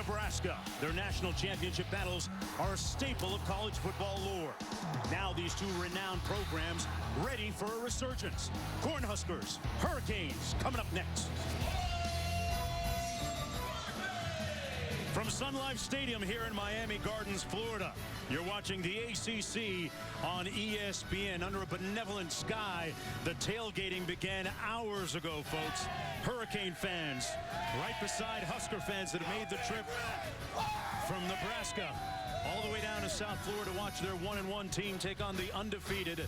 Nebraska. Their national championship battles are a staple of college football lore. Now these two renowned programs ready for a resurgence. Cornhuskers, Hurricanes, coming up next. From Sun Life Stadium here in Miami Gardens, Florida, you're watching the ACC on ESPN. Under a benevolent sky, the tailgating began hours ago, folks. Hurricane fans right beside Husker fans that have made the trip from Nebraska all the way down to South Florida to watch their 1-1 team take on the undefeated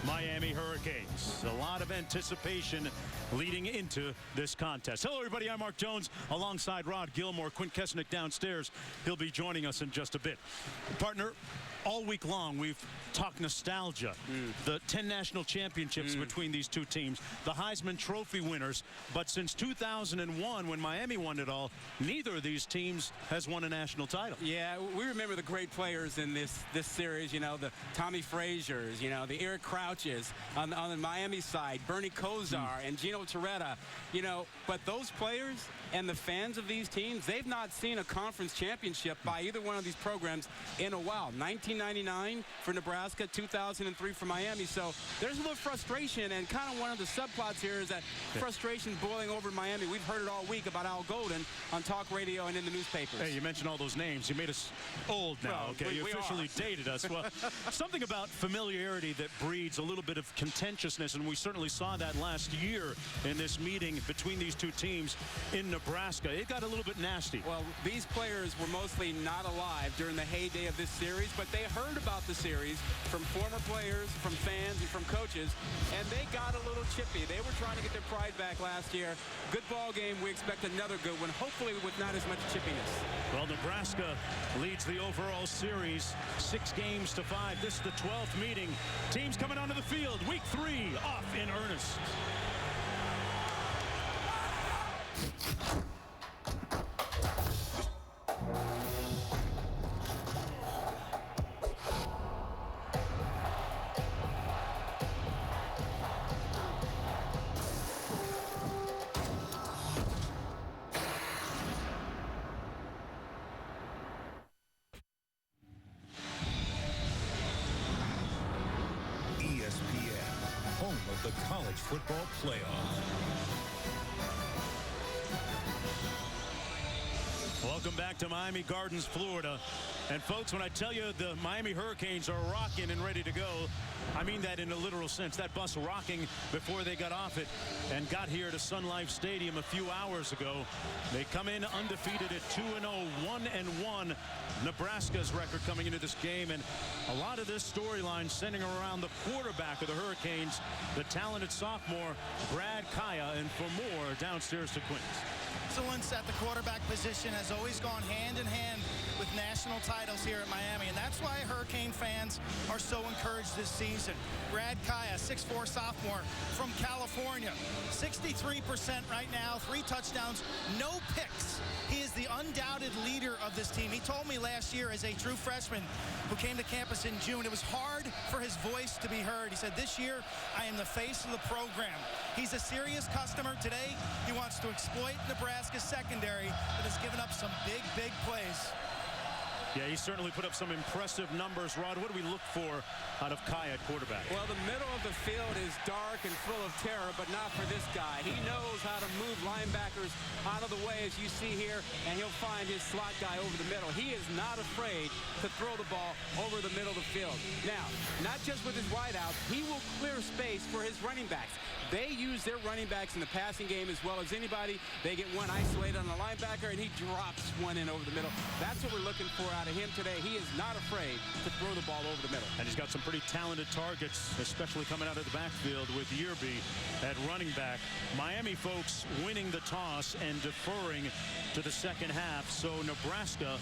Miami Hurricanes. A lot of anticipation leading into this contest. Hello, everybody. I'm Mark Jones alongside Rod Gilmore. Quint Kesnick downstairs. He'll be joining us in just a bit. Partner, all week long we've talked nostalgia. The 10 national championships between these two teams, the Heisman Trophy winners. But since 2001, when Miami won it all, neither of these teams has won a national title. Yeah, we remember the great players in this series. You know, the Tommy Frazier's, you know, the Eric Crouches on the Miami side, Bernie Kosar and Gino Torretta. You know, but those players and the fans of these teams, they've not seen a conference championship by either one of these programs in a while. 1999 for Nebraska, 2003 for Miami. So there's a little frustration, and kind of one of the subplots here is that frustration boiling over in Miami. We've heard it all week about Al Golden on talk radio and in the newspapers. Hey, you mentioned all those names. You made us old now, well, okay? You officially dated us. Well, something about familiarity that breeds a little bit of contentiousness, and we certainly saw that last year in this meeting between these two teams in Nebraska. It got a little bit nasty. Well, these players were mostly not alive during the heyday of this series, but they heard about the series from former players, from fans, and from coaches, and they got a little chippy. They were trying to get their pride back last year. Good ball game. We expect another good one, hopefully with not as much chippiness. Well, Nebraska leads the overall series 6-5. This is the 12th meeting. Teams coming onto the field. Week 3 off in earnest. ESPN, home of the college football playoff. Welcome back to Miami Gardens, Florida. And folks, when I tell you the Miami Hurricanes are rocking and ready to go, I mean that in a literal sense. That bus rocking before they got off it and got here to Sun Life Stadium a few hours ago. They come in undefeated at 2-0, 1-1. Nebraska's record coming into this game, and a lot of this storyline centering around the quarterback of the Hurricanes, the talented sophomore Brad Kaya. And for more, downstairs to Quint. Excellence at the quarterback position has always gone hand in hand with national titles here at Miami, and that's why Hurricane fans are so encouraged this season. Brad Kaya, 6'4" sophomore from California, 63% right now, 3 touchdowns, no picks. He is the undoubted leader of this team. He told me last year as a true freshman who came to campus in June, it was hard for his voice to be heard. He said, this year, I am the face of the program. He's a serious customer. Today, he wants to exploit Nebraska's secondary that has given up some big, big plays. Yeah, he certainly put up some impressive numbers. Rod, what do we look for out of Kaya at quarterback? Well, the middle of the field is dark and full of terror, but not for this guy. He knows how to move linebackers out of the way, as you see here, and he'll find his slot guy over the middle. He is not afraid to throw the ball over the middle of the field. Now, not just with his wideouts, he will clear space for his running backs. They use their running backs in the passing game as well as anybody. They get one isolated on the linebacker, and he drops one in over the middle. That's what we're looking for out of him today. He is not afraid to throw the ball over the middle. And he's got some pretty talented targets, especially coming out of the backfield with Yearby at running back. Miami folks winning the toss and deferring to the second half. So Nebraska,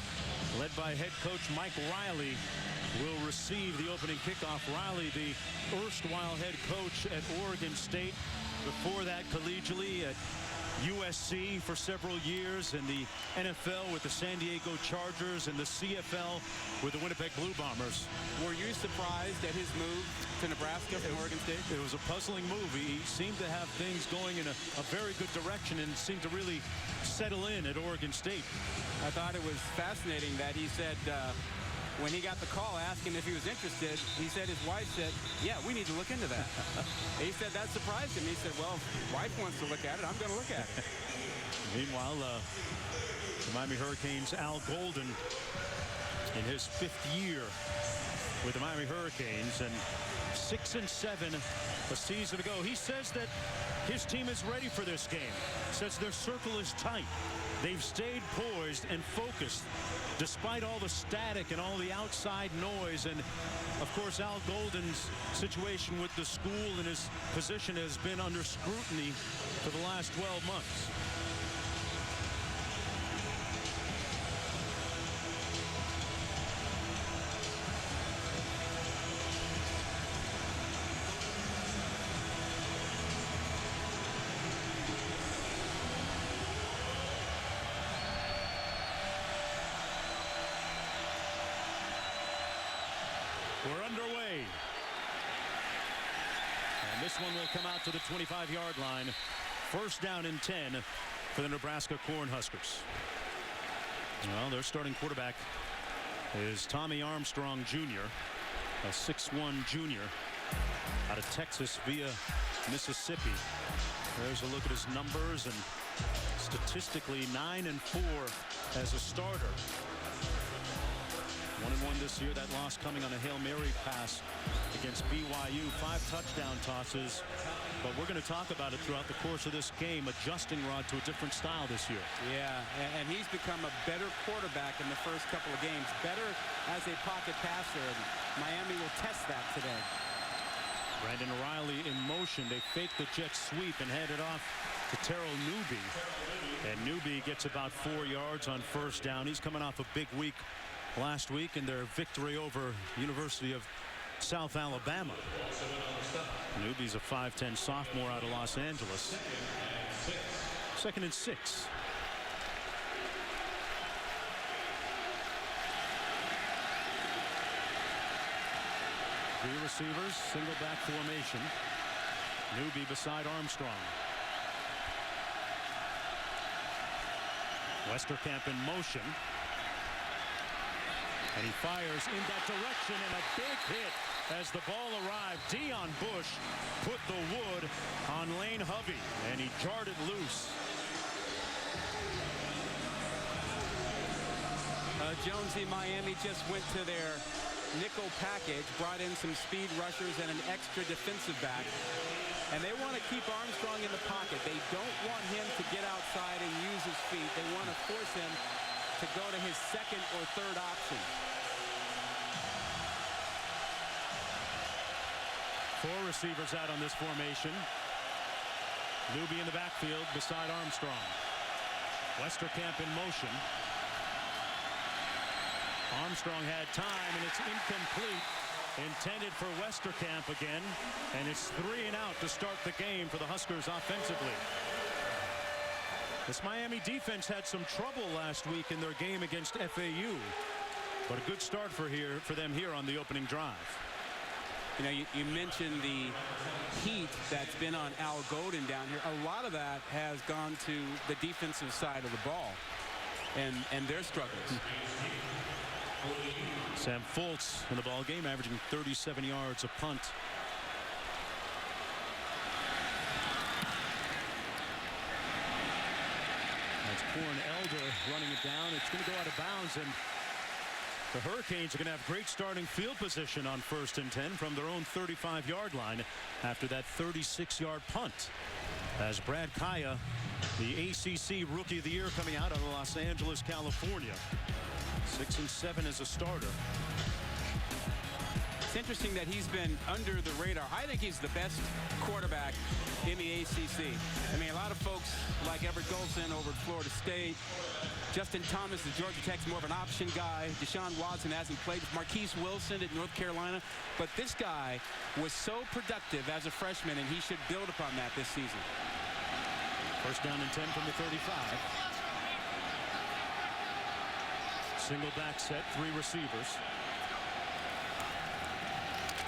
led by head coach Mike Riley, will receive the opening kickoff. Riley, the erstwhile head coach at Oregon State. Before that, collegially at USC for several years, in the NFL with the San Diego Chargers, and the CFL with the Winnipeg Blue Bombers. Were you surprised at his move to Nebraska from Oregon State? It was a puzzling move. He seemed to have things going in a very good direction and seemed to really settle in at Oregon State. I thought it was fascinating that he said when he got the call asking if he was interested, he said his wife said, yeah, we need to look into that. He said that surprised him. He said, well, if wife wants to look at it, I'm going to look at it. Meanwhile, the Miami Hurricanes' Al Golden in his 5th year with the Miami Hurricanes, and 6-7 a season ago. He says that his team is ready for this game. Says their circle is tight. They've stayed poised and focused despite all the static and all the outside noise. And of course, Al Golden's situation with the school and his position has been under scrutiny for the last 12 months. We're underway. And this one will come out to the 25-yard line. First down and 10 for the Nebraska Cornhuskers. Well, their starting quarterback is Tommy Armstrong Jr., a 6'1 junior out of Texas via Mississippi. There's a look at his numbers, and statistically 9-4 as a starter. 1-1 this year. That loss coming on a Hail Mary pass against BYU. 5 touchdown tosses. But we're going to talk about it throughout the course of this game, adjusting Rod to a different style this year. Yeah, and he's become a better quarterback in the first couple of games. Better as a pocket passer. And Miami will test that today. Brandon Riley in motion. They fake the jet sweep and hand it off to Terrell Newby. And Newby gets about 4 yards on first down. He's coming off a big week last week in their victory over University of South Alabama. Newby's a 5'10 sophomore out of Los Angeles. 2nd and 6. Three receivers, single back formation. Newby beside Armstrong. Westerkamp in motion. And he fires in that direction, and a big hit as the ball arrived. Deion Bush put the wood on Lane Hovey, and he jarred it loose. Jonesy, Miami just went to their nickel package, brought in some speed rushers and an extra defensive back. And they want to keep Armstrong in the pocket. They don't want him to get outside and use his feet. They want to force him to go to his second or third option. 4 receivers out on this formation. Newby in the backfield beside Armstrong. Westerkamp in motion. Armstrong had time, and it's incomplete. Intended for Westerkamp again, and it's 3 and out to start the game for the Huskers offensively. This Miami defense had some trouble last week in their game against FAU, but a good start for them here on the opening drive. You know, you mentioned the heat that's been on Al Golden down here. A lot of that has gone to the defensive side of the ball and their struggles. Sam Foltz in the ball game, averaging 37 yards a punt. That's Corn Elder running it down. It's going to go out of bounds, and the Hurricanes are going to have great starting field position on 1st and 10 from their own 35-yard line after that 36-yard punt. As Brad Kaya, the ACC Rookie of the Year, coming out of Los Angeles, California. 6-7 as a starter. It's interesting that he's been under the radar. I think he's the best quarterback in the ACC. I mean, a lot of folks like Everett Golson over at Florida State. Justin Thomas at Georgia Tech's more of an option guy. Deshaun Watson hasn't played. Marquise Wilson at North Carolina. But this guy was so productive as a freshman, and he should build upon that this season. First down and 10 from the 35. Single back set, 3 receivers.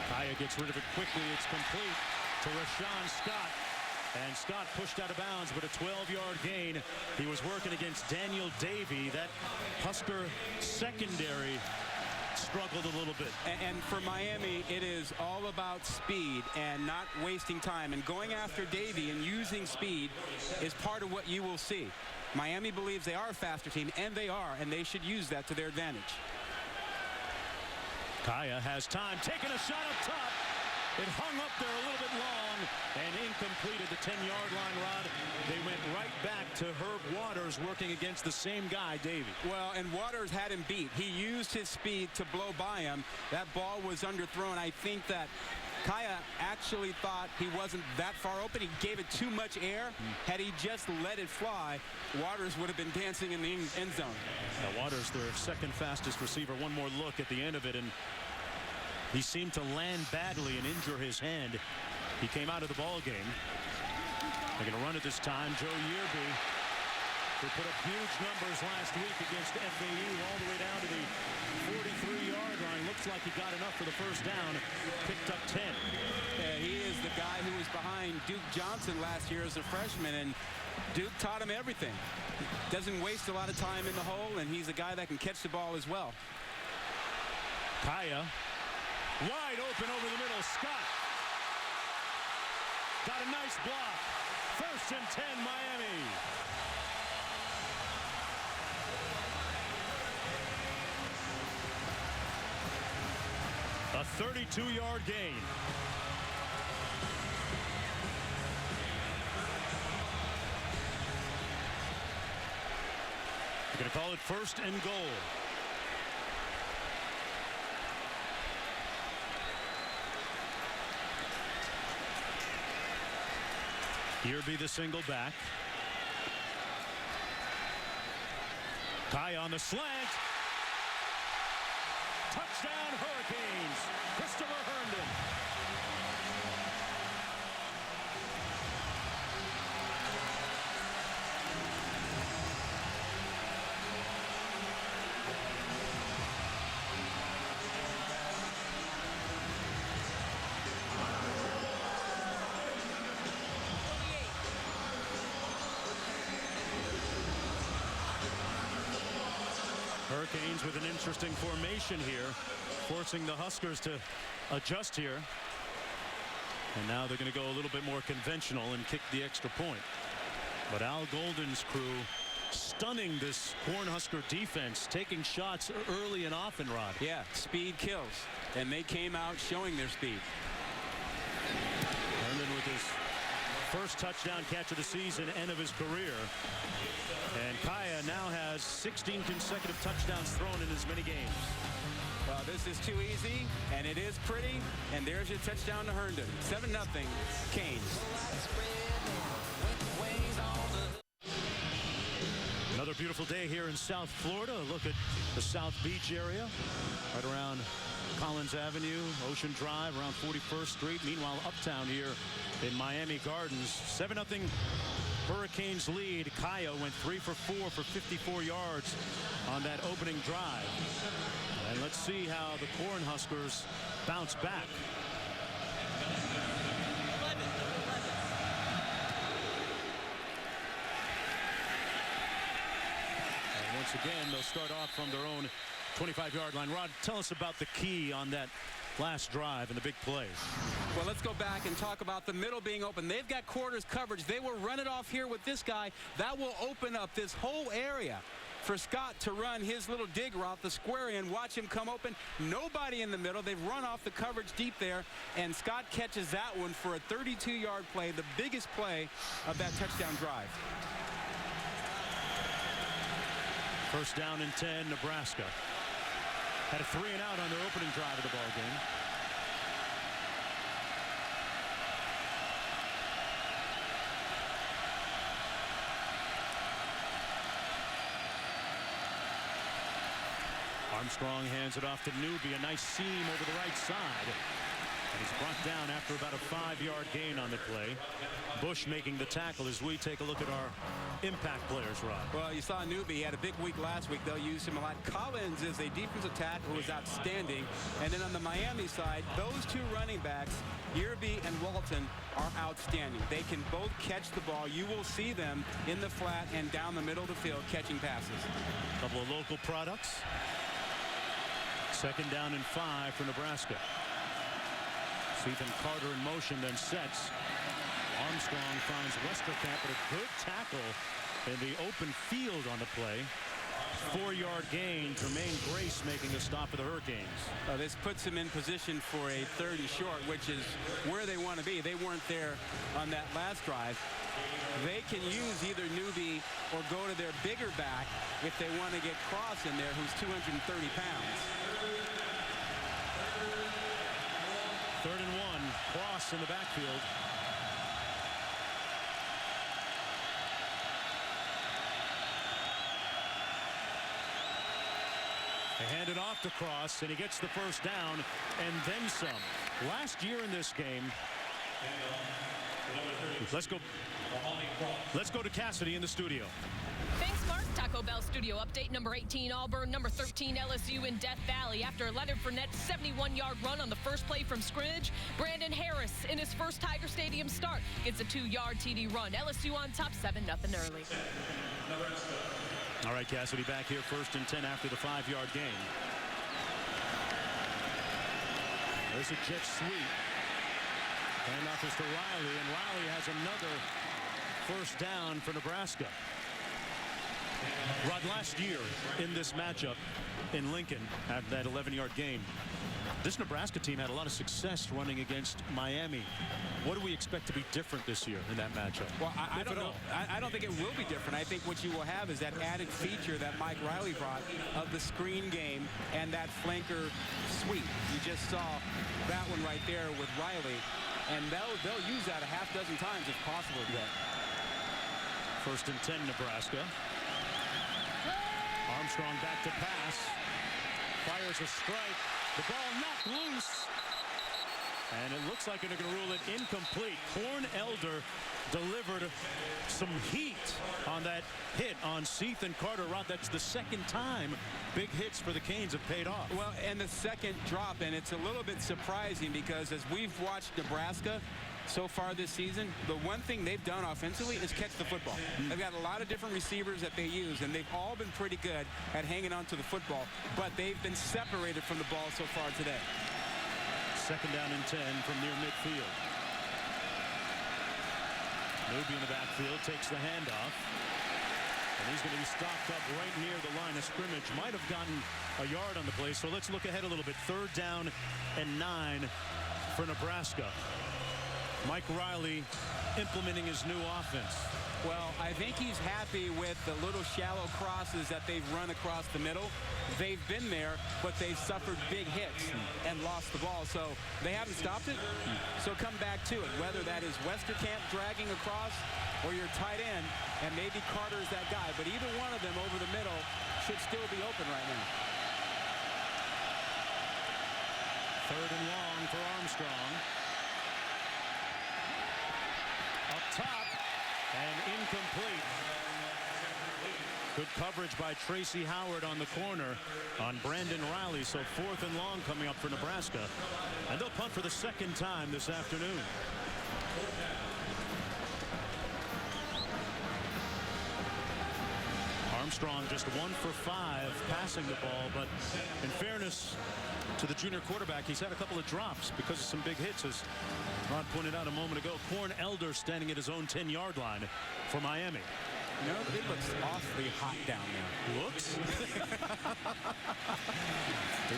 Kaya gets rid of it quickly. It's complete to Rashawn Scott. And Scott pushed out of bounds, but a 12-yard gain. He was working against Daniel Davey. That Husker secondary struggled a little bit. And for Miami, it is all about speed and not wasting time. And going after Davey and using speed is part of what you will see. Miami believes they are a faster team, and they are, and they should use that to their advantage. Kaya has time, taking a shot up top. It hung up there a little bit long and incomplete at the 10-yard line, Rod. They went right back to Herb Waters working against the same guy, Davey. Well, and Waters had him beat. He used his speed to blow by him. That ball was underthrown. I think that Kaya actually thought he wasn't that far open. He gave it too much air. Had he just let it fly, Waters would have been dancing in the end zone. Now Waters, their second fastest receiver. One more look at the end of it, and he seemed to land badly and injure his hand. He came out of the ball game. They're going to run it this time. Joe Yearby, who put up huge numbers last week against FAU all the way down to the 43-yard line. Looks like he got enough for the first down. Picked up 10. Yeah, he is the guy who was behind Duke Johnson last year as a freshman, and Duke taught him everything. Doesn't waste a lot of time in the hole, and he's a guy that can catch the ball as well. Kaya, wide open over the middle. Scott got a nice block. First and 10, Miami. A 32-yard gain. They're going to call it first and goal. Here be the single back. Kaya on the slant. Touchdown Hurricanes. Christopher Herndon. Hurricanes with an interesting formation here, forcing the Huskers to adjust here. And now they're going to go a little bit more conventional and kick the extra point. But Al Golden's crew stunning this Cornhusker defense, taking shots early and often, Rod. Yeah, speed kills. And they came out showing their speed. Herndon with his first touchdown catch of the season, end of his career. And Kaya now has 16 consecutive touchdowns thrown in as many games. Well, this is too easy, and it is pretty. And there's your touchdown to Herndon. 7-0, Canes. Another beautiful day here in South Florida. A look at the South Beach area, right around Collins Avenue, Ocean Drive, around 41st Street. Meanwhile, uptown here in Miami Gardens, 7-0 Hurricanes lead. Kaya went 3 for 4 for 54 yards on that opening drive. And let's see how the Cornhuskers bounce back. And once again, they'll start off from their own 25-yard line. Rod, tell us about the key on that last drive and the big play. Well, let's go back and talk about the middle being open. They've got quarters coverage. They will run it off here with this guy. That will open up this whole area for Scott to run his little dig route, the square in. Watch him come open. Nobody in the middle. They've run off the coverage deep there, and Scott catches that one for a 32-yard play, the biggest play of that touchdown drive. First down and 10, Nebraska. Had a 3-and-out on their opening drive of the ball game. Armstrong hands it off to Newby. A nice seam over the right side. And he's brought down after about a 5-yard gain on the play. Bush making the tackle as we take a look at our impact players, Rod. Well, you saw Newby. He had a big week last week. They'll use him a lot. Collins is a defensive tackle who is outstanding. And then on the Miami side, those two running backs, Yearby and Walton, are outstanding. They can both catch the ball. You will see them in the flat and down the middle of the field catching passes. A couple of local products. 2nd down and 5 for Nebraska. Ethan Carter in motion, then sets. Armstrong finds Westerkamp, but a good tackle in the open field on the play. 4-yard gain. Tremaine Grace making the stop for the Hurricanes. This puts them in position for a 3rd and short, which is where they want to be. They weren't there on that last drive. They can use either Newby or go to their bigger back if they want to get Cross in there, who's 230 pounds. 3rd and 1. Cross in the backfield. They hand it off to Cross, and he gets the first down and then some. Last year in this game, let's go to Cassidy in the studio. Thanks, Mark. Taco Bell studio update. Number 18 Auburn, number 13 LSU in Death Valley. After Leonard Fournette's 71-yard run on the first play from scrimmage, Brandon Harris in his first Tiger Stadium start gets a 2-yard TD run. LSU on top, 7-0 early. All right, Cassidy back here, 1st and 10 after the 5-yard gain. There's a jet sweep. Handoff is to Riley, and Riley has another 1st down for Nebraska. Rod, last year in this matchup in Lincoln at that 11-yard gain, this Nebraska team had a lot of success running against Miami. What do we expect to be different this year in that matchup? Well, I don't know. I don't think it will be different. I think what you will have is that added feature that Mike Riley brought of the screen game and that flanker sweep. You just saw that one right there with Riley, and they'll use that a half dozen times if possible today. 1st and 10 Nebraska. Armstrong back to pass. Fires a strike. The ball knocked loose. And it looks like they're going to rule it incomplete. Corn Elder delivered some heat on that hit on Seath and Carter. Rod, that's the 2nd time big hits for the Canes have paid off. Well, and the 2nd drop, and it's a little bit surprising because as we've watched Nebraska so far this season, the one thing they've done offensively is catch the football. They've got a lot of different receivers that they use, and they've all been pretty good at hanging on to the football, but they've been separated from the ball so far today. 2nd down and 10 from near midfield. Newby in the backfield takes the handoff, and he's going to be stopped up right near the line of scrimmage. Might have gotten a yard on the play, so let's look ahead a little bit. 3rd down and 9 for Nebraska. Mike Riley implementing his new offense. Well, I think he's happy with the little shallow crosses that they've run across the middle. They've been there, but they've suffered big hits and lost the ball. So they haven't stopped it. So come back to it, whether that is Westerkamp dragging across or your tight end, and maybe Carter's that guy. But either one of them over the middle should still be open right now. 3rd and long for Armstrong. Up top and incomplete. Good coverage by Tracy Howard on the corner on Brandon Riley. So 4th and long coming up for Nebraska, and they'll punt for the 2nd time this afternoon. Armstrong just 1 for 5 passing the ball, but in fairness to the junior quarterback, he's had a couple of drops because of some big hits, as Rod pointed out a moment ago. Corn Elder standing at his own 10-yard line for Miami. You know, it looks awfully hot down there. Looks? It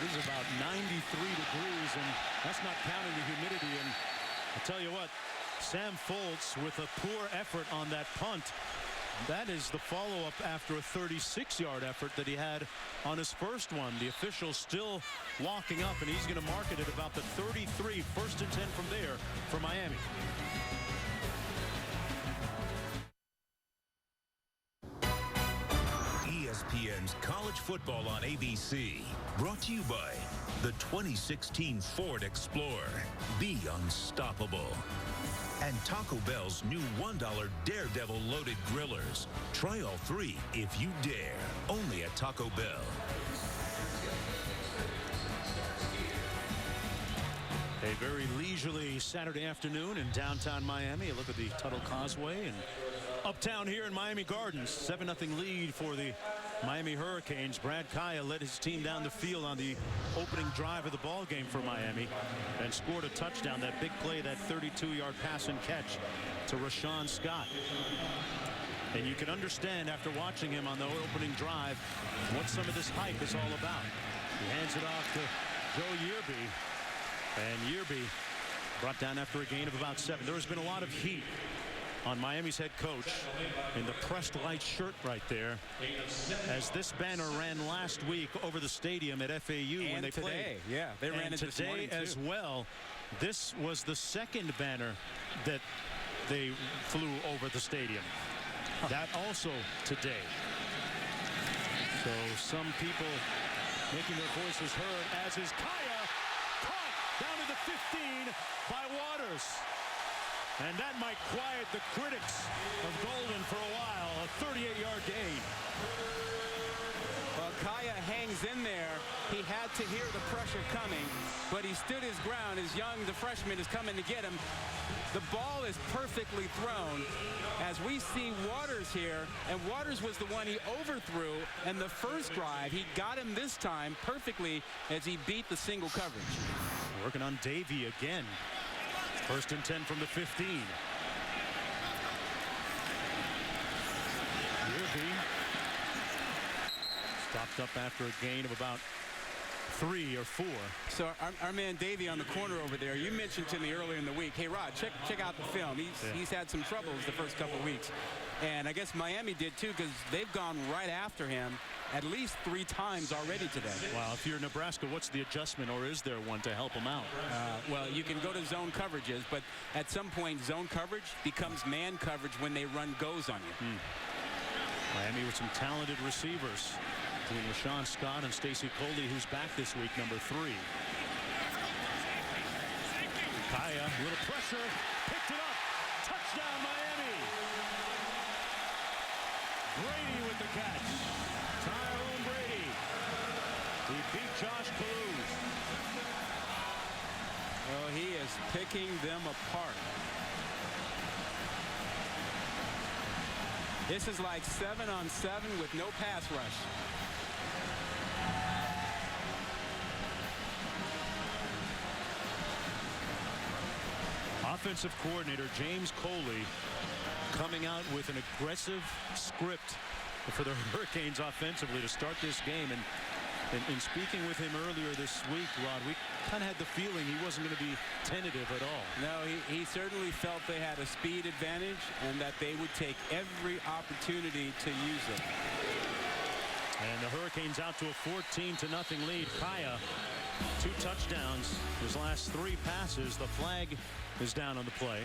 is about 93 degrees, and that's not counting the humidity. And I'll tell you what, Sam Foltz with a poor effort on that punt. That is the follow-up after a 36-yard effort that he had on his first one. The official still walking up, and he's going to mark it at about the 33. 1st and 10 from there for Miami. ESPN's College Football on ABC. Brought to you by the 2016 Ford Explorer. Be unstoppable. And Taco Bell's new $1 Daredevil Loaded Grillers. Try all three if you dare. Only at Taco Bell. A very leisurely Saturday afternoon in downtown Miami. A look at the Tuttle Causeway and uptown here in Miami Gardens. 7-0 lead for the Miami Hurricanes. Brad Kaya led his team down the field on the opening drive of the ball game for Miami and scored a touchdown. That big play, that 32-yard pass and catch to Rashawn Scott. And you can understand after watching him on the opening drive what some of this hype is all about. He hands it off to Joe Yearby. And Yearby brought down after a gain of about 7. There has been a lot of heat on Miami's head coach in the pressed white shirt right there, as this banner ran last week over the stadium at FAU and when they today, played. yeah, they ran and it this morning today as too. well. This was the second banner that they flew over the stadium. That also today. So some people making their voices heard, as is Kaya, caught down to the 15 by Waters. And that might quiet the critics of Golden for a while. A 38-yard gain. Well, Kaya hangs in there. He had to hear the pressure coming, but he stood his ground as Young, the freshman, is coming to get him. The ball is perfectly thrown as we see Waters here, and Waters was the one he overthrew in the first drive. He got him this time perfectly as he beat the single coverage. Working on Davey again. 1st and 10 from the 15. Yearby stopped up after a gain of about 3 or 4. So our man Davey on the corner over there, you mentioned to me earlier in the week, hey Rod, check out the film. He's had some troubles the first couple of weeks. And I guess Miami did too, because they've gone right after him at least 3 times already today. Wow, if you're Nebraska, what's the adjustment, or is there one to help him out? Well, you can go to zone coverages, but at some point zone coverage becomes man coverage when they run goes on you. Miami with some talented receivers, between Rashawn Scott and Stacy Coley, who's back this week, number 3. Kaya, a little pressure, picked it up, touchdown Miami. Brady with the catch. Tyrone Brady. He beat Josh Kalu. Well, he is picking them apart. This is like 7-on-7 with no pass rush. Offensive coordinator James Coley coming out with an aggressive script for the Hurricanes offensively to start this game. And in speaking with him earlier this week, Rod, we kind of had the feeling he wasn't going to be tentative at all. No, he certainly felt they had a speed advantage and that they would take every opportunity to use it. And the Hurricanes out to a 14-0 lead. Kaya, 2 touchdowns. His last 3 passes. The flag is down on the play.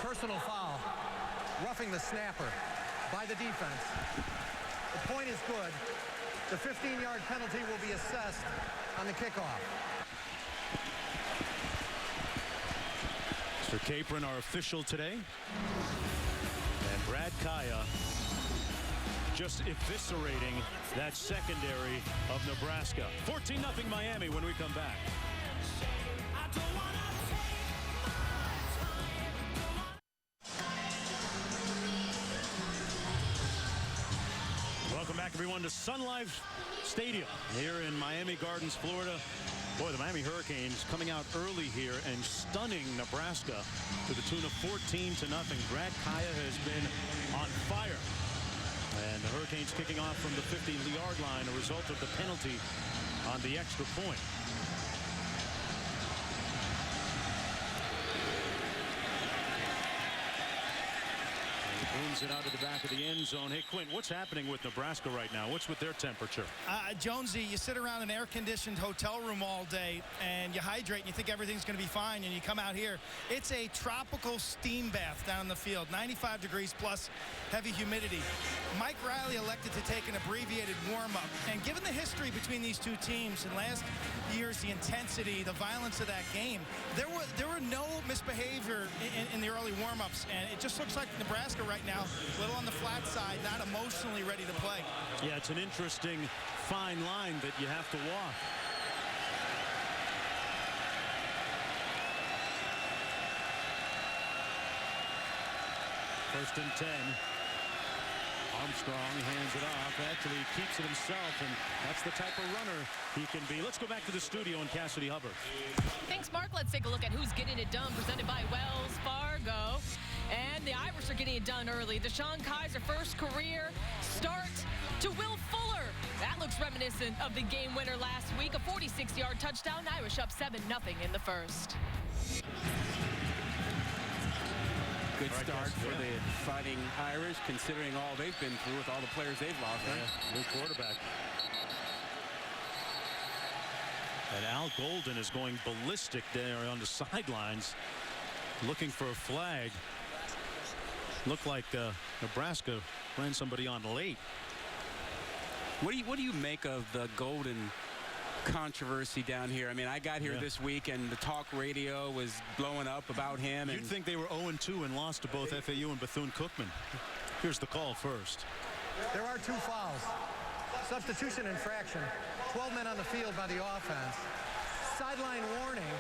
Personal foul, roughing the snapper by the defense. The point is good. The 15-yard penalty will be assessed on the kickoff. Mr. Capron, our official today. And Brad Kaya just eviscerating that secondary of Nebraska. 14-0 Miami when we come back. Welcome back, everyone, to Sun Life Stadium here in Miami Gardens, Florida. Boy, the Miami Hurricanes coming out early here and stunning Nebraska to the tune of 14-0. Brad Kaya has been on fire. And the Hurricanes kicking off from the 50-yard line, a result of the penalty on the extra point. Fires it out to the back of the end zone. Hey, Quint, what's happening with Nebraska right now? What's with their temperature? Jonesy, you sit around an air-conditioned hotel room all day, and you hydrate, and you think everything's going to be fine, and you come out here. It's a tropical steam bath down the field, 95 degrees plus heavy humidity. Mike Riley elected to take an abbreviated warm-up, and given the history between these two teams and last year's the intensity, the violence of that game, there were no misbehavior in the early warm-ups, and it just looks like Nebraska right now, a little on the flat side, not emotionally ready to play. Yeah, it's an interesting fine line that you have to walk. First and 10. Armstrong hands it off. Actually, he keeps it himself, and that's the type of runner he can be. Let's go back to the studio and Cassidy Hubbard. Thanks, Mark. Let's take a look at who's getting it done, presented by Wells Fargo. And the Irish are getting it done early. Deshaun Kaiser, first career start to Will Fuller. That looks reminiscent of the game winner last week. A 46-yard touchdown. Irish up 7-0 in the first. Good start for the Fighting Irish, considering all they've been through with all the players they've lost. Yeah, new quarterback. And Al Golden is going ballistic there on the sidelines, looking for a flag. Looked like Nebraska ran somebody on late. What do you make of the Golden controversy down here? I mean, I got here this week and the talk radio was blowing up about him. You'd think they were 0-2 and lost to both FAU and Bethune-Cookman. Here's the call first. There are 2 fouls. Substitution infraction. 12 men on the field by the offense. Sideline warning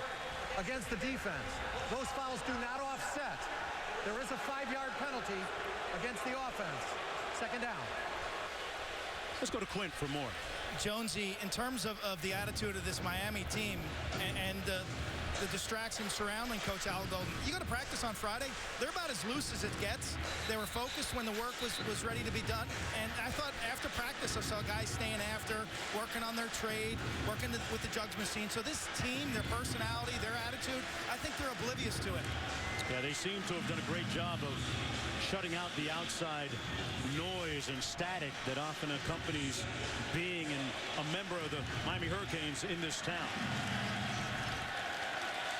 against the defense. Those fouls do not offset. There is a 5-yard penalty against the offense. Second down. Let's go to Quint for more. Jonesy, in terms of the attitude of this Miami team and the distractions surrounding Coach Al Golden, you go to practice on Friday, they're about as loose as it gets. They were focused when the work was ready to be done. And I thought after practice, I saw guys staying after, working on their trade, working with the jugs machine. So this team, their personality, their attitude, I think they're oblivious to it. Yeah, they seem to have done a great job of shutting out the outside noise and static that often accompanies being a member of the Miami Hurricanes in this town.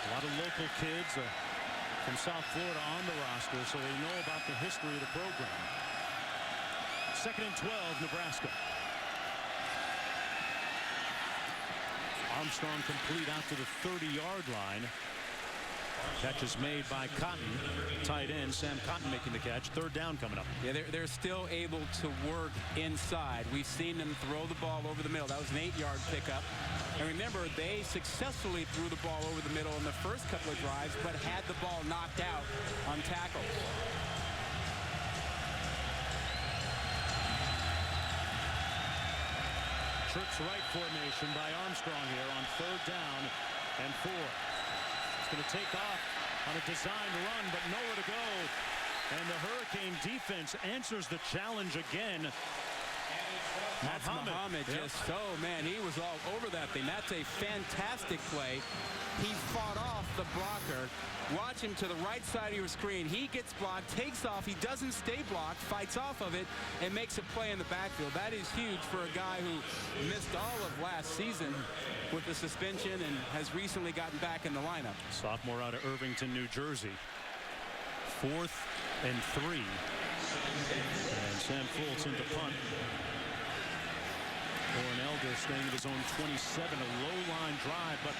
A lot of local kids from South Florida on the roster, so they know about the history of the program. Second and 12, Nebraska. Armstrong complete out to the 30-yard line. Catch is made by Cotton, tight end Sam Cotton making the catch. Third down coming up. Yeah, they're still able to work inside. We've seen them throw the ball over the middle. That was an 8-yard pickup. And remember, they successfully threw the ball over the middle in the first couple of drives, but had the ball knocked out on tackles. Trips right formation by Armstrong here on third down and 4. Going to take off on a designed run, but nowhere to go. And the Hurricane defense answers the challenge again. That's Muhammad. Man, he was all over that thing. That's a fantastic play. He fought off the blocker. Watch him to the right side of your screen. He gets blocked, takes off. He doesn't stay blocked, fights off of it, and makes a play in the backfield. That is huge for a guy who missed all of last season with the suspension and has recently gotten back in the lineup. Sophomore out of Irvington, New Jersey. 4th and 3. And Sam Fultz into punt. Oren Elder staying at his own 27, a low-line drive, but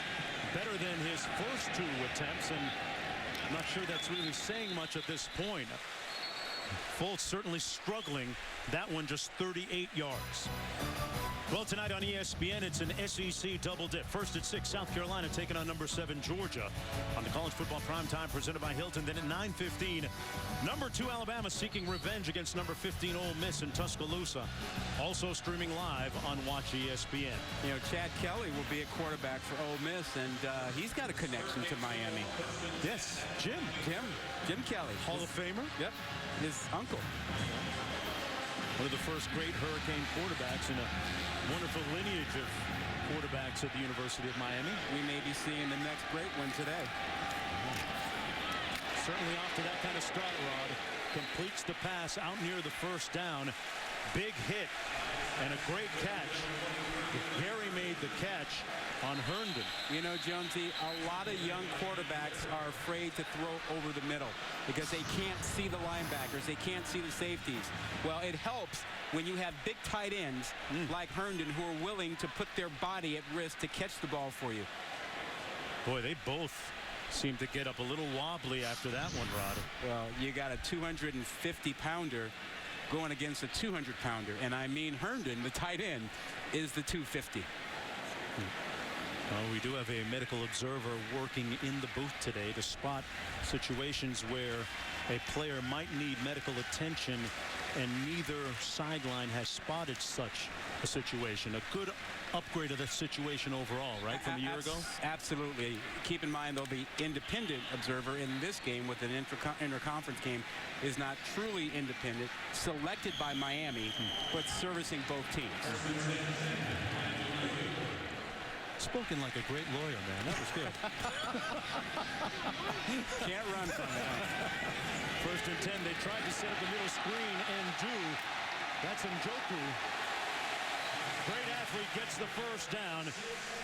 better than his first 2 attempts, and I'm not sure that's really saying much at this point. Fultz certainly struggling. That one just 38 yards. Well, tonight on ESPN, it's an SEC double dip. First at 6, South Carolina taking on number 7, Georgia. On the college football primetime presented by Hilton. Then at 9:15, number 2, Alabama seeking revenge against number 15, Ole Miss in Tuscaloosa. Also streaming live on Watch ESPN. You know, Chad Kelly will be a quarterback for Ole Miss, and he's got a connection to Miami. Yes, Jim Kelly. Hall of Famer. Yep, his uncle. One of the first great Hurricane quarterbacks in a wonderful lineage of quarterbacks at the University of Miami. We may be seeing the next great one today. Certainly off to that kind of start, Rod. Completes the pass out near the first down. Big hit and a great catch. Gary made the catch on Herndon. You know, Jonesy, a lot of young quarterbacks are afraid to throw over the middle because they can't see the linebackers. They can't see the safeties. Well, it helps when you have big tight ends like Herndon who are willing to put their body at risk to catch the ball for you. Boy, they both seem to get up a little wobbly after that one, Rod. Well, you got a 250-pounder going against a 200-pounder. And I mean Herndon, the tight end, is the 250. Well, we do have a medical observer working in the booth today to spot situations where a player might need medical attention, and neither sideline has spotted such a situation. A good upgrade of the situation overall, right, from a year ago? Absolutely. Keep in mind, though, the independent observer in this game with an interconference game is not truly independent, selected by Miami, but servicing both teams. Spoken like a great lawyer, man. That was good. Can't run from it. First and 10. They tried to set up the middle screen and do. That's Njoku. Great athlete gets the first down.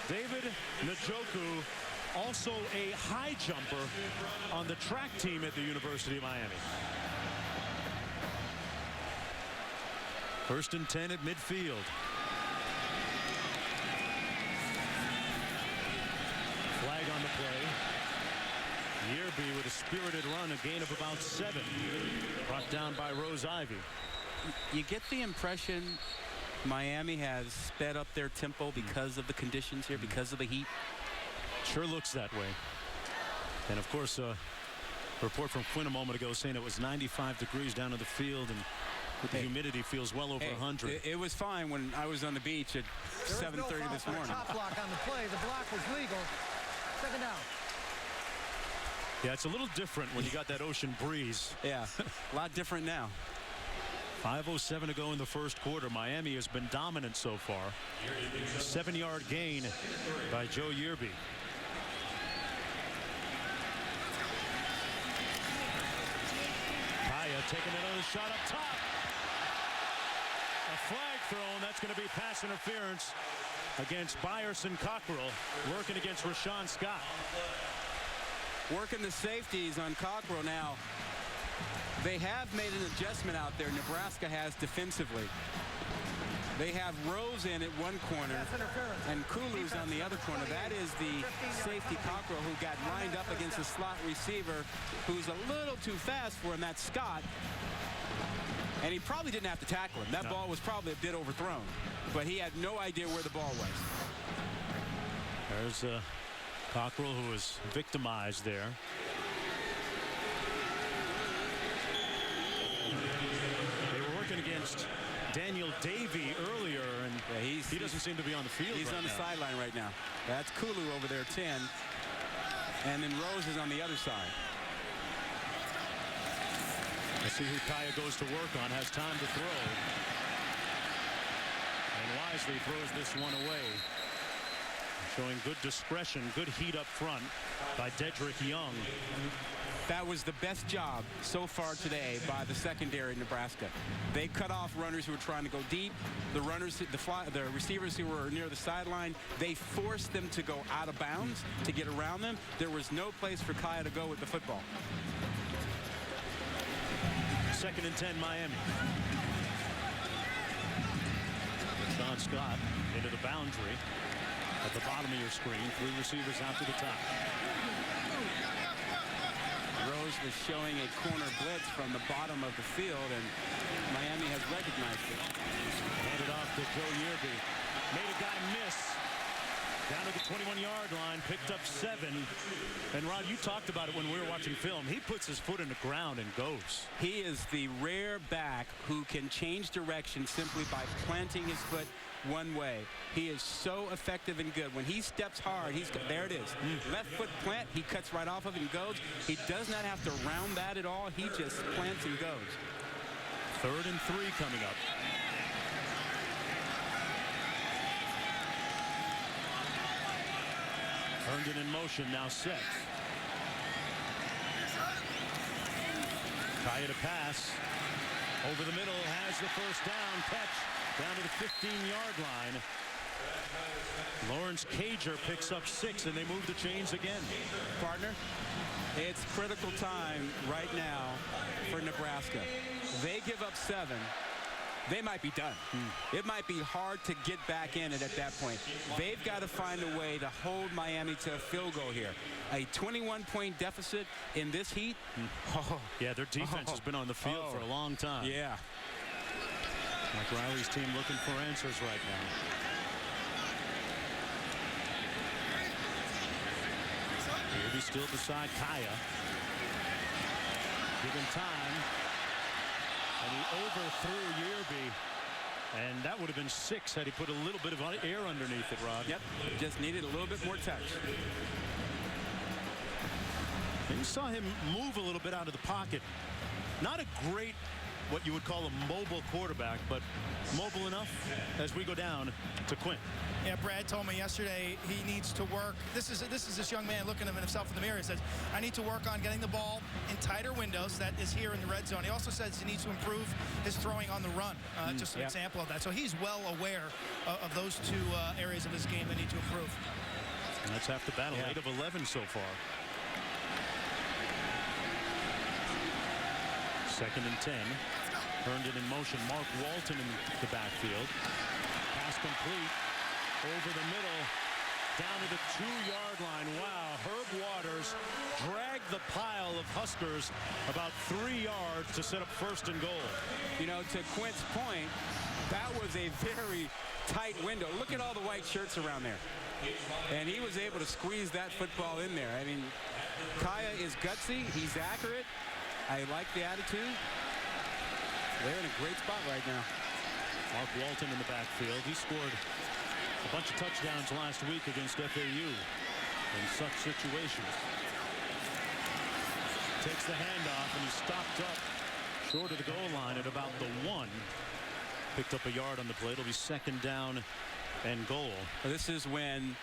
David Njoku, also a high jumper on the track team at the University of Miami. First and 10 at midfield. Flag on the play. Yearby with a spirited run, a gain of about 7. Brought down by Rose Ivy. You get the impression Miami has sped up their tempo because of the conditions here, because of the heat. Sure looks that way. And of course, a report from Quinn a moment ago saying it was 95 degrees down in the field, and with the humidity feels well over 100. It was fine when I was on the beach at 7:30 this morning. Top block on the play. The block was legal. Second down. Yeah, it's a little different when you got that ocean breeze. Yeah, a lot different now. 5:07 to go in the first quarter. Miami has been dominant so far. 7-yard gain by Joe Yearby. Kaya taking another shot up top. A flag thrown. That's going to be pass interference against Byerson Cockrell, working against Rashawn Scott. Working the safeties on Cockrell now. They have made an adjustment out there, Nebraska has, defensively. They have Rose in at one corner and Kulu's on the other corner. That is the safety Cockrell, who got lined up against a slot receiver who's a little too fast for him. That's Scott. And he probably didn't have to tackle him. That ball was probably a bit overthrown. But he had no idea where the ball was. There's Cockrell, who was victimized there. They were working against Daniel Davey earlier, and he doesn't seem to be on the field. He's right on the now. sideline right now. That's Kulu over there, 10. And then Rose is on the other side. Let's see who Kaya goes to work on. Has time to throw. And wisely throws this one away. Showing good discretion, good heat up front by Dedrick Young. That was the best job so far today by the secondary in Nebraska. They cut off runners who were trying to go deep. The runners, the receivers who were near the sideline, they forced them to go out of bounds to get around them. There was no place for Kaya to go with the football. 2nd and 10, Miami. Sean Scott into the boundary. At the bottom of your screen, 3 receivers out to the top. Rose was showing a corner blitz from the bottom of the field, and Miami has recognized it. Handed off to Joe Yearby. Made a guy miss. Down to the 21-yard line, picked up 7. And Rod, you talked about it when we were watching film. He puts his foot in the ground and goes. He is the rare back who can change direction simply by planting his foot one way. He is so effective and good. When he steps hard, there it is. Left foot plant, he cuts right off of it and goes. He does not have to round that at all. He just plants and goes. 3rd and 3 coming up. Herndon in motion, now set. Kaya to pass. Over the middle, has the first down. Catch down to the 15-yard line. Lawrence Cager picks up 6, and they move the chains again. Partner, it's critical time right now for Nebraska. They give up 7. They might be done. It might be hard to get back in it at that point. They've got to find a way to hold Miami to a field goal here. A 21-point deficit in this heat. Yeah, their defense has been on the field for a long time. Yeah. Mike Riley's team looking for answers right now. Maybe still beside Kaya. Given time. And he overthrew Yearby. And that would have been 6 had he put a little bit of air underneath it, Rod. Yep. Just needed a little bit more touch. And you saw him move a little bit out of the pocket. Not a great, what you would call a mobile quarterback, but mobile enough as we go down to Quint. Yeah, Brad told me yesterday he needs to work. This is this young man looking at himself in the mirror. He says, I need to work on getting the ball in tighter windows. That is here in the red zone. He also says he needs to improve his throwing on the run. Just an example of that. So he's well aware of those 2 areas of his game that need to improve. And that's half the battle. 8 of 11 so far. 2nd and 10. Herndon in motion. Mark Walton in the backfield. Pass complete. Over the middle, down to the 2-yard line. Wow, Herb Waters dragged the pile of Huskers about 3 yards to set up 1st and goal. You know, to Quint's point, that was a very tight window. Look at all the white shirts around there. And he was able to squeeze that football in there. I mean, Kaya is gutsy. He's accurate. I like the attitude. They're in a great spot right now. Mark Walton in the backfield. He scored a bunch of touchdowns last week against FAU in such situations. Takes the handoff, and he's stopped up short of the goal line at about the 1. Picked up a yard on the play. It'll be 2nd down and goal. This is when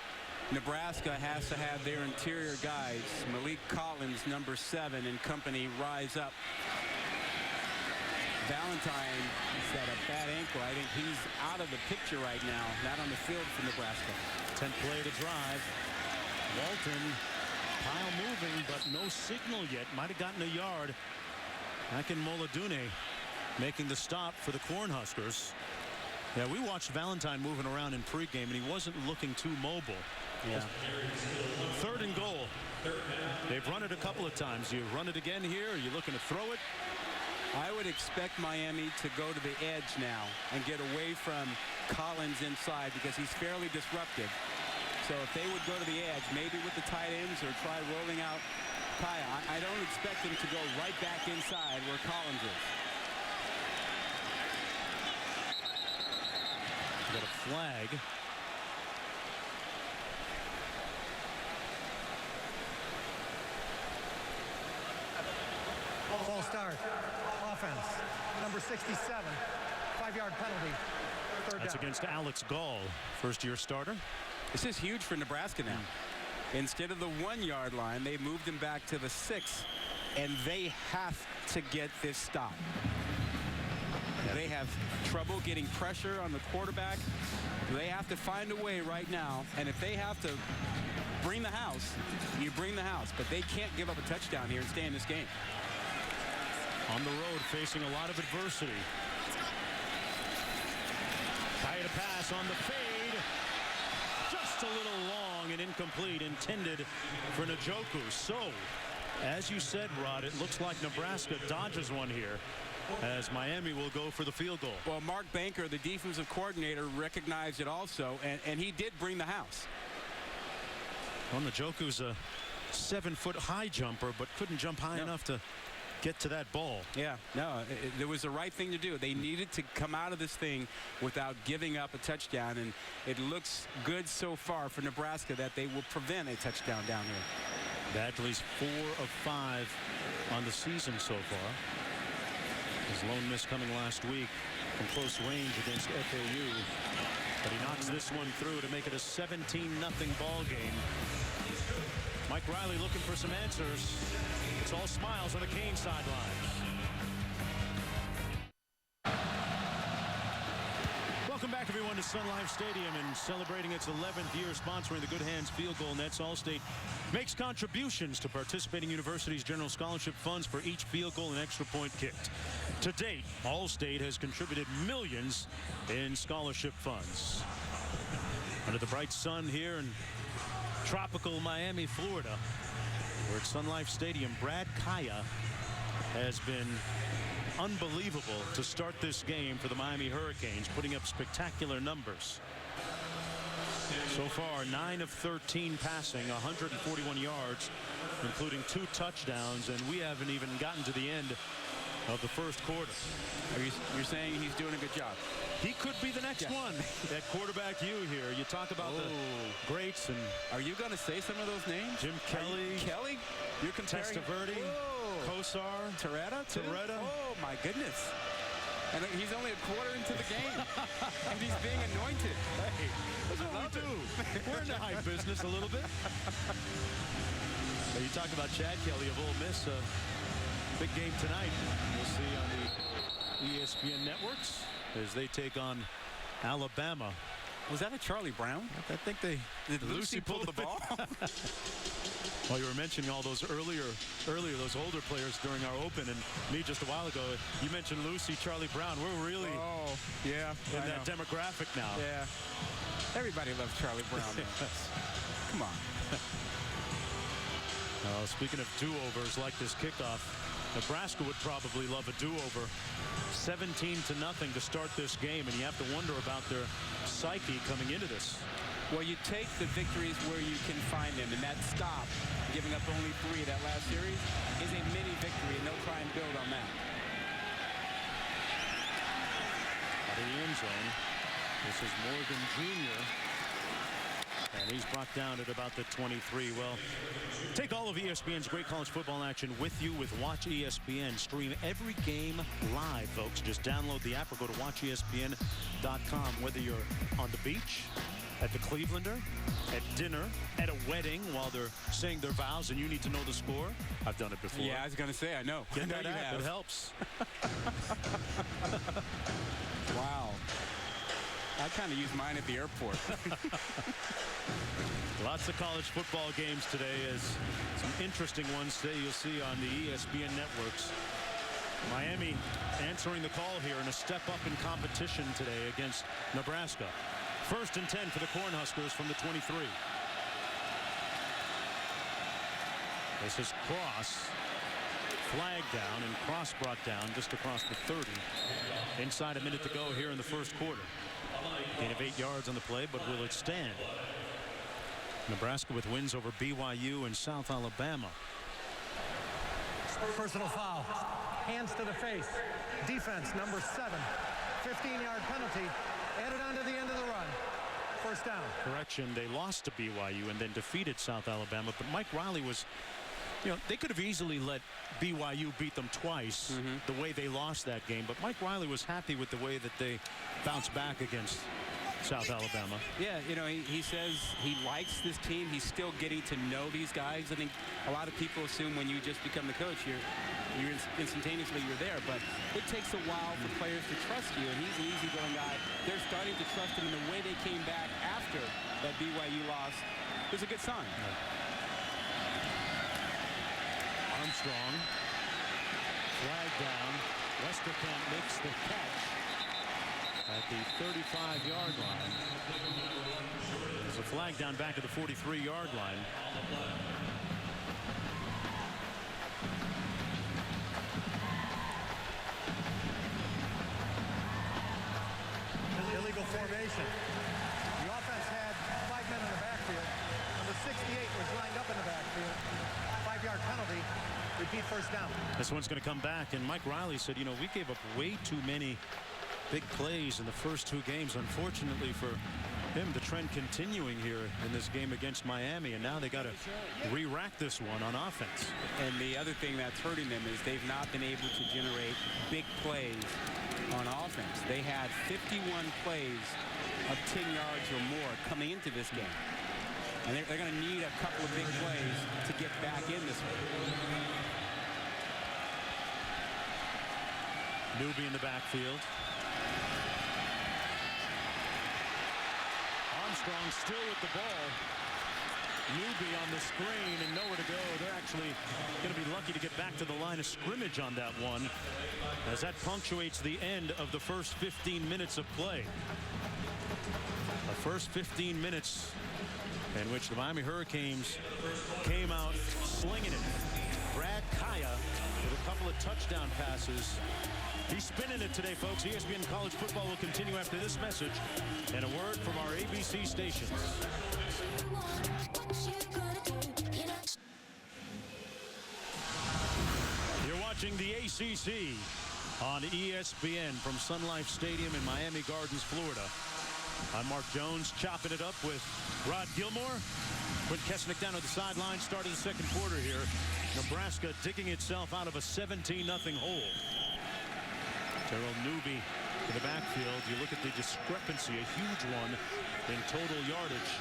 Nebraska has to have their interior guys, Malik Collins, number 7, and company, rise up. Valentine has got a bad ankle. I think he's out of the picture right now, not on the field for Nebraska. 10th play to drive. Walton, pile moving, but no signal yet. Might have gotten a yard. Akin Moladune making the stop for the Cornhuskers. Yeah, we watched Valentine moving around in pregame, and he wasn't looking too mobile. Yeah. 3rd and goal. They've run it a couple of times. You run it again here? Are you looking to throw it? I would expect Miami to go to the edge now and get away from Collins inside because he's fairly disruptive. So if they would go to the edge, maybe with the tight ends or try rolling out Kaya, I don't expect them to go right back inside where Collins is. Got a flag. False start. Offense. Number 67. 5-yard penalty. 3rd That's down. against Alex Gall, first-year starter. This is huge for Nebraska now. Instead of the 1-yard line, they moved him back to the 6, and they have to get this stop. They have trouble getting pressure on the quarterback. They have to find a way right now, and if they have to bring the house, you bring the house, but they can't give up a touchdown here and stay in this game. On the road, facing a lot of adversity. Kaya to pass on the fade. Just a little long and incomplete, intended for Njoku. So, as you said, Rod, it looks like Nebraska dodges one here, as Miami will go for the field goal. Well, Mark Banker, the defensive coordinator, recognized it also, and he did bring the house. Well, Njoku's a 7-foot high jumper, but couldn't jump high enough to get to that ball. Yeah, no, it was the right thing to do. They needed to come out of this thing without giving up a touchdown, and it looks good so far for Nebraska that they will prevent a touchdown down here. Badgley's 4 of 5 on the season so far. His lone miss coming last week from close range against FAU. But he knocks this one through to make it a 17-0 ball game. Mike Riley looking for some answers. It's all smiles on the Cane sidelines. Welcome back, everyone, to Sun Life Stadium, and celebrating its 11th year sponsoring the Good Hands Field Goal Nets. Allstate makes contributions to participating universities' general scholarship funds for each field goal and extra point kicked. To date, Allstate has contributed millions in scholarship funds. Under the bright sun here in tropical Miami, Florida, we're at Sun Life Stadium. Brad Kaya has been unbelievable to start this game for the Miami Hurricanes, putting up spectacular numbers. So far, 9 of 13 passing, 141 yards, including 2 touchdowns, and we haven't even gotten to the end of the first quarter. You're saying he's doing a good job? He could be the next one. That quarterback you here. You talk about the greats. And are you going to say some of those names? Jim Kelly. Kelly? You're comparing Testaverde. Kosar. Toretta? Oh, my goodness. And he's only a quarter into the game. And he's being anointed. Hey, that's what we do. We're in the hype business a little bit. You talk about Chad Kelly of Ole Miss. Big game tonight. We'll see on the ESPN networks as they take on Alabama. Was that a Charlie Brown? I think they did. Lucy pull the ball? Well, you were mentioning all those earlier those older players during our open, and me just a while ago, you mentioned Lucy, Charlie Brown. We're really in that demographic now. Yeah. Everybody loves Charlie Brown. Come on. Speaking of do-overs like this kickoff, Nebraska would probably love a do-over. 17-0 to start this game, and you have to wonder about their psyche coming into this. Well, you take the victories where you can find them, and that stop, giving up only 3 that last series, is a mini victory, and they'll try and build on that. Out of the end zone, this is Morgan Jr., and he's brought down at about the 23. Well, take all of ESPN's great college football action with you with Watch ESPN. Stream every game live, folks. Just download the app or go to watchespn.com. Whether you're on the beach, at the Clevelander, at dinner, at a wedding while they're saying their vows and you need to know the score. I've done it before. Yeah, I was going to say, I know. Get that app. It helps. Wow. I kind of use mine at the airport. Lots of college football games today, as some interesting ones today you'll see on the ESPN networks. Miami answering the call here in a step up in competition today against Nebraska. 1st and 10 for the Cornhuskers from the 23. This is Cross. Flag down, and Cross brought down just across the 30. Inside a minute to go here in the first quarter. Gain of 8 yards on the play, but will it stand? Nebraska with wins over BYU and South Alabama. Personal foul. Hands to the face. Defense, number 7. 15-yard penalty. Added on to the end of the run. First down. Correction, they lost to BYU and then defeated South Alabama, but Mike Riley was, they could have easily let BYU beat them twice the way they lost that game, but Mike Riley was happy with the way that they bounced back against South Alabama. Yeah, he says he likes this team. He's still getting to know these guys. I think a lot of people assume when you just become the coach, you're instantaneously there, but it takes a while for players to trust you, and he's an easygoing guy. They're starting to trust him, and the way they came back after that BYU loss is a good sign. Armstrong, flag down. Westerkamp makes the catch at the 35-yard line. There's a flag down back at the 43-yard line. Illegal formation. The offense had 5 men in the backfield. Number 68 was lined up in the backfield. 5-yard penalty. Repeat first down. This one's going to come back, and Mike Riley said, we gave up way too many big plays in the first 2 games. Unfortunately for him, the trend continuing here in this game against Miami, and now they got to re-rack this one on offense. And the other thing that's hurting them is they've not been able to generate big plays on offense. They had 51 plays of 10 yards or more coming into this game. And they're going to need a couple of big plays to get back in this one. Newby in the backfield. Armstrong still with the ball. Newby on the screen and nowhere to go. They're actually going to be lucky to get back to the line of scrimmage on that one, as that punctuates the end of the first 15 minutes of play. The first 15 minutes in which the Miami Hurricanes came out slinging it. Brad Kaya with a couple of touchdown passes. He's spinning it today, folks. ESPN College Football will continue after this message and a word from our ABC stations. You're watching the ACC on ESPN from Sun Life Stadium in Miami Gardens, Florida. I'm Mark Jones, chopping it up with Rod Gilmore. Quint Kesnick down at the sideline. Start of the second quarter here. Nebraska digging itself out of a 17-0 hole. Terrell Newby in the backfield. You look at the discrepancy, a huge one in total yardage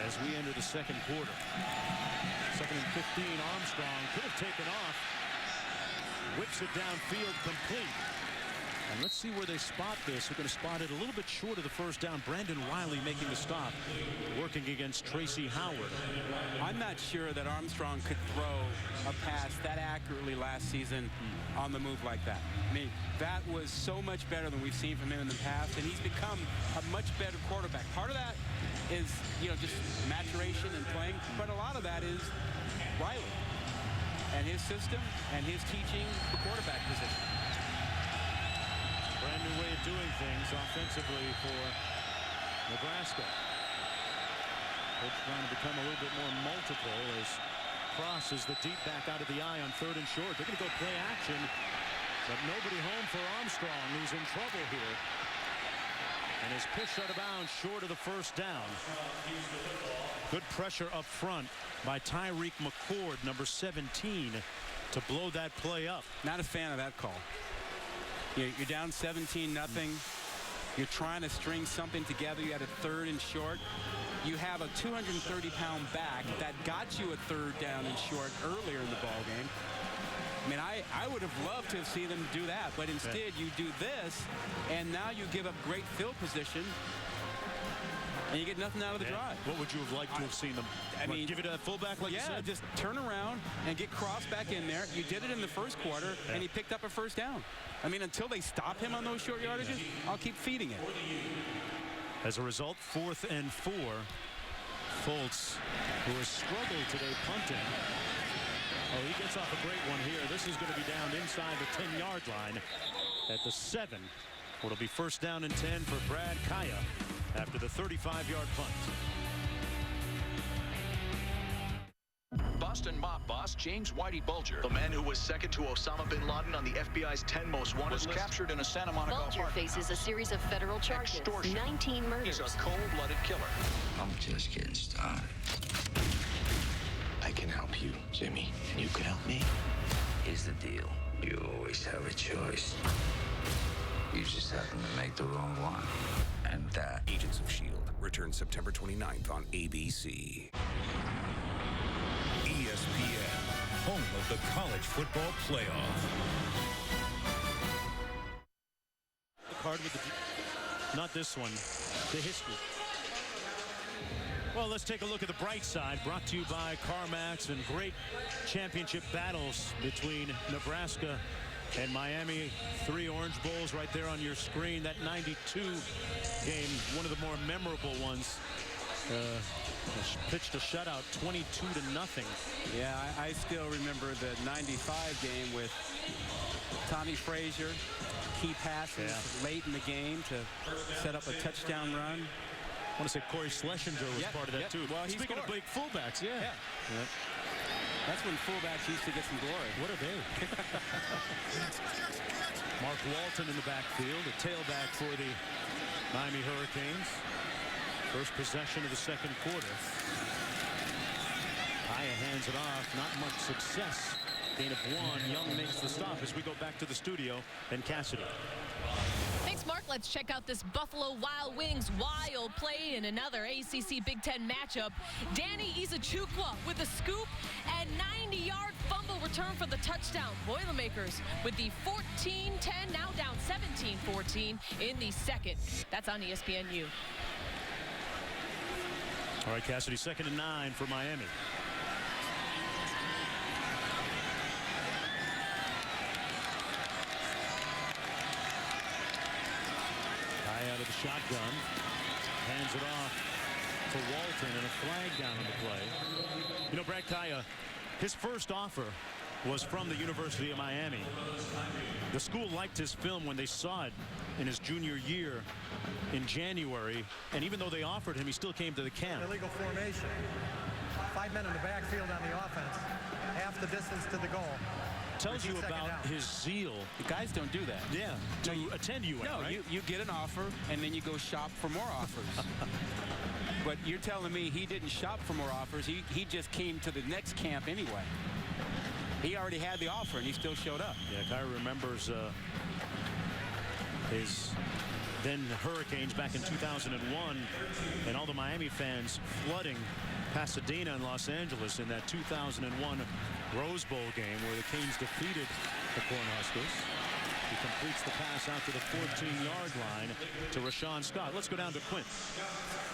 as we enter the second quarter. Second and 15, Armstrong could have taken off. Whips it downfield complete. And let's see where they spot this. They're going to spot it a little bit short of the first down. Brandon Wiley making the stop, working against Tracy Howard. I'm not sure that Armstrong could throw a pass that accurately last season on the move like that. I mean, that was so much better than we've seen from him in the past, and he's become a much better quarterback. Part of that is, just maturation and playing, but a lot of that is Wiley and his system and his teaching the quarterback position. Brand new way of doing things offensively for Nebraska. Coach trying to become a little bit more multiple as crosses the deep back out of the eye on third and short. They're going to go play action, but nobody home for Armstrong, who's in trouble here. And is pushed out of bounds short of the first down. Good pressure up front by Tyreek McCord, number 17, to blow that play up. Not a fan of that call. You're down 17-0. You're trying to string something together. You had a third and short. You have a 230-pound back that got you a third down and short earlier in the ball game. I mean, I would have loved to have seen them do that, but instead you do this, and now you give up great field position, and you get nothing out of the drive. What would you have liked to have seen them? I mean, give it a fullback like you said? Just turn around and get Cross back in there. You did it in the first quarter, and he picked up a first down. I mean, until they stop him on those short yardages, I'll keep feeding it. As a result, 4th and 4. Fultz, who has struggled today punting. Oh, he gets off a great one here. This is going to be down inside the 10-yard line at the 7. It'll be first down and 10 for Brad Kaya after the 35-yard punt. Boston mob boss James Whitey Bulger, the man who was second to Osama bin Laden on the FBI's 10 most wanted list, was captured in a Santa Monica apartment. Bulger faces a series of federal charges, extortion, 19 murders. He's a cold-blooded killer. I'm just getting started. I can help you, Jimmy, and you can help me. Here's the deal. You always have a choice. You just happen to make the wrong one. And that... Agents of S.H.I.E.L.D. returns September 29th on ABC. ESPN, home of the college football playoff. The card with the... Not this one. The history. Well, let's take a look at the bright side, brought to you by CarMax, and great championship battles between Nebraska and Miami. 3 Orange Bowls right there on your screen. That 92 game, one of the more memorable ones. Pitched a shutout, 22-0. Yeah, I still remember the 95 game with Tommy Frazier. Key passes late in the game to set up a touchdown run. I want to say Corey Schlesinger was part of that too. Well, speaking of big fullbacks, that's when fullbacks used to get some glory. What are they? Mark Walton in the backfield, a tailback for the Miami Hurricanes. First possession of the second quarter. Kaya hands it off. Not much success. Gain of 1. Young makes the stop as we go back to the studio and Cassidy. Thanks, Mark. Let's check out this Buffalo Wild Wings wild play in another ACC Big Ten matchup. Danny Isachukwu with a scoop, and return for the touchdown. Boilermakers with the 14-10, now down 17-14 in the second. That's on ESPNU. All right, Cassidy, 2nd and 9 for Miami. Guy out of the shotgun, hands it off to Walton, and a flag down on the play. You know, Brad Kaya, his first offer was from the University of Miami. The school liked his film when they saw it in his junior year in January, and even though they offered him, he still came to the camp. Illegal formation. 5 men in the backfield on the offense. Half the distance to the goal. Tells you about his zeal. The guys don't do that. Yeah, to attend UN, no, right? you get an offer, and then you go shop for more offers. But you're telling me he didn't shop for more offers. He just came to the next camp anyway. He already had the offer, and he still showed up. Yeah, Kaya remembers his then Hurricanes back in 2001, and all the Miami fans flooding Pasadena and Los Angeles in that 2001 Rose Bowl game where the Canes defeated the Cornhuskers. He completes the pass out to the 14-yard line to Rashawn Scott. Let's go down to Quint.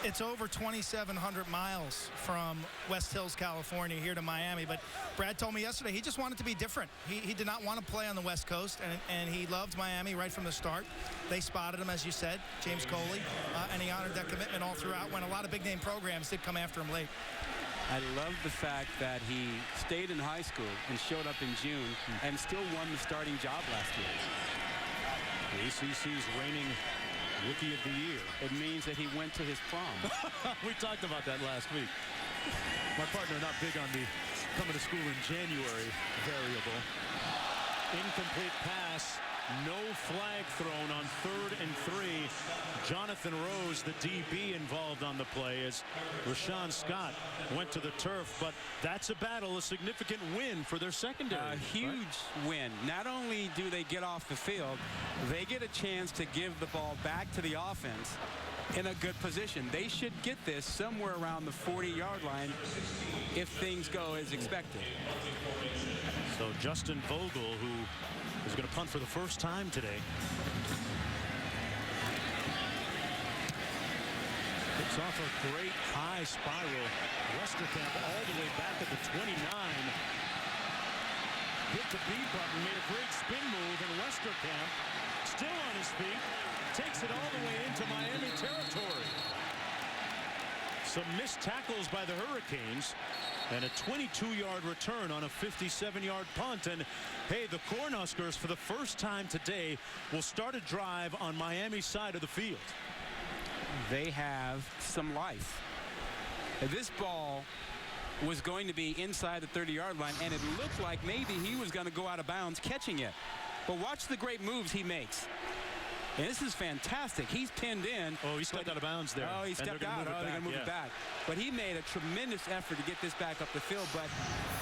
It's over 2,700 miles from West Hills, California, here to Miami. But Brad told me yesterday he just wanted to be different. He did not want to play on the West Coast, and he loved Miami right from the start. They spotted him, as you said, James Coley, and he honored that commitment all throughout when a lot of big-name programs did come after him late. I love the fact that he stayed in high school and showed up in June and still won the starting job last year. The ACC's reigning Rookie of the Year. It means that he went to his prom. We talked about that last week. My partner not big on the coming to school in January variable. Incomplete pass. No flag thrown on 3rd and 3. Jonathan Rose, the DB, involved on the play as Rashawn Scott went to the turf. But that's a battle, a significant win for their secondary. A huge win. Not only do they get off the field, they get a chance to give the ball back to the offense in a good position. They should get this somewhere around the 40-yard line if things go as expected. So Justin Vogel, who is going to punt for the first time today. Kicks off a great high spiral. Westerkamp all the way back at the 29. Hit the B button, made a great spin move, and Westerkamp, still on his feet, takes it all the way into Miami territory. Some missed tackles by the Hurricanes. And a 22-yard return on a 57-yard punt. And, hey, the Cornhuskers, for the first time today, will start a drive on Miami's side of the field. They have some life. This ball was going to be inside the 30-yard line, and it looked like maybe he was going to go out of bounds catching it. But watch the great moves he makes. And this is fantastic. He's pinned in. Oh, he stepped out of bounds there. Oh, he stepped out. Oh, they're going to move it back. But he made a tremendous effort to get this back up the field. But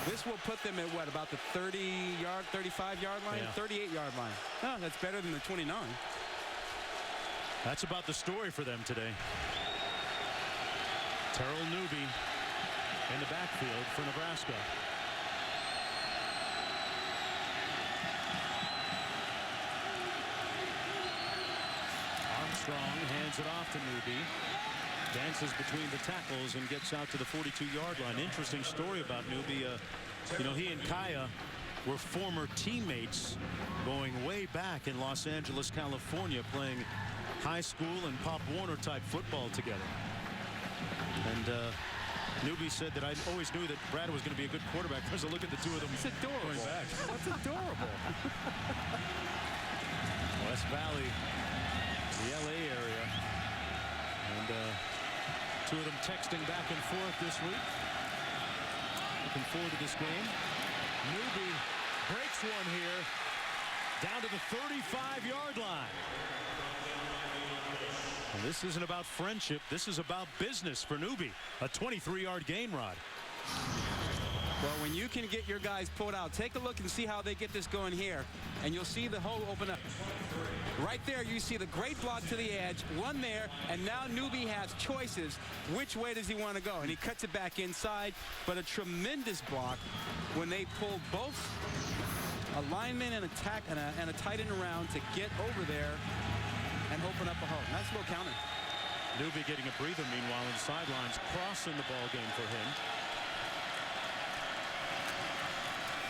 this will put them at, what, about the 30-yard, 35-yard line? Yeah. 38-yard line. Oh, that's better than the 29. That's about the story for them today. Terrell Newby in the backfield for Nebraska. Armstrong hands it off to Newby. Dances between the tackles and gets out to the 42-yard line. Interesting story about Newby. You know, he and Kaya were former teammates going way back in Los Angeles, California, playing high school and Pop Warner type football together. And Newby said that I always knew that Brad was going to be a good quarterback. There's a look at the two of them. It's adorable. Going back. That's adorable. West Valley, the LA area. And two of them texting back and forth this week. Looking forward to this game. Newby breaks one here down to the 35-yard line. And this isn't about friendship. This is about business for Newby. A 23-yard gain, Rod. Well, when you can get your guys pulled out, take a look and see how they get this going here. And you'll see the hole open up. Right there, you see the great block to the edge, one there, and now Newby has choices. Which way does he want to go? And he cuts it back inside, but a tremendous block when they pull both a lineman and attack and a tight end around to get over there and open up a hole. Nice little counter. Newby getting a breather meanwhile on the sidelines, crossing the ball game for him.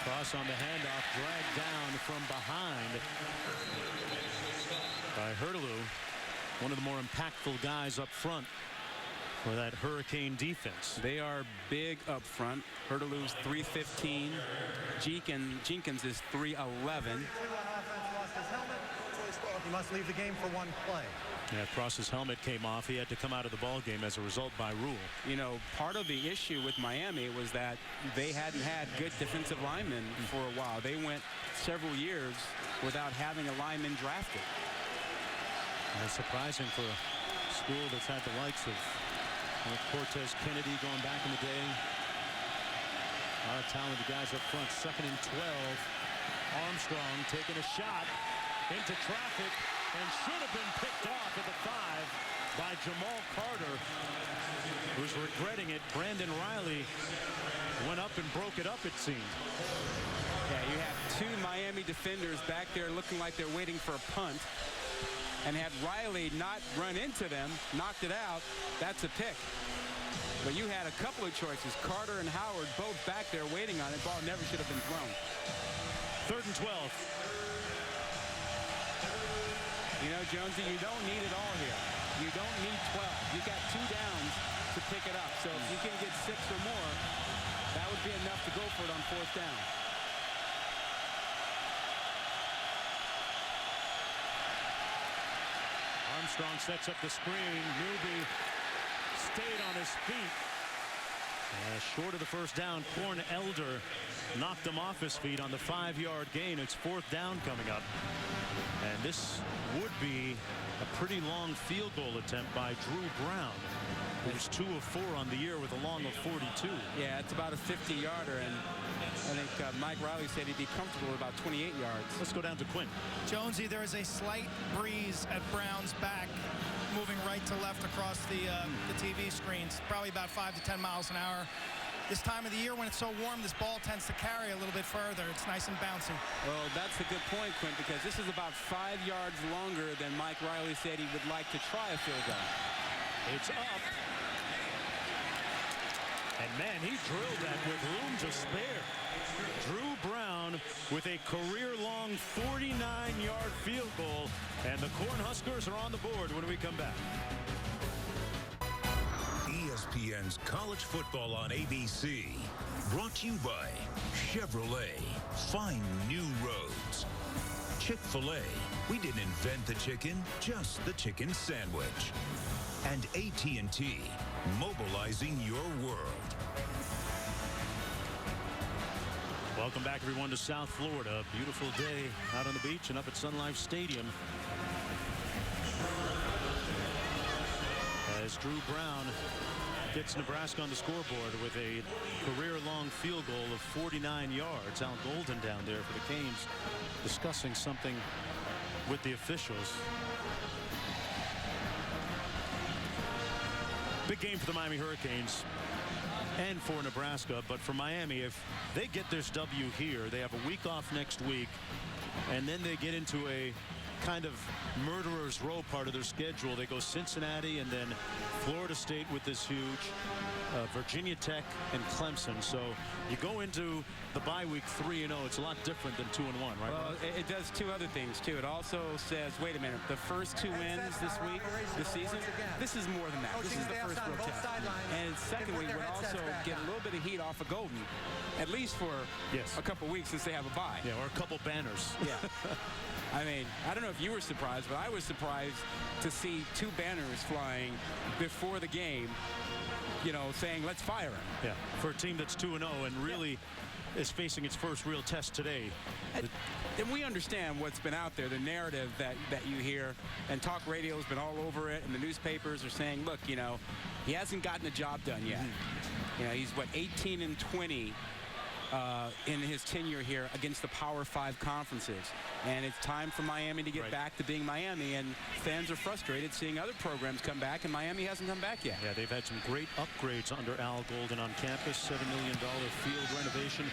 Cross on the handoff, dragged down from behind by Hurtaloo, one of the more impactful guys up front for that Hurricane defense. They are big up front. Hurtaloo's 315. Jenkins is 311. He must leave the game for one play. Yeah, Cross's helmet came off. He had to come out of the ball game as a result by rule. You know, part of the issue with Miami was that they hadn't had good defensive linemen for a while. They went several years without having a lineman drafted. That's surprising for a school that's had the likes of Cortez Kennedy going back in the day. A lot of talented guys up front. 2nd and 12. Armstrong taking a shot into traffic and should have been picked off at the 5 by Jamal Carter, who's regretting it. Brandon Riley went up and broke it up, it seemed. Yeah, you have 2 Miami defenders back there looking like they're waiting for a punt. And had Riley not run into them, knocked it out, that's a pick. But you had a couple of choices. Carter and Howard both back there waiting on it. Ball never should have been thrown. 3rd and 12. You know, Jonesy, you don't need it all here. You don't need 12. You got 2 downs to pick it up. So if you can get 6 or more, that would be enough to go for it on 4th down. Armstrong sets up the screen. Newby stayed on his feet. Short of the 1st down, Corn Elder knocked him off his feet on the 5-yard gain. It's 4th down coming up. And this would be a pretty long field goal attempt by Drew Brown, who was 2 of 4 on the year with a long of 42. Yeah, it's about a 50-yarder, and I think Mike Riley said he'd be comfortable with about 28 yards. Let's go down to Quinn. Jonesy, there is a slight breeze at Brown's back, moving right to left across the TV screens, probably about 5 to 10 miles an hour. This time of the year when it's so warm, this ball tends to carry a little bit further. It's nice and bouncy. Well, that's a good point, Quint, because this is about 5 yards longer than Mike Riley said he would like to try a field goal. It's up. And man, he drilled that with room to spare. Drew Brown with a career-long 49-yard field goal, and the Cornhuskers are on the board when we come back. ESPN's College Football on ABC. Brought to you by Chevrolet. Find new roads. Chick-fil-A. We didn't invent the chicken, just the chicken sandwich. And AT&T. Mobilizing your world. Welcome back, everyone, to South Florida. Beautiful day out on the beach and up at Sun Life Stadium. As Drew Brown gets Nebraska on the scoreboard with a career-long field goal of 49 yards. Al Golden down there for the Canes discussing something with the officials. Big game for the Miami Hurricanes and for Nebraska, but for Miami, if they get this W here, they have a week off next week, and then they get into a kind of murderer's row part of their schedule. They go Cincinnati and then Florida State with this huge Virginia Tech and Clemson. So you go into the bye week 3-0. It's a lot different than 2-1, right? Well, it does 2 other things too. It also says, wait a minute, the first 2 wins this season, this is more than that. This is the first real test. And secondly, we'll also get a little bit of heat off of Golden, at least for a couple weeks since they have a bye. Yeah, or a couple banners. Yeah. I mean, I don't know if you were surprised, but I was surprised to see 2 banners flying before the game, you know, saying, let's fire him. Yeah, for a team that's 2-0 and really is facing its first real test today. And we understand what's been out there, the narrative that you hear, and talk radio has been all over it, and the newspapers are saying, look, you know, he hasn't gotten the job done yet. You know, he's, what, 18-20 in his tenure here against the Power 5 conferences. And it's time for Miami to get back to being Miami. And fans are frustrated seeing other programs come back, and Miami hasn't come back yet. Yeah, they've had some great upgrades under Al Golden on campus. $7 million field renovation.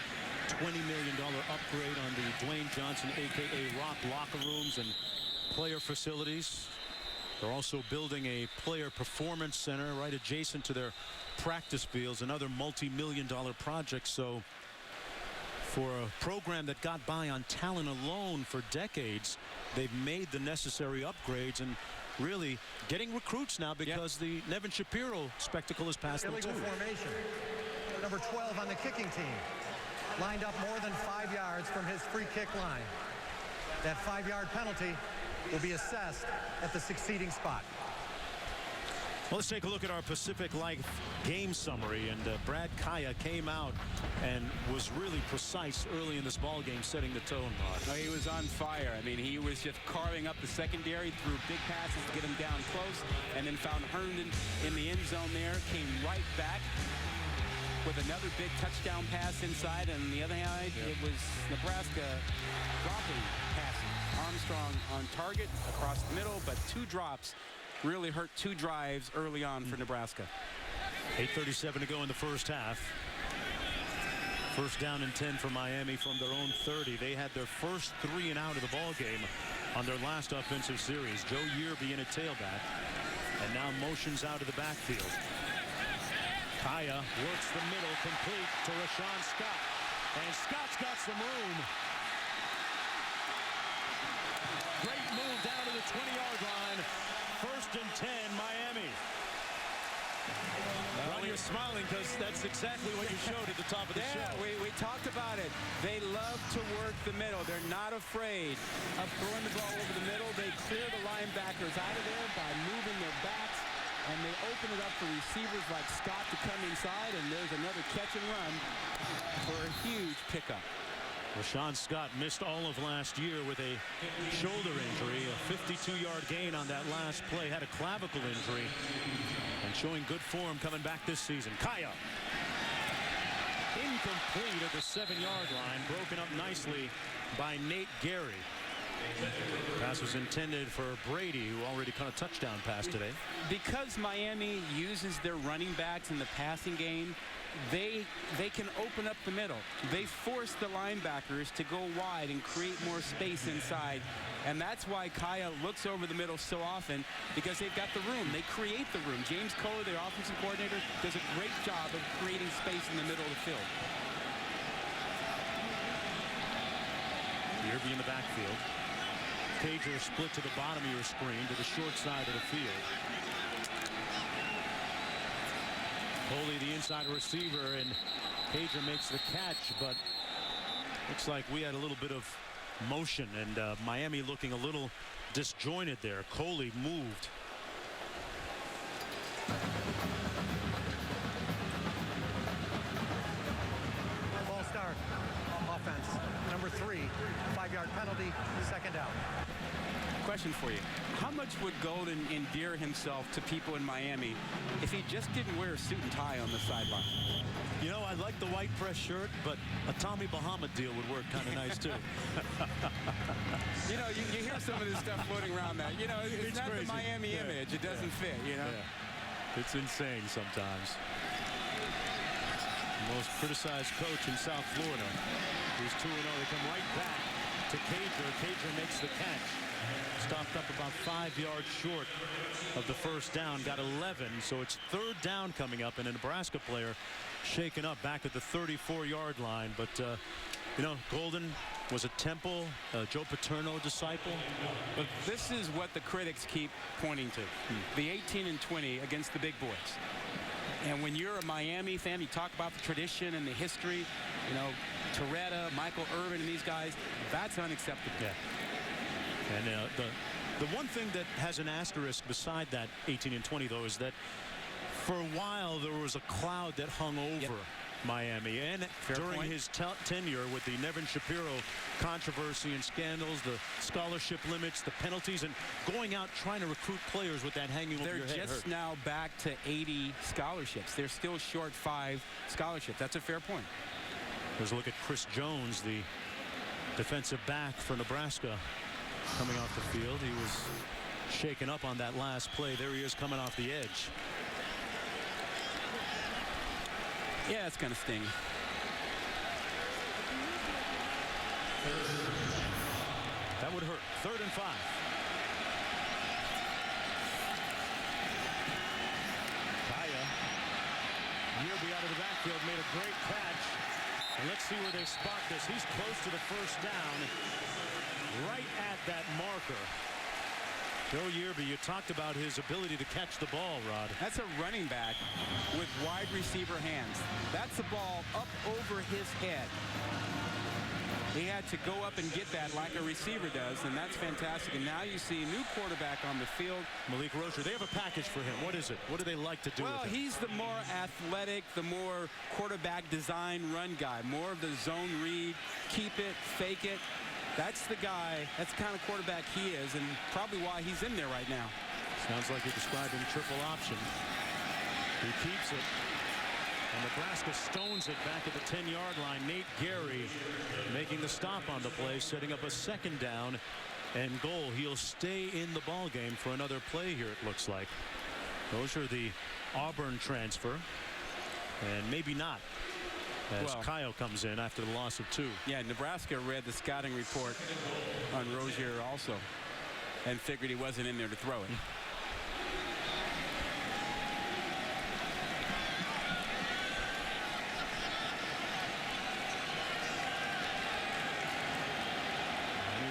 $20 million upgrade on the Dwayne Johnson, a.k.a. Rock, locker rooms and player facilities. They're also building a player performance center right adjacent to their practice fields, another multi-million-dollar project. So for a program that got by on talent alone for decades, they've made the necessary upgrades and really getting recruits now because the Nevin Shapiro spectacle has passed them too. Illegal formation. Number 12 on the kicking team. Lined up more than 5 yards from his free kick line. That 5-yard penalty will be assessed at the succeeding spot. Well, let's take a look at our Pacific Life game summary. And Brad Kaya came out and was really precise early in this ball game, setting the tone. Oh, he was on fire. I mean, he was just carving up the secondary, threw big passes to get him down close, and then found Herndon in the end zone there, came right back with another big touchdown pass inside. And on the other hand, it was Nebraska dropping passes. Armstrong on target across the middle, but 2 drops really hurt 2 drives early on for Nebraska. 8:37 to go in the first half. First down and 10 for Miami from their own 30. They had their first 3 and out of the ball game on their last offensive series. Joe Yearby in a tailback, and now motions out of the backfield. Kaya works the middle, complete to Rashawn Scott, and Scott's got some room. Great move down to the 20-yard line. First and 10, Miami. Well, you're smiling because that's exactly what you showed at the top of the show. We talked about it. They love to work the middle. They're not afraid of throwing the ball over the middle. They clear the linebackers out of there by moving their backs, and they open it up for receivers like Scott to come inside, and there's another catch and run for a huge pickup. Rashawn Scott missed all of last year with a shoulder injury. A 52-yard gain on that last play. Had a clavicle injury. And showing good form coming back this season. Kaya. Incomplete at the 7-yard line. Broken up nicely by Nate Gary. Pass was intended for Brady, who already caught a touchdown pass today. Because Miami uses their running backs in the passing game, they can open up the middle. They force the linebackers to go wide and create more space inside. And that's why Kaya looks over the middle so often, because they've got the room. They create the room. James Kohler, their offensive coordinator, does a great job of creating space in the middle of the field. Yearby in the backfield. Cager split to the bottom of your screen to the short side of the field. Coley, the inside receiver, and Cager makes the catch, but looks like we had a little bit of motion, and Miami looking a little disjointed there. Coley moved. Ball start. Offense. Number 3. 5-yard penalty. Second down. Question for you. How much would Golden endear himself to people in Miami if he just didn't wear a suit and tie on the sideline? You know, I like the white press shirt, but a Tommy Bahama deal would work kind of nice, too. You know, you hear some of this stuff floating around that. You know, it's not crazy. The Miami image. It doesn't fit, you know. Yeah. It's insane sometimes. The most criticized coach in South Florida. He's 2-0. They come right back to Cager. Cager makes the catch. Stopped up about 5 yards short of the first down. Got 11, so it's third down coming up, and a Nebraska player shaken up back at the 34-yard line. But, you know, Golden was a Temple, Joe Paterno disciple. But this is what the critics keep pointing to. The 18 and 20 against the big boys. And when you're a Miami fan, you talk about the tradition and the history, you know, Toretta, Michael Irvin, and these guys, that's unacceptable. Yeah. And the one thing that has an asterisk beside that 18 and 20, though, is that for a while there was a cloud that hung over Miami. And during his tenure with the Nevin Shapiro controversy and scandals, the scholarship limits, the penalties, and going out trying to recruit players with that hanging over your head. They're just now back to 80 scholarships. They're still short 5 scholarships. That's a fair point. Here's a look at Chris Jones, the defensive back for Nebraska, coming off the field. He was shaken up on that last play. There he is coming off the edge. Yeah, it's going to sting. That would hurt. 3rd and 5. Kaya. Yearby out of the backfield made a great catch. And let's see where they spot this. He's close to the first down. Right at that marker. Joe Yearby, you talked about his ability to catch the ball, Rod. That's a running back with wide receiver hands. That's the ball up over his head. He had to go up and get that like a receiver does, and that's fantastic. And now you see a new quarterback on the field. Malik Rozier, they have a package for him. What is it? What do they like to do with him? Well, he's the more athletic, the more quarterback design run guy. More of the zone read, keep it, fake it. That's the guy, that's the kind of quarterback he is, and probably why he's in there right now. Sounds like you're describing triple option. He keeps it. And Nebraska stones it back at the 10-yard line. Nate Gary making the stop on the play, setting up a 2nd down and goal. He'll stay in the ball game for another play here, it looks like. Those are the Auburn transfer. And maybe not, as Kyle comes in after the loss of 2. Yeah, Nebraska read the scouting report on Rozier also and figured he wasn't in there to throw it.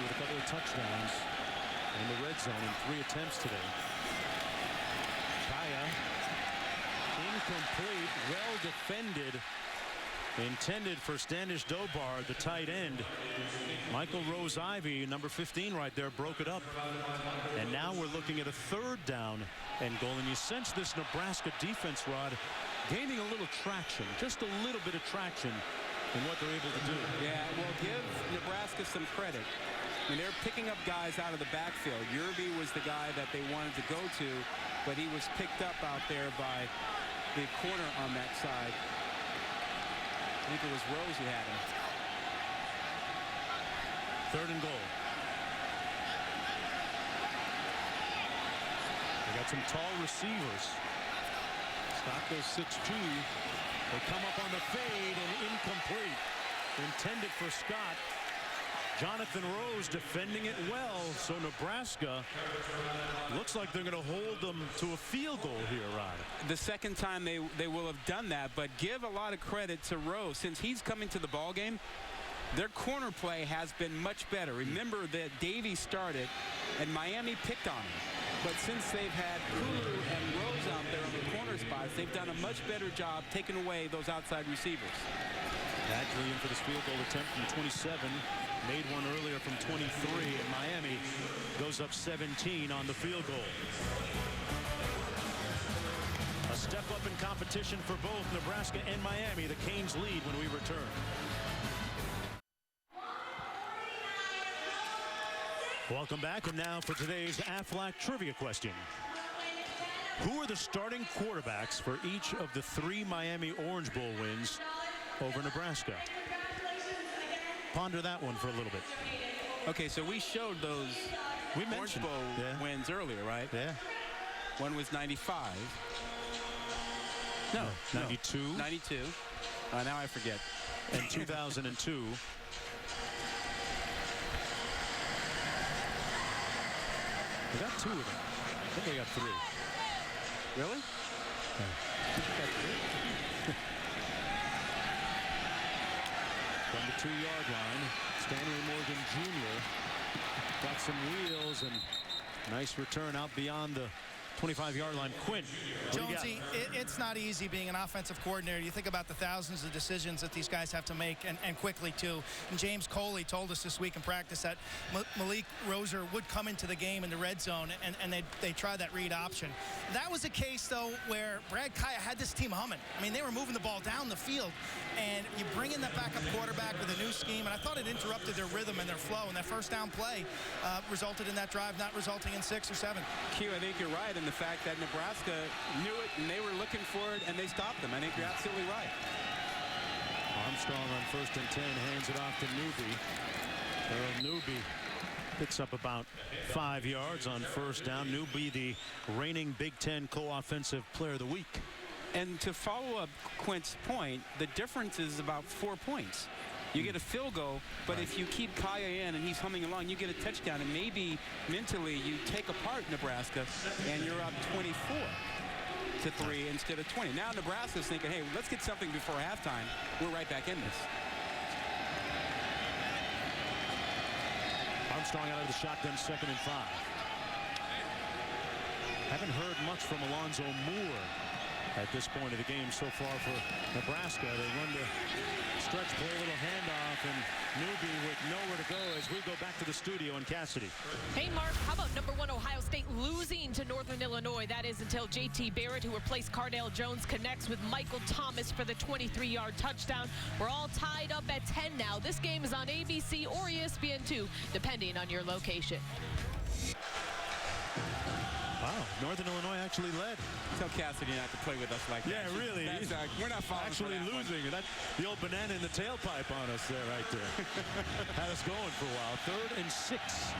With a couple of touchdowns in the red zone in 3 attempts today. Kaya, incomplete, well defended. Intended for Standish Dobar, the tight end. Michael Rose-Ivy, number 15 right there, broke it up. And now we're looking at a 3rd down and goal. And you sense this Nebraska defense, Rod, gaining a little traction, just a little bit of traction in what they're able to do. Yeah, well, give Nebraska some credit. I mean, they're picking up guys out of the backfield. Yearby was the guy that they wanted to go to, but he was picked up out there by the corner on that side. I think it was Rose who had him. 3rd and goal. They got some tall receivers. Scott goes 6'2". They come up on the fade and incomplete. Intended for Scott. Jonathan Rose defending it well. So Nebraska looks like they're going to hold them to a field goal here, Rod. The second time they will have done that, but give a lot of credit to Rose. Since he's coming to the ball game, their corner play has been much better. Remember that Davey started and Miami picked on him. But since they've had Kulu and Rose out there on the corner spots, they've done a much better job taking away those outside receivers. Badgley in for this field goal attempt from 27. Made one earlier from 23, and Miami goes up 17 on the field goal. A step up in competition for both Nebraska and Miami. The Canes lead when we return. Welcome back, and now for today's Aflac trivia question. Who are the starting quarterbacks for each of the 3 Miami Orange Bowl wins over Nebraska? Ponder that one for a little bit. Okay, so we showed those Orange Bowl wins earlier, right? Yeah. One was 95. No, 92. 92. Now I forget. And 2002. We got 2 of them. I think they got 3. Really? From the 2-yard line, Stanley Morgan Jr. got some wheels and nice return out beyond the 25-yard line. Quinn, Jonesy, it's not easy being an offensive coordinator. You think about the thousands of decisions that these guys have to make, and quickly, too. And James Coley told us this week in practice that Malik Rozier would come into the game in the red zone, and they tried that read option. That was a case, though, where Brad Kaya had this team humming. I mean, they were moving the ball down the field, and you bring in that backup quarterback with a new scheme, and I thought it interrupted their rhythm and their flow, and that first down play resulted in that drive not resulting in 6 or 7. Q, I think you're right in the fact that Nebraska knew it and they were looking for it and they stopped them. I think you're absolutely right. On Armstrong on 1st and 10 hands it off to Newby. Earl Newby picks up about 5 yards on 1st down. Newby, the reigning Big Ten co-offensive player of the week. And to follow up Quint's point, the difference is about 4 points. You get a field goal, but if you keep Kaya in and he's humming along, you get a touchdown, and maybe mentally you take apart Nebraska and you're up 24-3 instead of 20. Now Nebraska's thinking, hey, let's get something before halftime. We're right back in this. Armstrong out of the shotgun, 2nd and 5. Haven't heard much from Alonzo Moore at this point of the game so far for Nebraska. They run the stretch play, a little handoff, and Newby with nowhere to go as we go back to the studio in Cassidy. Hey, Mark, how about #1 Ohio State losing to Northern Illinois? That is until J.T. Barrett, who replaced Cardale Jones, connects with Michael Thomas for the 23-yard touchdown. We're all tied up at 10 now. This game is on ABC or ESPN2, depending on your location. Wow, Northern Illinois actually led. Tell Cassidy not to play with us like that. Yeah, really. We're not falling actually losing. The old banana in the tailpipe on us there, right there. Had us going for a while. 3rd and 6.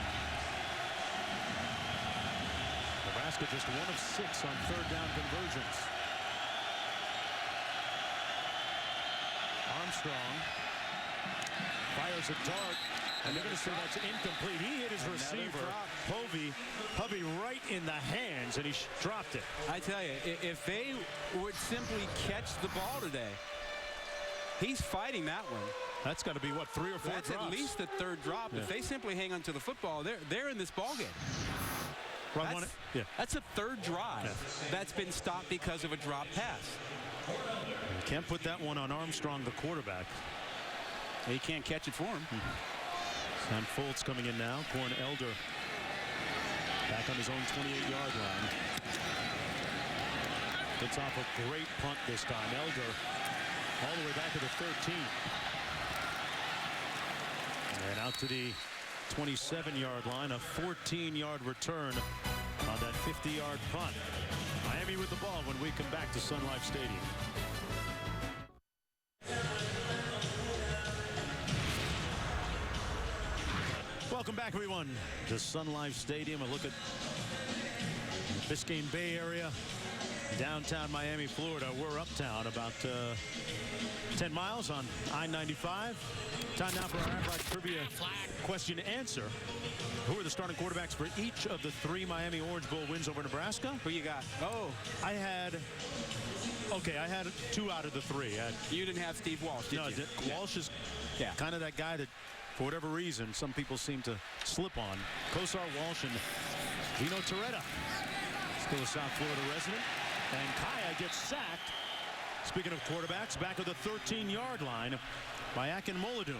Nebraska just 1 of 6 on 3rd down conversions. Armstrong fires a dart, and they're going to say that's incomplete. He hit his receiver, Hovey, right in the hands, and he dropped it. I tell you, if they would simply catch the ball today, he's fighting that one. That's got to be, what, 3 or 4 That's drops? at least the 3rd drop. Yeah. If they simply hang on to the football, they're in this ball game. That's a 3rd drive that's been stopped because of a drop pass. You can't put that one on Armstrong, the quarterback. He can't catch it for him. Sam Foltz coming in now. Corn Elder back on his own 28-yard line. Gets off a great punt this time. Elder all the way back to the 13. And out to the 27-yard line. A 14-yard return on that 50-yard punt. Miami with the ball when we come back to Sun Life Stadium. Welcome back, everyone, to Sun Life Stadium. A look at Biscayne Bay area, downtown Miami, Florida. We're uptown, about 10 miles on I-95. Time now for our Aflac Trivia question and answer. Who are the starting quarterbacks for each of the 3 Miami Orange Bowl wins over Nebraska? Who you got? Oh, I had 2 out of the 3. You didn't have Steve Walsh, did you? Walsh is kind of that guy that, for whatever reason, some people seem to slip on. Kosar Walsh and Vino Torretta. Still a South Florida resident. And Kaya gets sacked. Speaking of quarterbacks, back at the 13-yard line by Akin Moladun.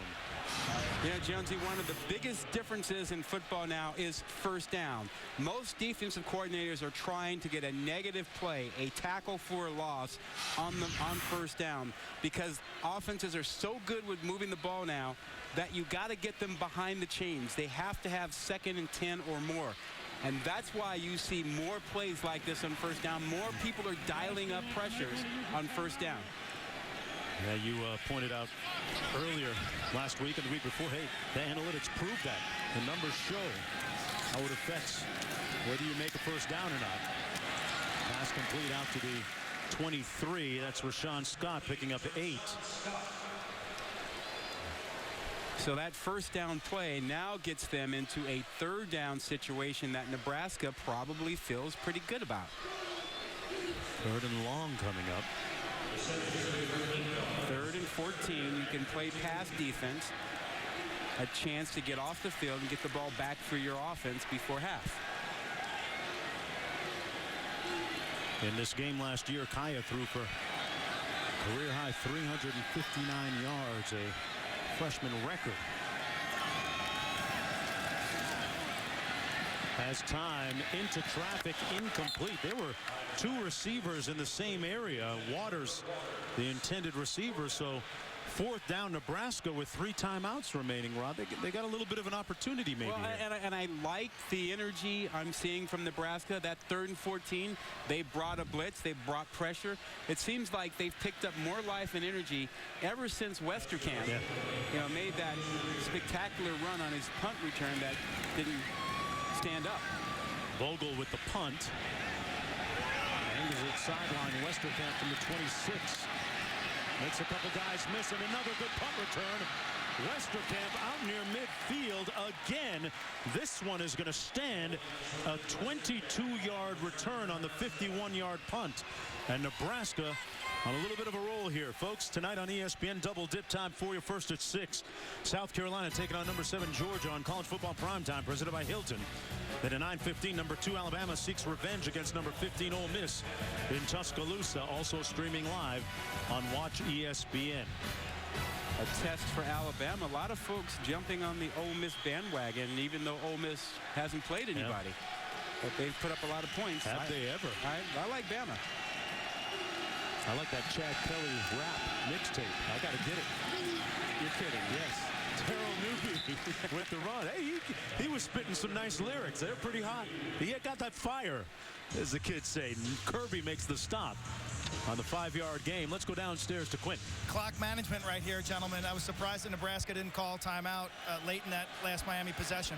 You know, Jonesy, one of the biggest differences in football now is 1st down. Most defensive coordinators are trying to get a negative play, a tackle for a loss on 1st down, because offenses are so good with moving the ball now that you got to get them behind the chains. They have to have 2nd and 10 or more. And that's why you see more plays like this on 1st down. More people are dialing up pressures on 1st down. Yeah, you pointed out earlier last week and the week before, hey, the analytics prove that. The numbers show how it affects whether you make a 1st down or not. Pass complete out to the 23. That's Rashawn Scott picking up 8. So that 1st down play now gets them into a 3rd down situation that Nebraska probably feels pretty good about. 3rd and long coming up. 3rd and 14. You can play pass defense. A chance to get off the field and get the ball back for your offense before half. In this game last year, Kaya threw for career high 359 yards, a freshman record. As time into traffic, incomplete. There were 2 receivers in the same area. Waters, the intended receiver, so 4th down Nebraska with 3 timeouts remaining, Rod. They got a little bit of an opportunity maybe. Well, and I like the energy I'm seeing from Nebraska. That 3rd and 14, they brought a blitz. They brought pressure. It seems like they've picked up more life and energy ever since Westerkamp, made that spectacular run on his punt return that didn't stand up. Vogel with the punt. Angles it sideline. Westerkamp from the 26. Makes a couple guys miss, and another good punt return. Westerkamp out near midfield again. This one is going to stand. A 22-yard return on the 51-yard punt. And Nebraska on a little bit of a roll here, folks. Tonight on ESPN, double dip time for you. First at 6. South Carolina taking on number 7 Georgia on college football primetime, presented by Hilton. Then at 9:15, number 2 Alabama seeks revenge against number 15 Ole Miss in Tuscaloosa. Also streaming live on Watch ESPN. A test for Alabama. A lot of folks jumping on the Ole Miss bandwagon, even though Ole Miss hasn't played anybody. But they've put up a lot of points. Have they ever? I like Bama. I like that Chad Kelly rap mixtape. I got to get it. You're kidding. Yes. Terrell Newby with the run. Hey, he was spitting some nice lyrics. They're pretty hot. He got that fire, as the kids say. Kirby makes the stop on the 5-yard game. Let's go downstairs to Quinn. Clock management right here, gentlemen. I was surprised that Nebraska didn't call timeout late in that last Miami possession.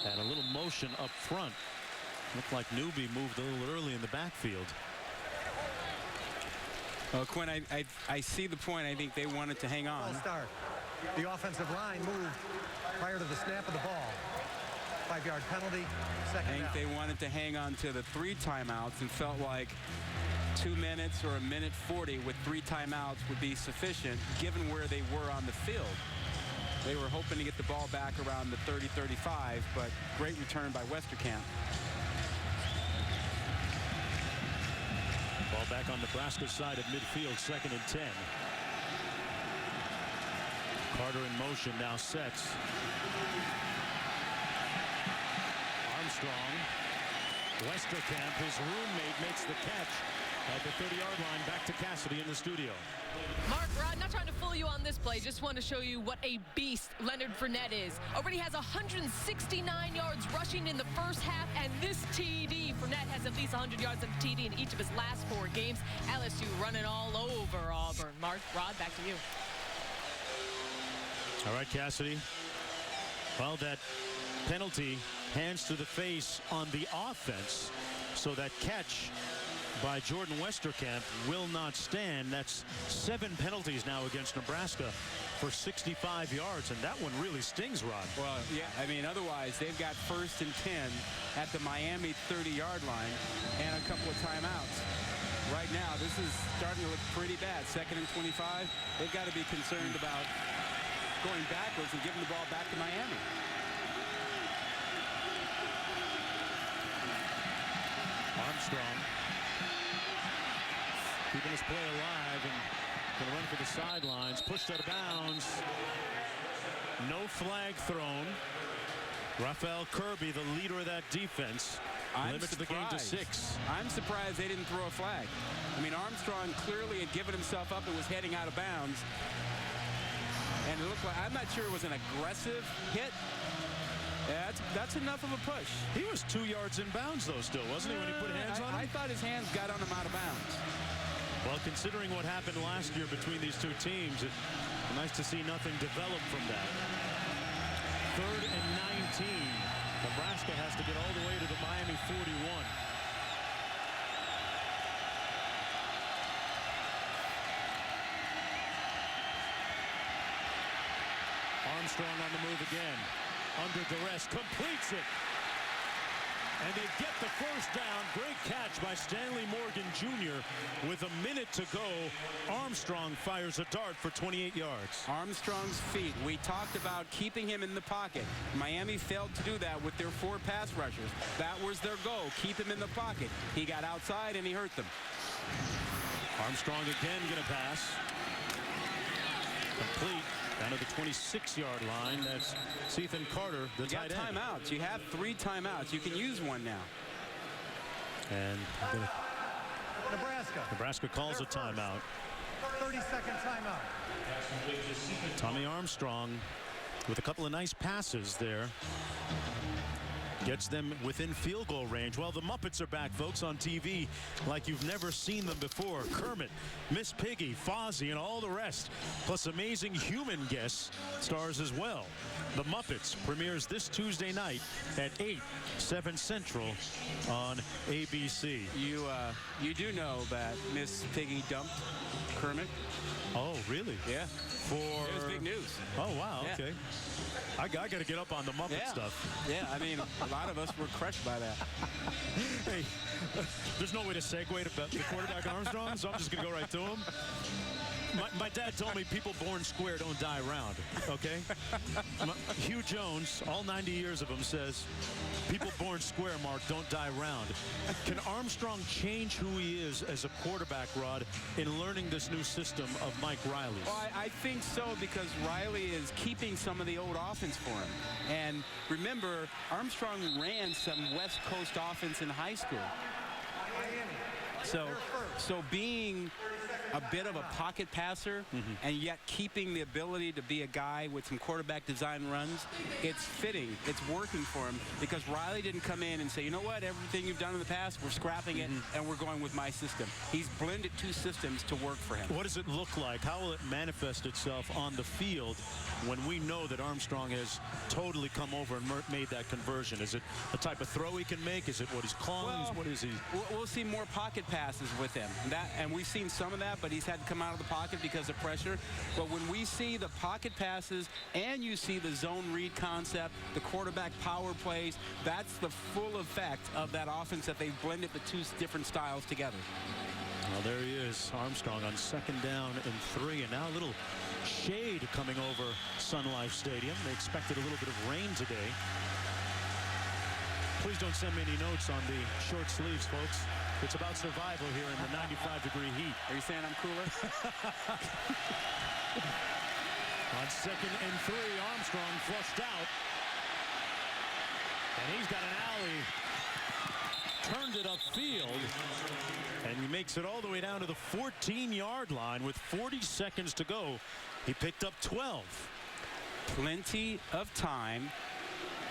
And a little motion up front. Looked like Newby moved a little early in the backfield. Well, Quinn, I see the point. I think they wanted to hang on. Ball start. The offensive line moved prior to the snap of the ball. 5-yard penalty. Second I think down. they wanted to hang on to the 3 timeouts and felt like 2 minutes or 1:40 with 3 timeouts would be sufficient given where they were on the field. They were hoping to get the ball back around the 30-35, but great return by Westerkamp. Ball back on Nebraska's side of midfield, 2nd and 10. Carter in motion, now sets. Armstrong. Westerkamp, his roommate, makes the catch at the 30-yard line. Back to Cassidy in the studio. Mark, Rod, not trying to fool you on this play. Just want to show you what a beast Leonard Fournette is. Already has 169 yards rushing in the first half, and this TD. Fournette has at least 100 yards of TD in each of his last 4 games. LSU running all over Auburn. Mark, Rod, back to you. All right, Cassidy. Well, that penalty, hands to the face on the offense. So that catch by Jordan Westerkamp will not stand. That's 7 penalties now against Nebraska for 65 yards, and that one really stings, Rod. Well, yeah, I mean, otherwise they've got 1st and 10 at the Miami 30-yard line and a couple of timeouts. Right now, this is starting to look pretty bad. 2nd and 25. They've got to be concerned about going backwards and giving the ball back to Miami. Armstrong keeping his play alive and going to run for the sidelines. Pushed out of bounds. No flag thrown. Raphael Kirby, the leader of that defense, limits the game to 6. I'm surprised they didn't throw a flag. I mean, Armstrong clearly had given himself up and was heading out of bounds. And it looked like, I'm not sure it was an aggressive hit. Yeah, that's enough of a push. He was 2 yards in bounds, though, still, wasn't he, when he put hands on him? I thought his hands got on him out of bounds. Well, considering what happened last year between these 2 teams, it's nice to see nothing develop from that. 3rd and 19. Nebraska has to get all the way to the Miami 41. Armstrong on the move again. Under duress, completes it. And they get the first down. Great catch by Stanley Morgan Jr. With a minute to go. Armstrong fires a dart for 28 yards. Armstrong's feet. We talked about keeping him in the pocket. Miami failed to do that with their 4 pass rushers. That was their goal, keep him in the pocket. He got outside and he hurt them. Armstrong again going to pass. Complete. Down to the 26-yard line. That's Ethan Carter, the tight end. Timeouts. You have 3 timeouts. You can use one now. And Nebraska calls a timeout. 30-second timeout. Tommy Armstrong with a couple of nice passes there. Gets them within field goal range. Well, the Muppets are back, folks, on TV like you've never seen them before. Kermit, Miss Piggy, Fozzie, and all the rest, plus amazing human guest stars as well. The Muppets premieres this Tuesday night at 8, 7 Central on ABC. You do know that Miss Piggy dumped Kermit? Oh, really? Yeah. It was big news. Oh, wow, Yeah. okay. I got to get up on the Muppet stuff. Yeah, I mean, a lot of us were crushed by that. Hey, there's no way to segue to the quarterback Armstrong, so I'm just going to go right to him. My dad told me people born square don't die round, okay? Hugh Jones, all 90 years of him, says people born square, Mark, don't die round. Can Armstrong change who he is as a quarterback, Rod, in learning this new system of Mike Riley's? Well, I think so, because Riley is keeping some of the old offense for him. And remember, Armstrong ran some West Coast offense in high school. So being a bit of a pocket passer and yet keeping the ability to be a guy with some quarterback design runs, it's fitting. It's working for him, because Riley didn't come in and say, you know what, everything you've done in the past, we're scrapping it and we're going with my system. He's blended two systems to work for him. What does it look like? How will it manifest itself on the field when we know that Armstrong has totally come over and made that conversion? Is it the type of throw he can make? Is it what he's calling? Well, what is he? We'll see more pocket passes with him. And we've seen some of that, but he's had to come out of the pocket because of pressure. But when we see the pocket passes and you see the zone read concept, the quarterback power plays, that's the full effect of that offense, that they've blended the two different styles together. Well, there he is, Armstrong on 2nd down and 3, and now a little shade coming over Sun Life Stadium. They expected a little bit of rain today. Please don't send me any notes on the short sleeves, folks. It's about survival here in the 95-degree heat. Are you saying I'm cooler? On 2nd and 3, Armstrong flushed out. And he's got an alley. Turned it upfield. And he makes it all the way down to the 14-yard line with 40 seconds to go. He picked up 12. Plenty of time.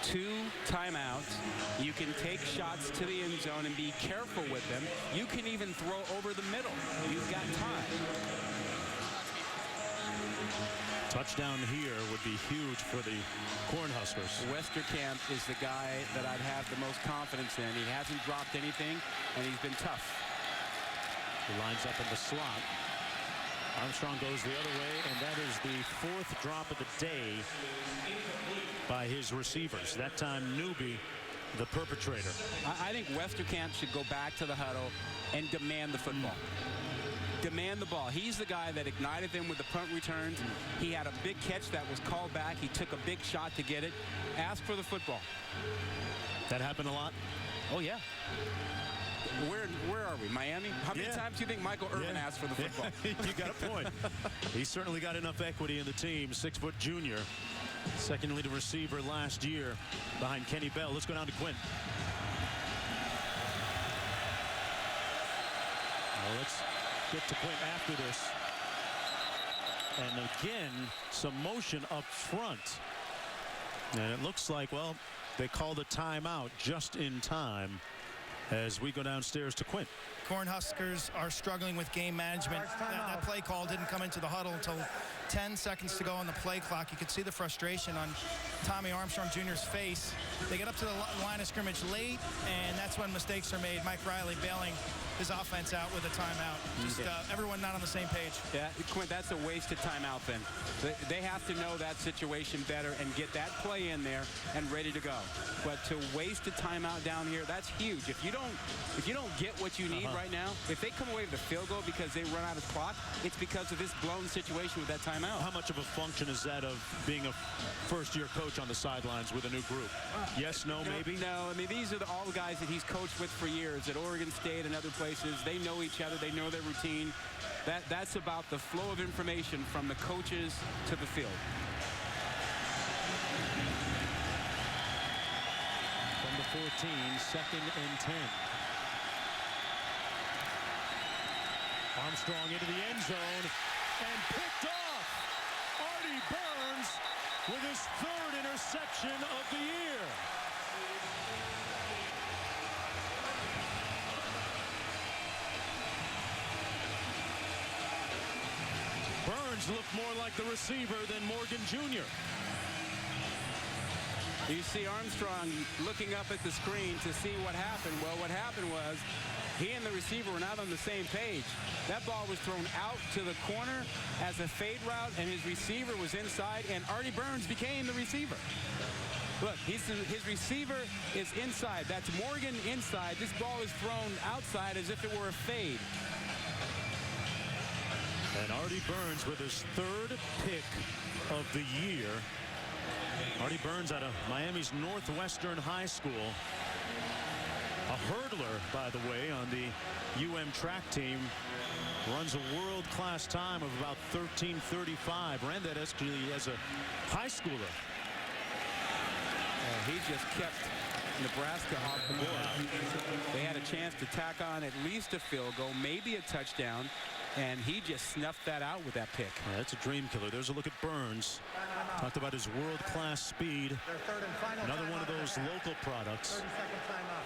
2 timeouts. You can take shots to the end zone and be careful with them. You can even throw over the middle. You've got time. Touchdown here would be huge for the Cornhuskers. Westerkamp is the guy that I'd have the most confidence in. He hasn't dropped anything, and he's been tough. He lines up in the slot. Armstrong goes the other way, and that is the 4th drop of the day by his receivers. That time, Newby, the perpetrator. I think Westerkamp should go back to the huddle and demand the football. Demand the ball. He's the guy that ignited them with the punt returns. He had a big catch that was called back. He took a big shot to get it. Ask for the football. That happened a lot? Oh, yeah. Where are we? Miami? How many times do you think Michael Irvin asked for the football? You got a point. He's certainly got enough equity in the team. 6-foot junior. Second leading receiver last year behind Kenny Bell. Let's go down to Quinn. Well, let's get to Quinn after this. And again, some motion up front. And it looks like, well, they called a timeout just in time as we go downstairs to Quinn. Cornhuskers are struggling with game management. That play call didn't come into the huddle until 10 seconds to go on the play clock. You could see the frustration on Tommy Armstrong Jr.'s face. They get up to the line of scrimmage late, and that's when mistakes are made. Mike Riley bailing his offense out with a timeout. Just everyone not on the same page. Yeah, Quint, that's a wasted timeout then. They have to know that situation better and get that play in there and ready to go. But to waste a timeout down here, that's huge. If you don't get what you need right now, if they come away with a field goal because they run out of clock, it's because of this blown situation with that timeout. How much of a function is that of being a first-year coach on the sidelines with a new group? Yes, no, maybe? No, I mean, these are all the guys that he's coached with for years at Oregon State and other places. They know each other. They know their routine. That's about the flow of information from the coaches to the field. From the 14, 2nd and 10. Armstrong into the end zone. and picked off. Artie Burns with his 3rd interception of the year. Burns looked more like the receiver than Morgan Jr. You see Armstrong looking up at the screen to see what happened. Well, what happened was he and the receiver were not on the same page. That ball was thrown out to the corner as a fade route, and his receiver was inside, and Artie Burns became the receiver. Look, his receiver is inside. That's Morgan inside. This ball is thrown outside as if it were a fade. And Artie Burns with his 3rd pick of the year. Artie Burns out of Miami's Northwestern High School. A hurdler, by the way, on the track team. Runs a world-class time of about 13:35. Ran that actually as a high schooler. He just kept Nebraska off the board. They had a chance to tack on at least a field goal, maybe a touchdown, and he just snuffed that out with that pick. Yeah, that's a dream killer. There's a look at Burns. Talked about his world-class speed. Another one of those local products.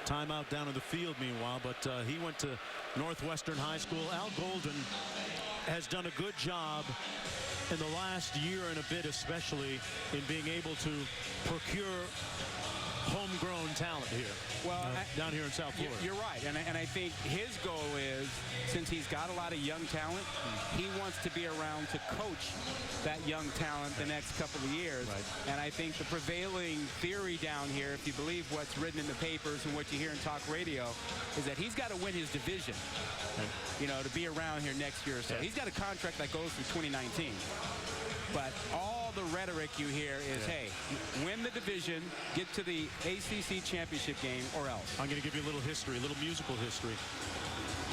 Timeout down in the field, meanwhile, but he went to Northwestern High School. Al Golden has done a good job in the last year and a bit, especially in being able to procure homegrown talent here. Well, down here in South Florida. You're right, and I think his goal is, since he's got a lot of young talent, he wants to be around to coach that young talent the next couple of years. Right. And I think the prevailing theory down here, if you believe what's written in the papers and what you hear in talk radio, is that he's got to win his division, you know, to be around here next year or so. Yeah. He's got a contract that goes through 2019. But all the rhetoric you hear is, hey, win the division, get to the ACC championship game, or else. I'm going to give you a little history, a little musical history.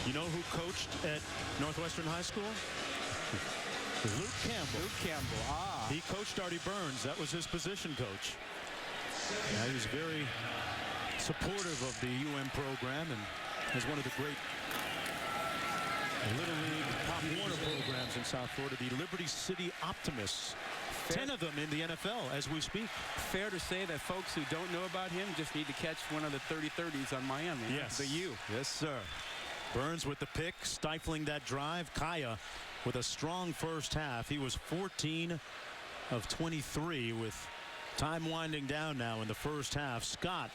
You know who coached at Northwestern High School? Luke Campbell. Luke Campbell, He coached Artie Burns. That was his position coach. Yeah, he was very supportive of the program and is one of the great Little League Pop Warner programs in South Florida, the Liberty City Optimists. 10 of them in the NFL as we speak. Fair to say that folks who don't know about him just need to catch one of the 30-30s on Miami. Yes. The U. Yes, sir. Burns with the pick, stifling that drive. Kaya with a strong first half. He was 14 of 23 with time winding down now in the first half. Scott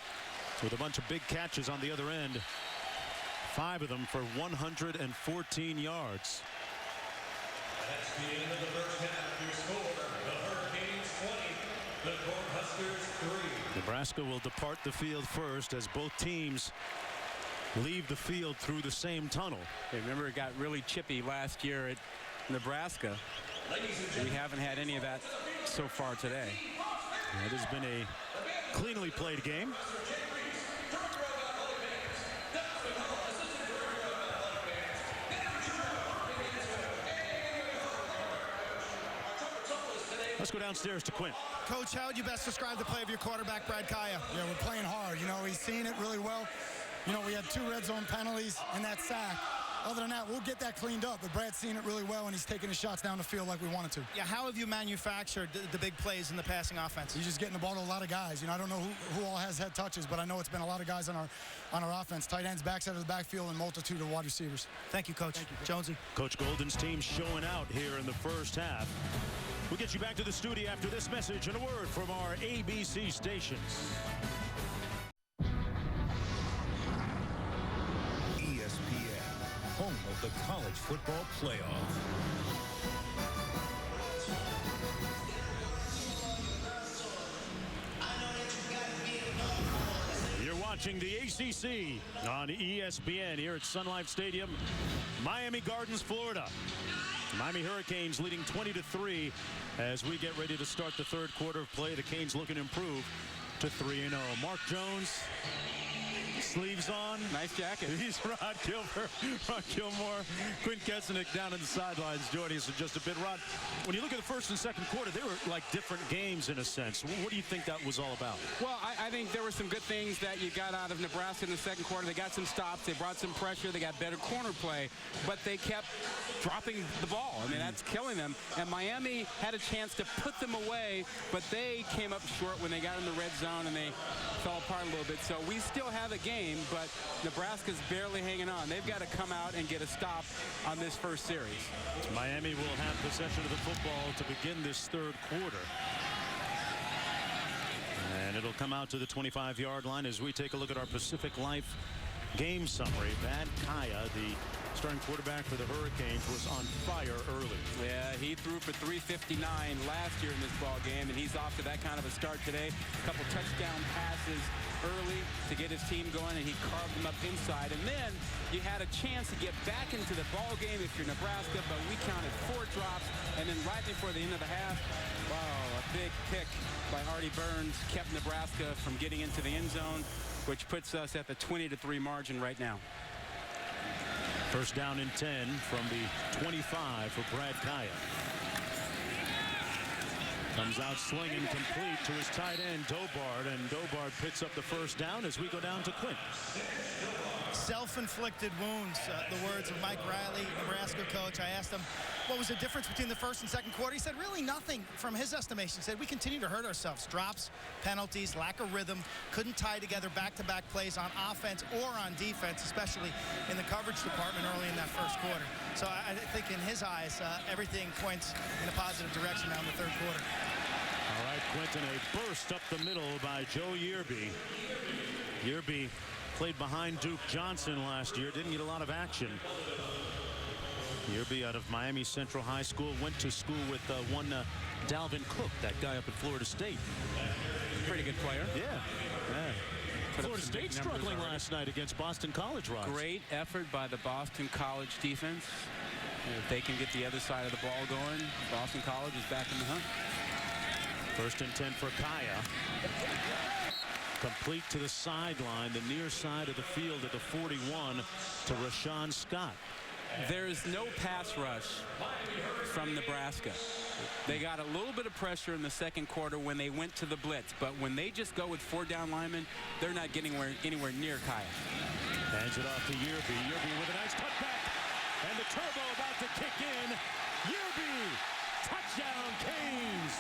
with a bunch of big catches on the other end. 5 of them for 114 yards. That's the end of the first half. Your score, the Hurricanes 20, the Cornhuskers 3. Nebraska will depart the field first as both teams leave the field through the same tunnel. Hey, remember, it got really chippy last year at Nebraska. We haven't had any of that so far today. It has been a cleanly played game. Let's go downstairs to Quint. Coach, how would you best describe the play of your quarterback, Brad Kaya? Yeah, we're playing hard. You know, he's seen it really well. You know, we had 2 red zone penalties and that sack. Other than that, we'll get that cleaned up. But Brad's seen it really well, and he's taking his shots down the field like we wanted to. Yeah, how have you manufactured the big plays in the passing offense? He's just getting the ball to a lot of guys. You know, I don't know who all has had touches, but I know it's been a lot of guys on our offense. Tight ends, backside of the backfield, and multitude of wide receivers. Thank you, Coach. Thank you, Jonesy. Coach Golden's team showing out here in the first half. We'll get you back to the studio after this message and a word from our ABC stations. ESPN, home of the college football playoff. You're watching the ACC on ESPN here at Sun Life Stadium, Miami Gardens, Florida. Miami Hurricanes leading 20-3 as we get ready to start the third quarter of play. The Canes looking to improve to 3-0. Mark Jones Sleeves on. Nice jacket. He's Rod Gilmore. Quinn Kessenich down in the sidelines joining us in just a bit. Rod, when you look at the first and second quarter, they were like different games in a sense. What do you think that was all about? Well, I think there were some good things that you got out of Nebraska in the second quarter. They got some stops. They brought some pressure. They got better corner play. But they kept dropping the ball. I mean, that's killing them. And Miami had a chance to put them away, but they came up short when they got in the red zone and they fell apart a little bit. So we still have a game, but Nebraska's barely hanging on. They've got to come out and get a stop on this first series. Miami will have possession of the football to begin this third quarter. And it'll come out to the 25-yard line as we take a look at our Pacific Life game summary. Brad Kaya, the starting quarterback for the Hurricanes, was on fire early. Yeah, he threw for 359 last year in this ball game, and he's off to that kind of a start today. A couple touchdown passes early to get his team going, and he carved them up inside. And then you had a chance to get back into the ball game if you're Nebraska, but we counted 4 drops, and then right before the end of the half, wow, a big pick by Artie Burns kept Nebraska from getting into the end zone, which puts us at the 20-3 margin right now. First down and 10 from the 25 for Brad Kaya. Comes out slinging, complete to his tight end, Dobard, and Dobard picks up the first down as we go down to Quint. Self-inflicted wounds, the words of Mike Riley, Nebraska coach. I asked him what was the difference between the first and second quarter. He said really nothing from his estimation. He said we continue to hurt ourselves. Drops, penalties, lack of rhythm, couldn't tie together back-to-back plays on offense or on defense, especially in the coverage department early in that first quarter. So I think in his eyes, everything points in a positive direction now in the third quarter. All right, Quinton, a burst up the middle by Joe Yearby. Yearby played behind Duke Johnson last year, didn't get a lot of action. Yearby out of Miami Central High School, went to school with one Dalvin Cook, that guy up at Florida State. Pretty good player. Yeah. Florida State struggling last night against Boston College Rocks. Great effort by the Boston College defense. If they can get the other side of the ball going, Boston College is back in the hunt. First and 10 for Kaya. Complete to the sideline, the near side of the field at the 41 to Rashawn Scott. There's no pass rush from Nebraska. They got a little bit of pressure in the second quarter when they went to the blitz, but when they just go with 4 down linemen, they're not getting anywhere near Kaya. Hands it off to Yearby. Yearby with a nice cutback. And the turbo about to kick in. Yearby, touchdown Canes.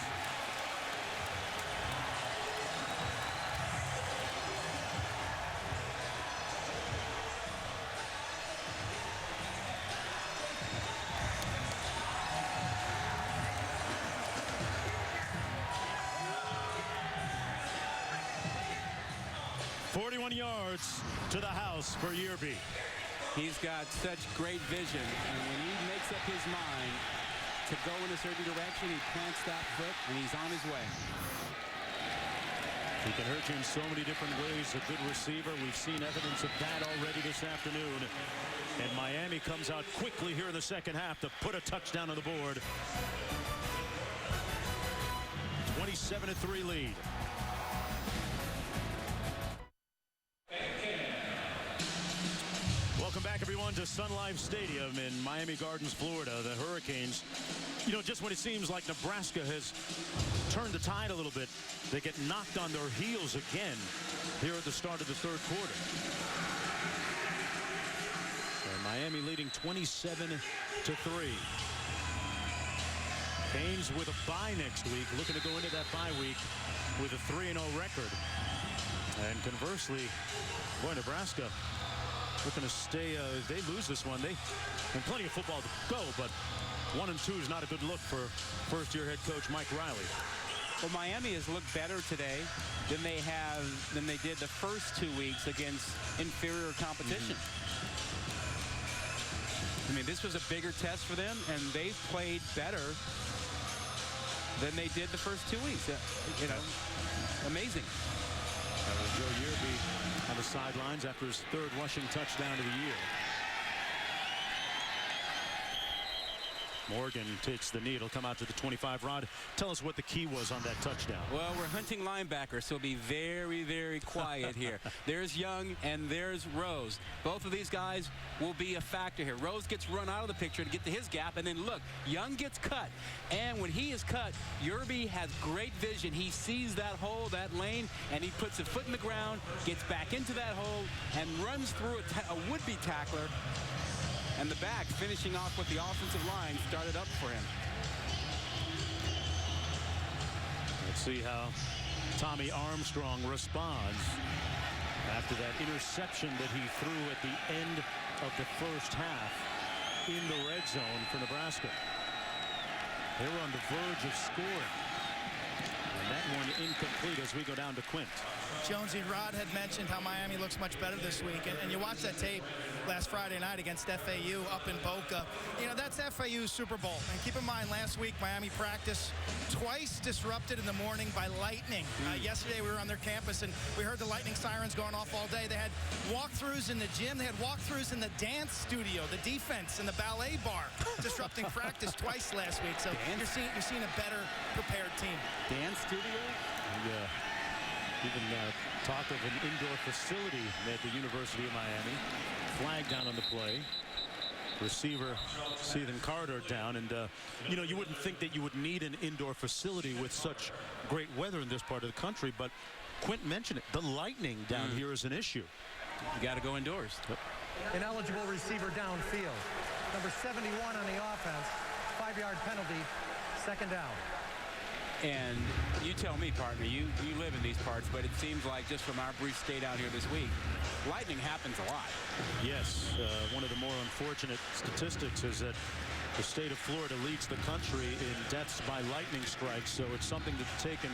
Yards to the house for Yearby. He's got such great vision, and when he makes up his mind to go in a certain direction, he plants that foot, and he's on his way. He can hurt you in so many different ways. A good receiver. We've seen evidence of that already this afternoon. And Miami comes out quickly here in the second half to put a touchdown on the board. 27-3 lead. Welcome back, everyone, to Sun Life Stadium in Miami Gardens, Florida. The Hurricanes, just when it seems like Nebraska has turned the tide a little bit, they get knocked on their heels again here at the start of the third quarter. And Miami leading 27-3. Canes with a bye next week, looking to go into that bye week with a 3-0 record. And conversely, boy, Nebraska looking to stay. If they lose this one, they have plenty of football to go, but 1-2 is not a good look for first-year head coach Mike Riley. Well, Miami has looked better today than they did the first 2 weeks against inferior competition. I mean, this was a bigger test for them, and they've played better than they did the first 2 weeks. Amazing. Joe Yearby on the sidelines after his third rushing touchdown of the year. Morgan takes the knee. It'll come out to the 25. Rod, tell us what the key was on that touchdown. Well, we're hunting linebackers, so be very, very quiet here. There's Young and there's Rose. Both of these guys will be a factor here. Rose gets run out of the picture to get to his gap, and then look, Young gets cut. And when he is cut, Yerby has great vision. He sees that hole, that lane, and he puts a foot in the ground, gets back into that hole, and runs through a would-be tackler. And the back finishing off with the offensive line started up for him. Let's see how Tommy Armstrong responds after that interception that he threw at the end of the first half in the red zone for Nebraska. They were on the verge of scoring. And that one incomplete as we go down to Quint. Jonesy, Rod had mentioned how Miami looks much better this week, and you watched that tape last Friday night against FAU up in Boca. You know, that's FAU's Super Bowl. And keep in mind, last week Miami practiced twice disrupted in the morning by lightning. Yesterday we were on their campus and we heard the lightning sirens going off all day. They had walkthroughs in the gym. They had walkthroughs in the dance studio, the defense, and the ballet bar, disrupting practice twice last week. So you're seeing a better prepared team. Dance studio? Yeah. Even talk of an indoor facility at the University of Miami. Flag down on the play. Receiver Ethan Carter down, and you know, you wouldn't think that you would need an indoor facility with such great weather in this part of the country, but Quint mentioned it. The lightning down here is an issue. You got to go indoors. Ineligible receiver downfield. Number 71 on the offense. 5-yard penalty. Second down. And you tell me, partner, you live in these parts, but it seems like just from our brief stay down here this week, lightning happens a lot. Yes, one of the more unfortunate statistics is that the state of Florida leads the country in deaths by lightning strikes, so it's something that's taken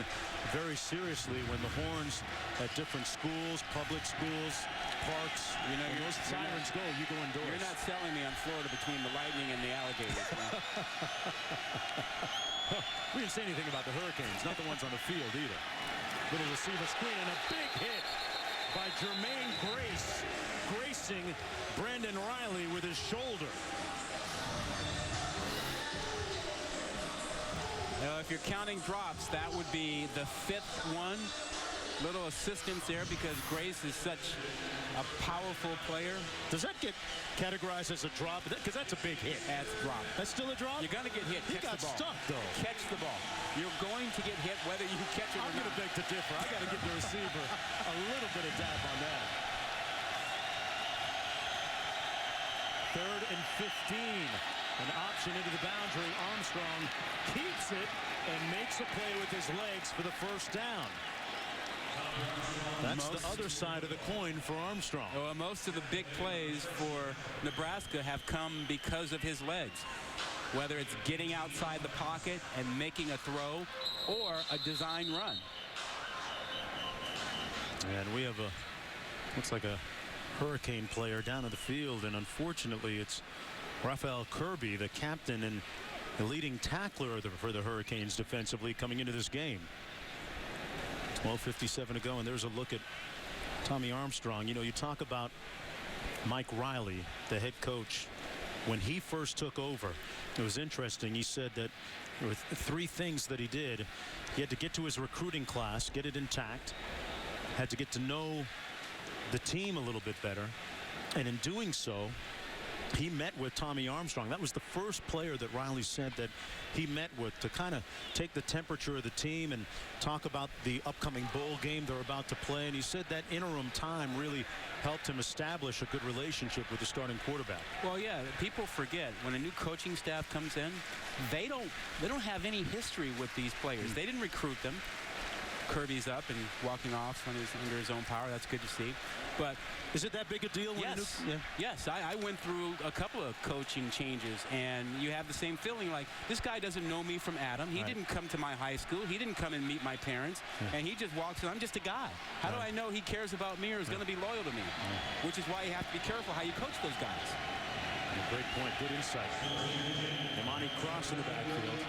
very seriously when the horns at different schools, public schools, parks, you know, those sirens go, you go indoors. You're not selling me on Florida between the lightning and the alligators. We didn't say anything about the Hurricanes, not the ones on the field either. Little receiver screen and a big hit by Jermaine Grace, gracing Brandon Riley with his shoulder. If you're counting drops, that would be the 5th one. Little assistance there because Grace is such a powerful player. Does that get categorized as a drop? Because that's a big hit. That's a drop. That's still a drop? You're going to get hit. He got stuck, though. Catch the ball. You're going to get hit whether you catch it or not. I'm going to beg to differ. I got to give the receiver a little bit of dab on that. 3rd and 15. An option into the boundary. Armstrong keeps it and makes a play with his legs for the first down. That's the other side of the coin for Armstrong. Well, most of the big plays for Nebraska have come because of his legs. Whether it's getting outside the pocket and making a throw or a design run. And we have looks like a Hurricane player down in the field, and unfortunately it's Raphael Kirby, the captain and the leading tackler for the Hurricanes defensively coming into this game. 12:57 to go, and there's a look at Tommy Armstrong. You know, you talk about Mike Riley, the head coach. When he first took over, it was interesting. He said that there were 3 things that he did. He had to get to his recruiting class, get it intact, had to get to know the team a little bit better, and in doing so, he met with Tommy Armstrong. That was the first player that Riley said that he met with to kind of take the temperature of the team and talk about the upcoming bowl game they're about to play. And he said that interim time really helped him establish a good relationship with the starting quarterback. Well, yeah, people forget when a new coaching staff comes in, they don't have any history with these players. They didn't recruit them. Kirby's up and walking off under his own power. That's good to see. But is it that big a deal? Yes. Yes. I went through a couple of coaching changes, and you have the same feeling like this guy doesn't know me from Adam. He didn't come to my high school. He didn't come and meet my parents. And he just walks in. I'm just a guy. How do I know he cares about me or is going to be loyal to me? Which is why you have to be careful how you coach those guys. Great point. Good insight. Imani Cross in the backfield.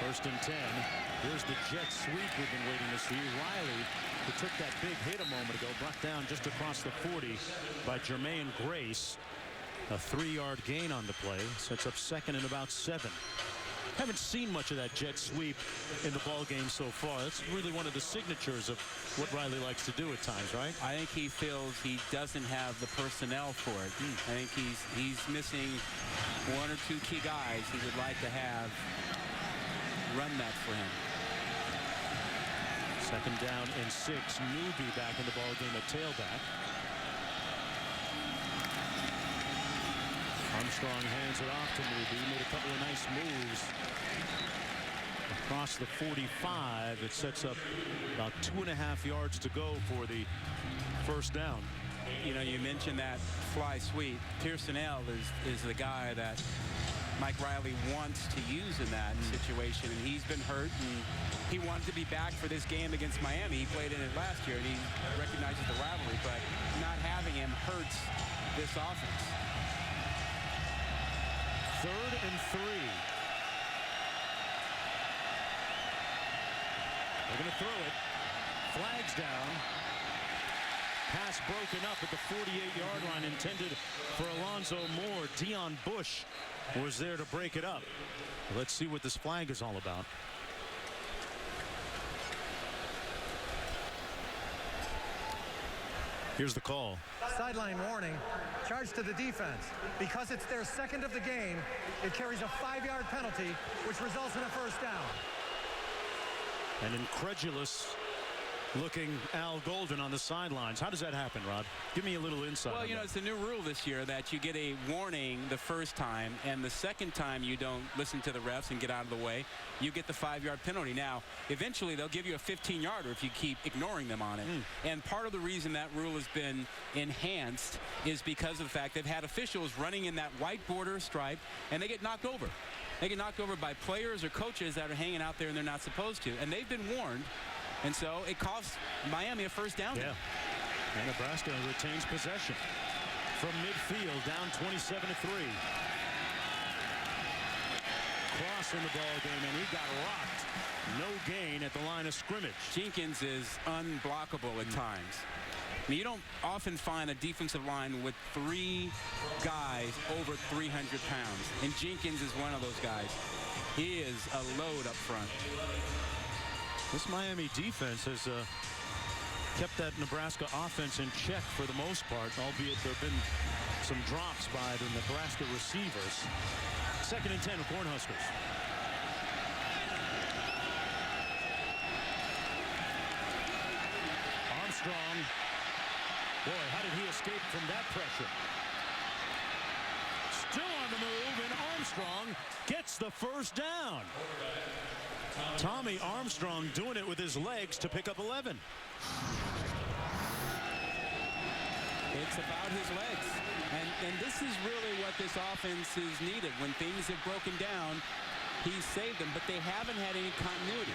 First and 10. Here's the jet sweep we've been waiting to see. Riley, who took that big hit a moment ago, brought down just across the 40 by Jermaine Grace. A 3-yard gain on the play. Sets up second and about 7. Haven't seen much of that jet sweep in the ball game so far. That's really one of the signatures of what Riley likes to do at times, right? I think he feels he doesn't have the personnel for it. I think he's missing 1 or 2 key guys he would like to have run that for him. Second down and 6. Newby back in the ball game at tailback. Armstrong hands it off to Newby. Made a couple of nice moves across the 45. It sets up about 2.5 yards to go for the first down. You know, you mentioned that fly sweep. Pearson L is the guy that Mike Riley wants to use in that situation, and he's been hurt, and he wanted to be back for this game against Miami. He played in it last year, and he recognizes the rivalry, but not having him hurts this offense. 3rd and 3. They're going to throw it. Flags down. Pass broken up at the 48-yard line, intended for Alonzo Moore. Deion Bush was there to break it up. Let's see what this flag is all about. Here's the call. Sideline warning. Charge to the defense. Because it's their second of the game, it carries a 5-yard penalty, which results in a first down. An incredulous looking Al Golden on the sidelines. How does that happen, Rod? Give me a little insight. Well, you know, it's a new rule this year that you get a warning the first time, and the second time you don't listen to the refs and get out of the way, you get the 5-yard penalty. Now, eventually they'll give you a 15-yarder if you keep ignoring them on it. And part of the reason that rule has been enhanced is because of the fact they've had officials running in that white border stripe, and they get knocked over. They get knocked over by players or coaches that are hanging out there and they're not supposed to. And they've been warned. And so it costs Miami a first down. Yeah. And Nebraska retains possession from midfield, down 27-3. Cross in the ball game, and he got rocked. No gain at the line of scrimmage. Jenkins is unblockable at times. I mean, you don't often find a defensive line with 3 guys over 300 pounds. And Jenkins is one of those guys. He is a load up front. This Miami defense has kept that Nebraska offense in check for the most part, albeit there have been some drops by the Nebraska receivers. 2nd and 10 Cornhuskers. Armstrong. Boy, how did he escape from that pressure? Still on the move, and Armstrong gets the first down. Tommy Armstrong doing it with his legs to pick up 11. It's about his legs. And this is really what this offense is needed. When things have broken down, he's saved them, but they haven't had any continuity.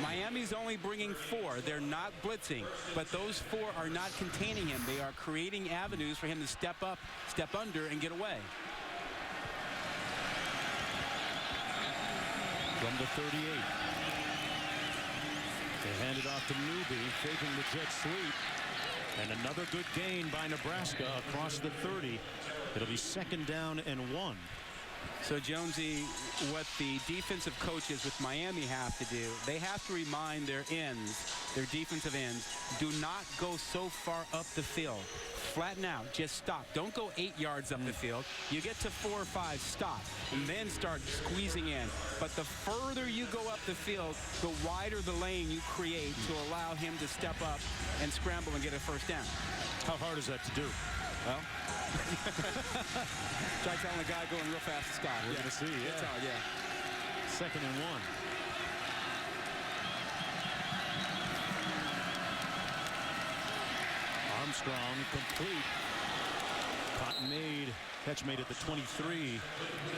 Miami's only bringing 4. They're not blitzing, but those 4 are not containing him. They are creating avenues for him to step up, step under, and get away. From the 38. They hand it off to Newby, faking the jet sweep. And another good gain by Nebraska across the 30. It'll be 2nd down and 1. So, Jonesy, what the defensive coaches with Miami have to do, they have to remind their ends, their defensive ends, do not go so far up the field. Flatten out. Just stop. Don't go 8 yards up the field. You get to 4 or 5, stop, and then start squeezing in. But the further you go up the field, the wider the lane you create to allow him to step up and scramble and get a first down. How hard is that to do? Well, try telling a guy going real fast to stop. We're going to see, yeah. That's all, yeah. 2nd and 1. Armstrong complete. Cotton made. Catch made at the 23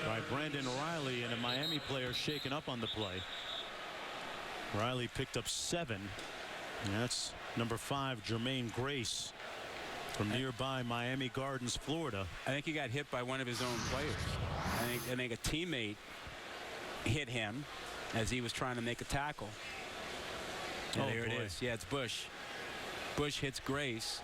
by Brandon Riley, and a Miami player shaken up on the play. Riley picked up 7. And that's number 5, Jermaine Grace, from nearby Miami Gardens, Florida. I think he got hit by one of his own players. I think a teammate hit him, as he was trying to make a tackle. And there it is. Yeah, it's Bush. Bush hits Grace.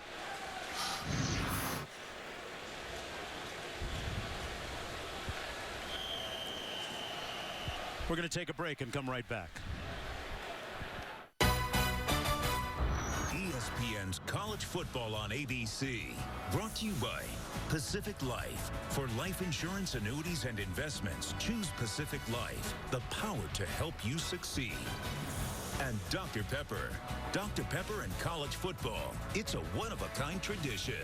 We're going to take a break and come right back. ESPN's College Football on ABC. Brought to you by Pacific Life. For life insurance, annuities, and investments, choose Pacific Life. The power to help you succeed. And Dr. Pepper. Dr. Pepper and college football. It's a one-of-a-kind tradition.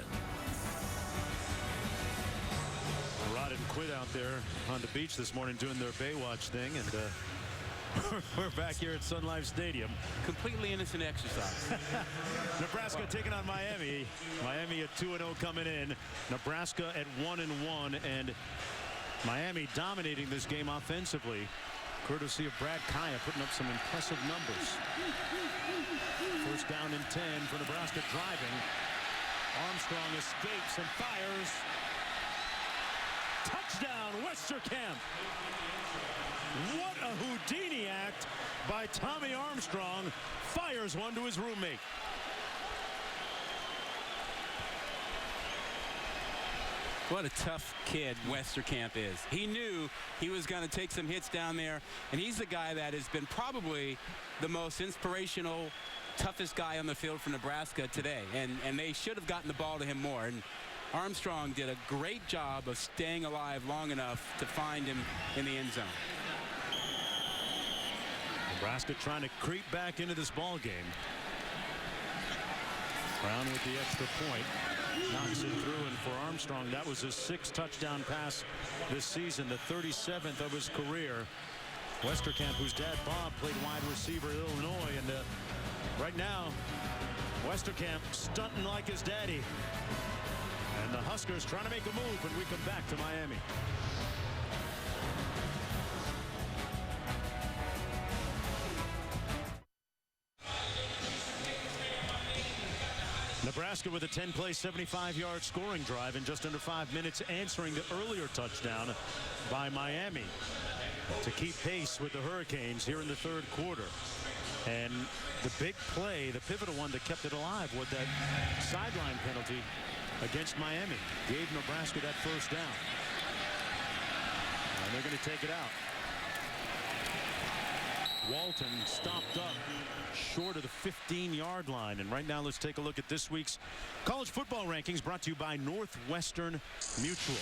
Rod and Quid out there on the beach this morning doing their Baywatch thing, and we're back here at Sun Life Stadium. Completely innocent exercise. Nebraska taking on Miami. Miami at 2-0 coming in. Nebraska at 1-1, and Miami dominating this game offensively, courtesy of Brad Kaya putting up some impressive numbers. First down and 10 for Nebraska driving. Armstrong escapes and fires. Touchdown, Westerkamp. What a Houdini act by Tommy Armstrong. Fires one to his roommate. What a tough kid Westerkamp is. He knew he was going to take some hits down there, and he's the guy that has been probably the most inspirational, toughest guy on the field for Nebraska today, and they should have gotten the ball to him more. And Armstrong did a great job of staying alive long enough to find him in the end zone. Nebraska trying to creep back into this ball game. Brown with the extra point. Knocks it through, and for Armstrong, that was his 6th touchdown pass this season, the 37th of his career. Westerkamp, whose dad Bob played wide receiver at Illinois, and right now Westerkamp stunting like his daddy. And the Huskers trying to make a move when we come back to Miami. Nebraska with a 10-play, 75-yard scoring drive in just under 5 minutes, answering the earlier touchdown by Miami to keep pace with the Hurricanes here in the third quarter. And the big play, the pivotal one that kept it alive, was that sideline penalty against Miami. Gave Nebraska that first down. And they're going to take it out. Walton stopped up short of the 15-yard line. And right now, let's take a look at this week's college football rankings, brought to you by Northwestern Mutual.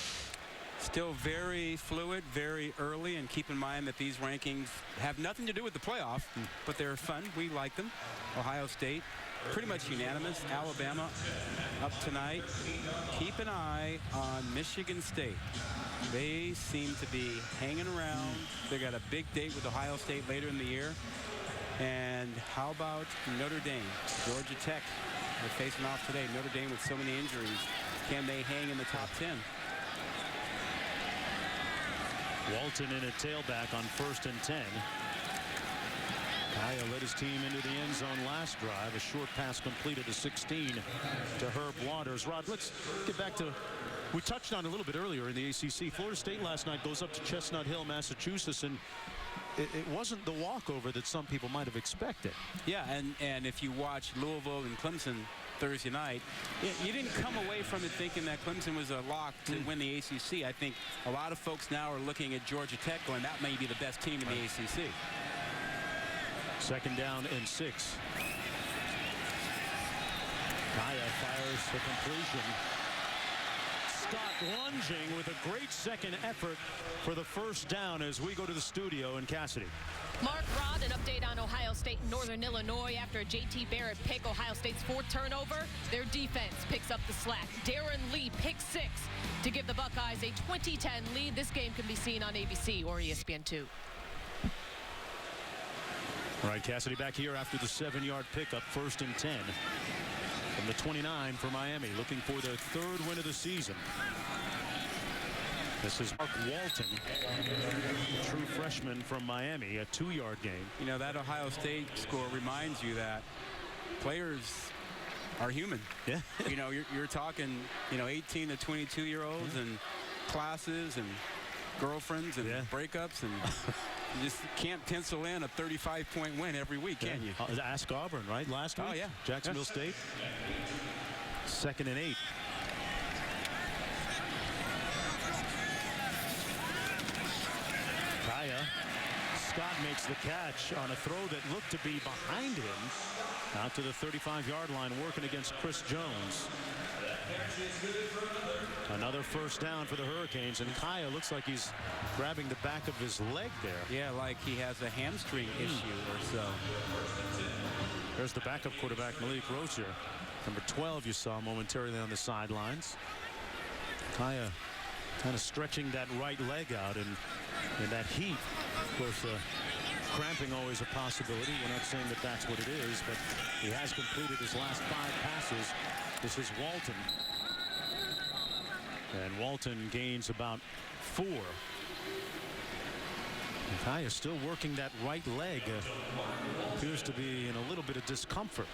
Still very fluid, very early, and keep in mind that these rankings have nothing to do with the playoff, but they're fun. We like them. Ohio State, pretty much unanimous. Alabama up tonight. Keep an eye on Michigan State. They seem to be hanging around. They got a big date with Ohio State later in the year. And how about Notre Dame? Georgia Tech, they're facing off today. Notre Dame with so many injuries. Can they hang in the top 10? Walton in a tailback on 1st and 10. Kaya led his team into the end zone last drive. A short pass completed to 16 to Herb Waters. Rod, let's get back to, we touched on a little bit earlier in the ACC. Florida State last night goes up to Chestnut Hill, Massachusetts, and it wasn't the walkover that some people might have expected. Yeah, and if you watch Louisville and Clemson Thursday night, you didn't come away from it thinking that Clemson was a lock to win the ACC. I think a lot of folks now are looking at Georgia Tech going, that may be the best team in the ACC. 2nd down and 6. Kaya fires the completion. Scott lunging with a great second effort for the first down as we go to the studio in Cassidy. Mark, Rod, an update on Ohio State and Northern Illinois. After a J.T. Barrett pick, Ohio State's 4th turnover, their defense picks up the slack. Darren Lee pick 6 to give the Buckeyes a 20-10 lead. This game can be seen on ABC or ESPN2. All right, Cassidy back here after the 7-yard pickup, 1st and 10. From the 29 for Miami, looking for their 3rd win of the season. This is Mark Walton, true freshman from Miami, a 2-yard gain. You know, that Ohio State score reminds you that players are human. Yeah. You know, you're talking, 18 to 22-year-olds and classes and girlfriends and breakups, and You just can't pencil in a 35-point win every week, can you? Ask Auburn, right? Last week? Oh, yeah. Jacksonville State. 2nd and 8. Kaya. Scott makes the catch on a throw that looked to be behind him. Out to the 35-yard line, working against Chris Jones. Another first down for the Hurricanes, and Kaya looks like he's grabbing the back of his leg there. Yeah, like he has a hamstring issue or so. There's the backup quarterback, Malik Rozier. Number 12 you saw momentarily on the sidelines. Kaya kind of stretching that right leg out, and in that heat, of course, cramping always a possibility. We're not saying that that's what it is, but he has completed his last 5 passes. This is Walton. And Walton gains about 4. Kaya still working that right leg. Appears to be in a little bit of discomfort.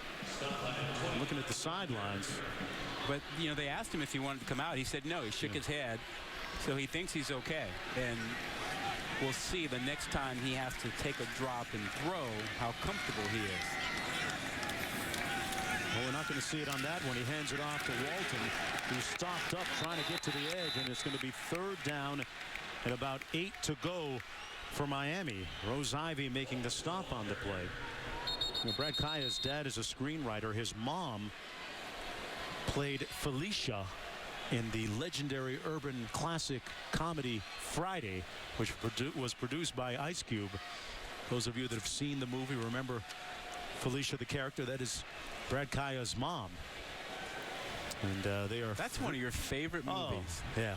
Looking at the sidelines. But, you know, they asked him if he wanted to come out. He said no. He shook his head. So he thinks he's okay. And we'll see the next time he has to take a drop and throw how comfortable he is. Well, we're not going to see it on that one. He hands it off to Walton, who's stopped up trying to get to the edge, and it's going to be 3rd down and about 8 to go for Miami. Rose Ivy making the stop on the play. You know, Brad Kaya's dad is a screenwriter. His mom played Felicia in the legendary urban classic comedy Friday, which was produced by Ice Cube. Those of you that have seen the movie remember Felicia, the character. That is Brad Kaya's mom. And they are... That's one of your favorite movies. Oh, yeah.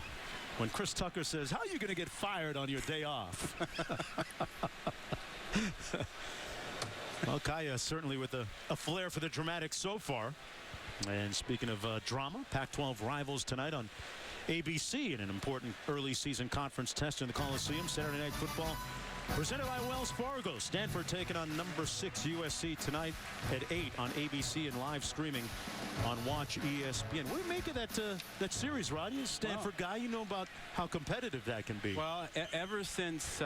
When Chris Tucker says, how are you going to get fired on your day off? Well, Kaya certainly with a flair for the dramatic so far. And speaking of drama, Pac-12 rivals tonight on ABC in an important early season conference test in the Coliseum. Saturday Night Football presented by Wells Fargo. Stanford taking on number 6 USC tonight at 8 on ABC and live streaming on Watch ESPN. What do you make of that series, Rodney? As a Stanford guy, you know about how competitive that can be. Well, ever since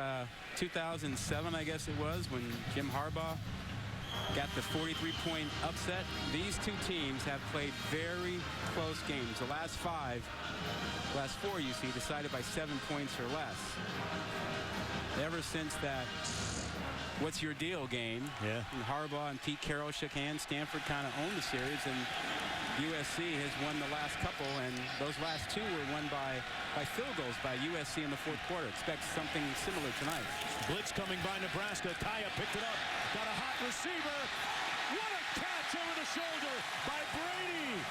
2007, I guess it was, when Jim Harbaugh got the 43-point upset, these two teams have played very close games. The last 4 you see, decided by 7 points or less. Ever since that what's your deal game, and Harbaugh and Pete Carroll shook hands, Stanford kind of owned the series, and USC has won the last couple, and those last 2 were won by field goals by USC in the 4th quarter. Expect something similar tonight. Blitz coming by Nebraska. Kaya picked it up. Got a hot receiver. What a catch over the shoulder by Brady.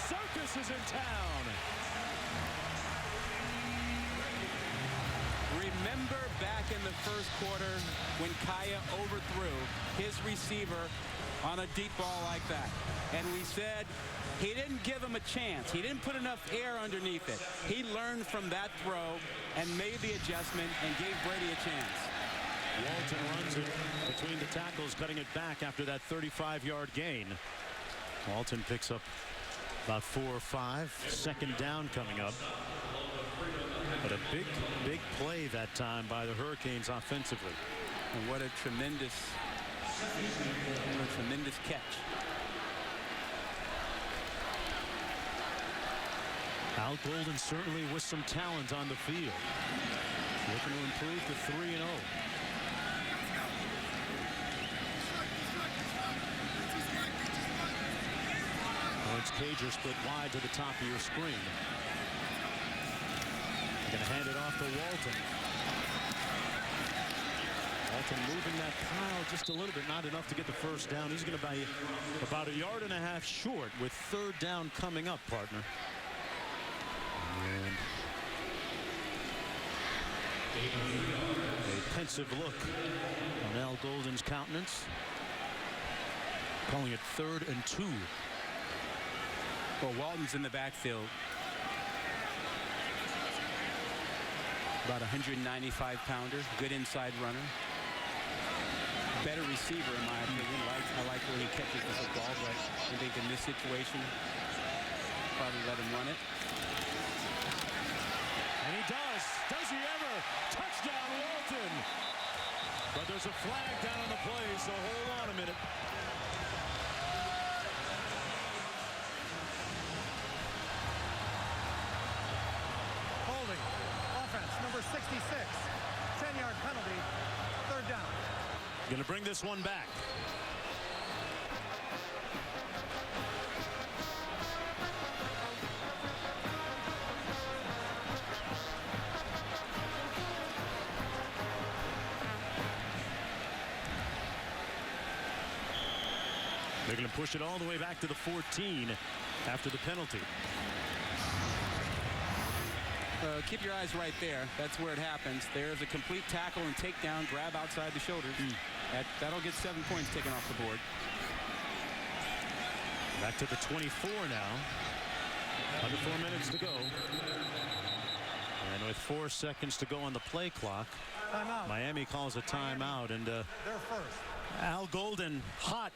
Circus is in town. Remember back in the 1st quarter when Kaya overthrew his receiver on a deep ball like that. And we said he didn't give him a chance. He didn't put enough air underneath it. He learned from that throw and made the adjustment and gave Brady a chance. Walton runs it between the tackles, cutting it back after that 35-yard gain. Walton picks up about 4 or 5. 2nd down coming up. But a big play that time by the Hurricanes offensively. And what a tremendous catch. Al Golden certainly with some talent on the field. Looking to improve to 3-0. Lawrence Cager split wide to the top of your screen. Going to hand it off to Walton. Walton moving that pile just a little bit, not enough to get the first down. He's going to be about 1.5 yards short with 3rd down coming up, partner. And a pensive look on Al Golden's countenance. Calling it 3rd and 2. Well, Walton's in the backfield. About 195-pounder, good inside runner. Better receiver, in my opinion. I like where he catches the football, but I think in this situation, probably let him run it. And he does. Does he ever? Touchdown, Walton. But there's a flag down on the play, so hold on a minute. Holding. Offense, number 66. 10-yard penalty. Third down. Going to bring this one back. They're going to push it all the way back to the 14 after the penalty. Keep your eyes right there. That's where it happens. There's a complete tackle and takedown, grab outside the shoulders. That'll get 7 points taken off the board. Back to the 24 now. Under 4 minutes to go. And with 4 seconds to go on the play clock, Miami calls a timeout. And they're first. Al Golden hot.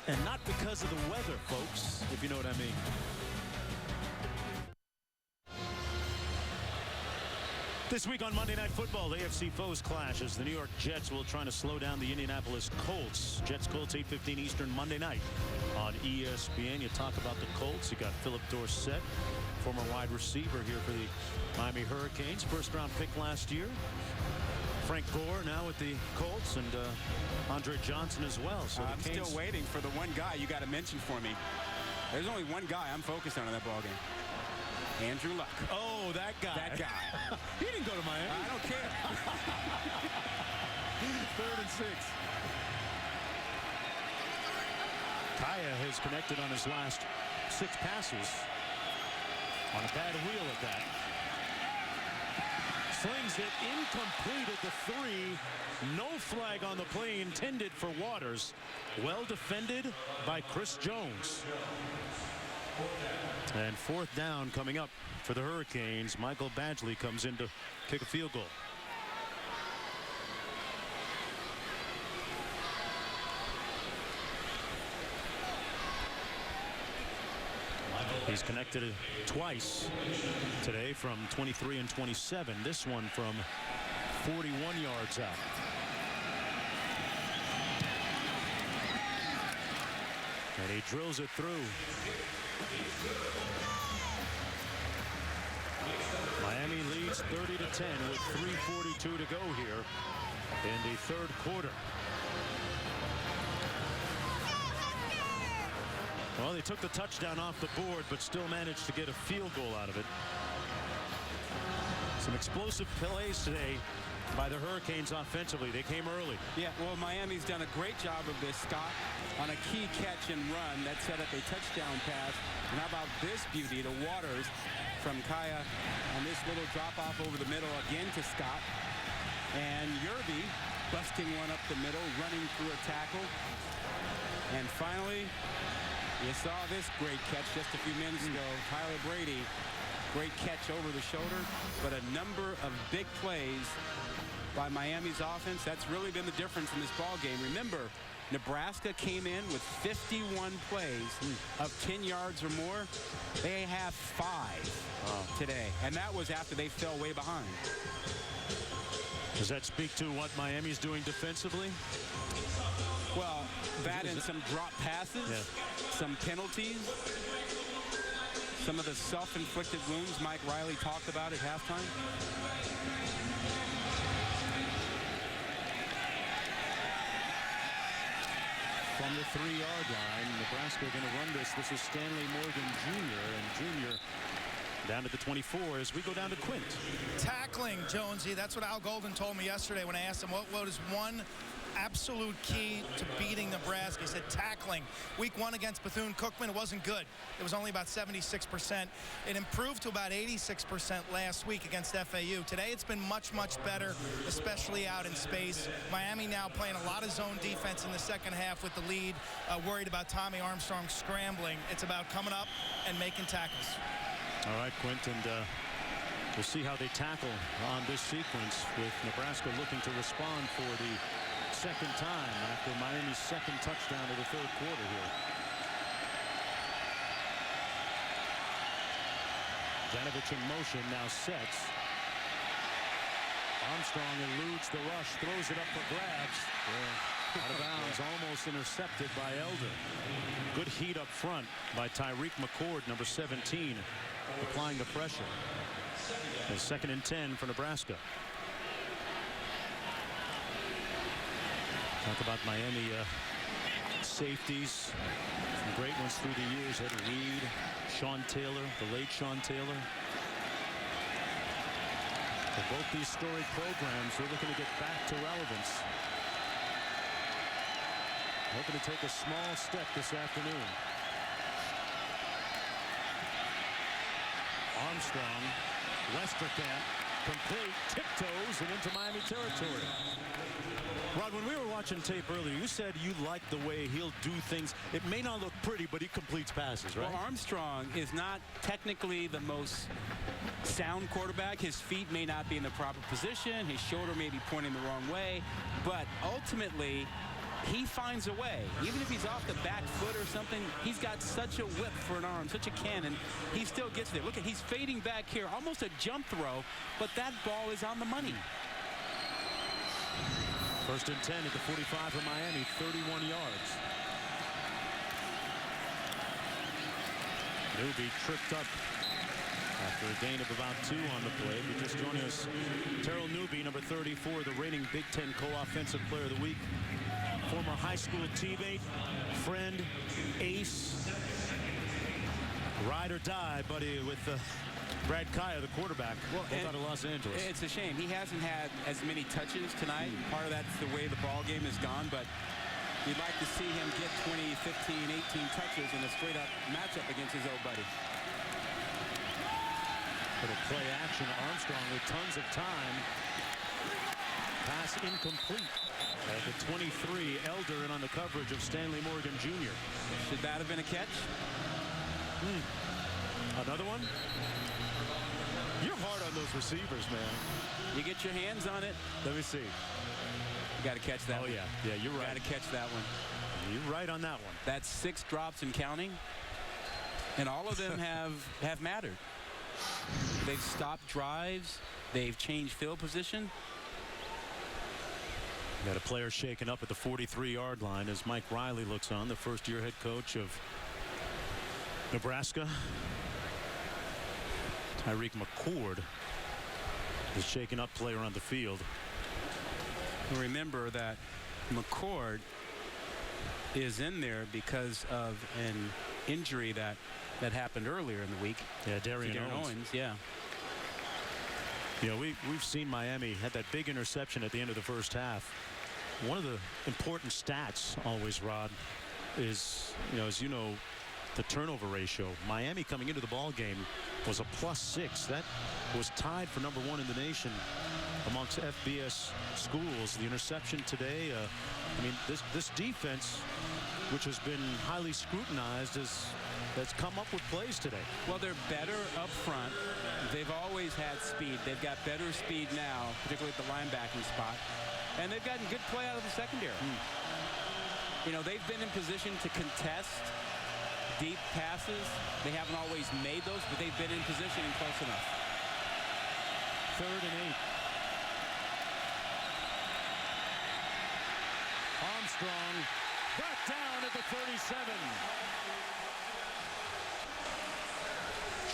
And not because of the weather, folks, if you know what I mean. This week on Monday Night Football, AFC foes clash as the New York Jets will try to slow down the Indianapolis Colts. Jets-Colts 8:15 Eastern Monday night on ESPN. You talk about the Colts. You got Philip Dorsett, former wide receiver here for the Miami Hurricanes. First-round pick last year. Frank Gore now with the Colts, and Andre Johnson as well. So I'm still waiting for the one guy you got to mention for me. There's only one guy I'm focused on in that ballgame. Andrew Luck. Oh, that guy. That guy. He didn't go to Miami. I don't care. 3rd and 6. Kaya has connected on his last 6 passes. On a bad wheel at that. Slings it incomplete at the 3. No flag on the play intended for Waters. Well defended by Chris Jones. And 4th down coming up for the Hurricanes. Michael Badgley comes in to kick a field goal. He's connected twice today from 23 and 27. This one from 41 yards out. And he drills it through. Miami leads 30-10 with 3:42 to go here in the 3rd quarter. Well, they took the touchdown off the board, but still managed to get a field goal out of it. Some explosive plays today by the Hurricanes offensively. They came early. Yeah, well, Miami's done a great job of this, Scott, on a key catch and run that set up a touchdown pass. And how about this beauty to Waters from Kaya on this little drop-off over the middle again to Scott. And Yerby busting one up the middle, running through a tackle. And finally, you saw this great catch just a few minutes ago. Tyler Brady, great catch over the shoulder, but a number of big plays by Miami's offense. That's really been the difference in this ball game. Remember, Nebraska came in with 51 plays of 10 yards or more. They have 5 today, and that was after they fell way behind. Does that speak to what Miami's doing defensively? Well, that and some drop passes, some penalties, some of the self-inflicted wounds Mike Riley talked about at halftime. From the 3-yard line, Nebraska going to run this. This is Stanley Morgan Jr. and Jr. down to the 24 as we go down to Quint. Tackling, Jonesy. That's what Al Golden told me yesterday when I asked him what is one absolute key to beating Nebraska. He said tackling. Week 1 against Bethune-Cookman, it wasn't good. It was only about 76%. It improved to about 86% last week against FAU. Today it's been much, much better, especially out in space. Miami now playing a lot of zone defense in the second half with the lead, worried about Tommy Armstrong scrambling. It's about coming up and making tackles. All right, Quint, and we'll see how they tackle on this sequence with Nebraska looking to respond for the second time after Miami's second touchdown of the 3rd quarter here. Janovich in motion, now sets. Armstrong eludes the rush, throws it up for grabs. Out of bounds, almost intercepted by Elder. Good heat up front by Tyreek McCord, number 17, applying the pressure. And 2nd and 10 for Nebraska. Talk about Miami safeties. Some great ones through the years. Ed Reed, Sean Taylor, the late Sean Taylor. For both these storied programs, they're looking to get back to relevance. Hoping to take a small step this afternoon. Armstrong, Westerkamp, complete, tiptoes and into Miami territory. Rod, when we were watching tape earlier, you said you like the way he'll do things. It may not look pretty, but he completes passes, right? Well, Armstrong is not technically the most sound quarterback. His feet may not be in the proper position. His shoulder may be pointing the wrong way. But ultimately, he finds a way. Even if he's off the back foot or something, he's got such a whip for an arm, such a cannon. He still gets there. Look at, he's fading back here, almost a jump throw, but that ball is on the money. 1st and 10 at the 45 for Miami, 31 yards. Newby tripped up after a gain of about 2 on the play. But just joining us, Terrell Newby, number 34, the reigning Big Ten co-offensive player of the week. Former high school teammate, friend, ace, ride or die buddy with Brad Kaya, the quarterback, both out of Los Angeles. It's a shame. He hasn't had as many touches tonight. Part of that's the way the ball game has gone, but you'd like to see him get 20, 15, 18 touches in a straight-up matchup against his old buddy. For the play action, Armstrong with tons of time. Pass incomplete. At the 23, Elder in on the coverage of Stanley Morgan Jr. Should that have been a catch? Another one? You're hard on those receivers, man. You get your hands on it. Let me see. You got to catch that one. Yeah, you're right. Got to catch that one. You're right on that one. That's 6 drops and counting, and all of them have mattered. They've stopped drives. They've changed field position. Got a player shaken up at the 43-yard line as Mike Riley looks on, the first-year head coach of Nebraska. Tyreek McCord, the shaken-up player on the field. Remember that McCord is in there because of an injury that happened earlier in the week. Yeah, Darian Owens. Yeah. You know, we've seen Miami had that big interception at the end of the first half. One of the important stats always, Rod, is, as you know, the turnover ratio. Miami coming into the ball game was a +6. That was tied for number 1 in the nation amongst FBS schools. The interception today, I mean, this defense, which has been highly scrutinized, has come up with plays today. Well, they're better up front. They've always had speed. They've got better speed now, particularly at the linebacking spot. And they've gotten good play out of the secondary. You know, they've been in position to contest deep passes. They haven't always made those, but they've been in position and close enough. 3rd and 8. Armstrong brought down at the 37.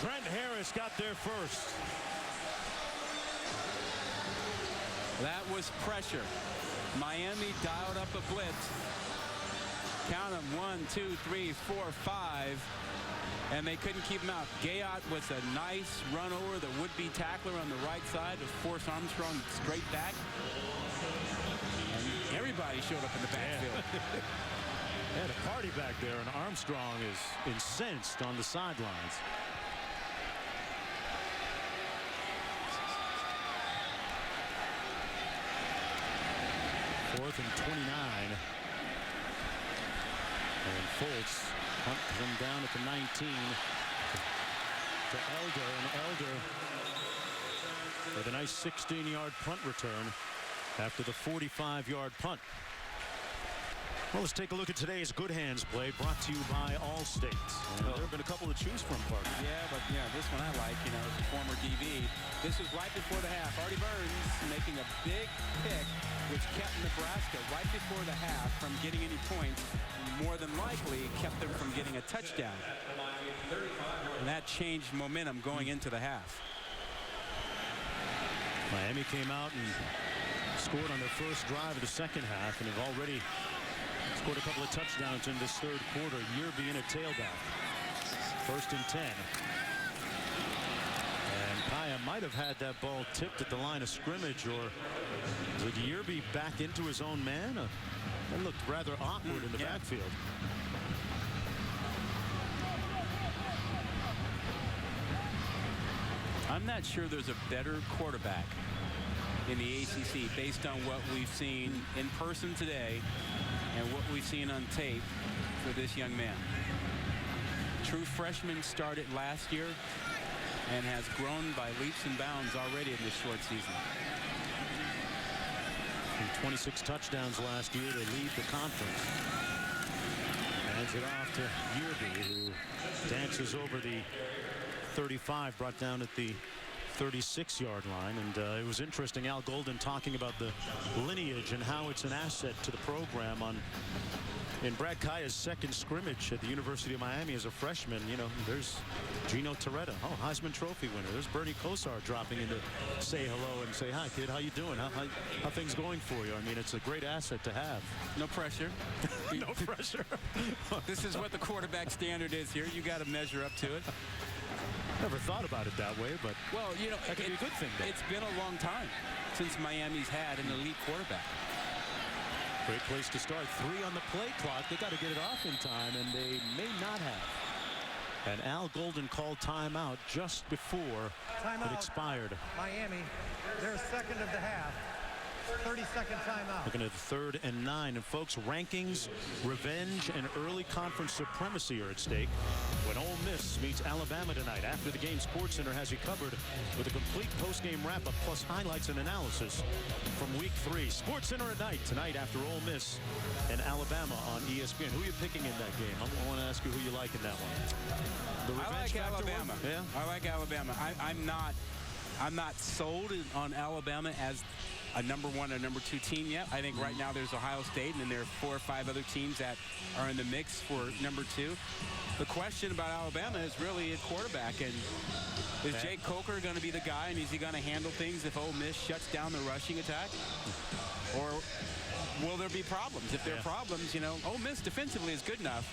Trent Harris got there first. That was pressure. Miami dialed up a blitz. Count them 1, 2, 3, 4, 5. And they couldn't keep him out. Gayot was a nice run over the would-be tackler on the right side to force Armstrong straight back. And everybody showed up in the backfield. They had a party back there, and Armstrong is incensed on the sidelines. Fourth and 29. And Fultz hunts them down at the 19 to Elder. And Elder with a nice 16-yard punt return after the 45-yard punt. Well, let's take a look at today's Good Hands play, brought to you by Allstate. And there have been a couple to choose from, Parker. Yeah, but this one I like, as a former DB. This was right before the half. Artie Burns making a big pick, which kept Nebraska right before the half from getting any points. More than likely kept them from getting a touchdown. And that changed momentum going into the half. Miami came out and scored on their first drive of the second half and have already scored a couple of touchdowns in this third quarter. Yearby in a tailback. 1st and 10. And Kaya might have had that ball tipped at the line of scrimmage, or would Yearby back into his own man? That looked rather awkward in the backfield. I'm not sure there's a better quarterback in the ACC based on what we've seen in person today and what we've seen on tape for this young man. True freshman, started last year and has grown by leaps and bounds already in this short season. 26 touchdowns last year to lead the conference. Hands it off to Yearby, who dances over the 35, brought down at the 36-yard line. And it was interesting, Al Golden talking about the lineage and how it's an asset to the program. In Brad Kaya's second scrimmage at the University of Miami as a freshman, there's Gino Torretta, Heisman Trophy winner. There's Bernie Kosar dropping in to say hello and say, hi, kid, how you doing? How things going for you? I mean, it's a great asset to have. No pressure. No pressure. This is what the quarterback standard is here. You got to measure up to it. Never thought about it that way, but well, that could be a good thing. It's been a long time since Miami's had an elite quarterback. Great place to start. 3 on the play clock. They got to get it off in time, and they may not have. And Al Golden called timeout just before it expired. Miami, their second of the half. 30-second timeout. Looking at the 3rd and 9. And folks, rankings, revenge, and early conference supremacy are at stake when Ole Miss meets Alabama tonight. After the game, SportsCenter has you covered with a complete post-game wrap-up plus highlights and analysis from Week 3. SportsCenter at night tonight after Ole Miss and Alabama on ESPN. Who are you picking in that game? I want to ask you who you like in that one. I like Alabama. Yeah, I like Alabama. I'm not sold on Alabama as a number 1 or number 2 team yet. I think right now there's Ohio State, and then there are 4 or 5 other teams that are in the mix for number 2. The question about Alabama is really at quarterback, and is Jake Coker going to be the guy, and is he going to handle things if Ole Miss shuts down the rushing attack? Or will there be problems? If there are problems, Ole Miss defensively is good enough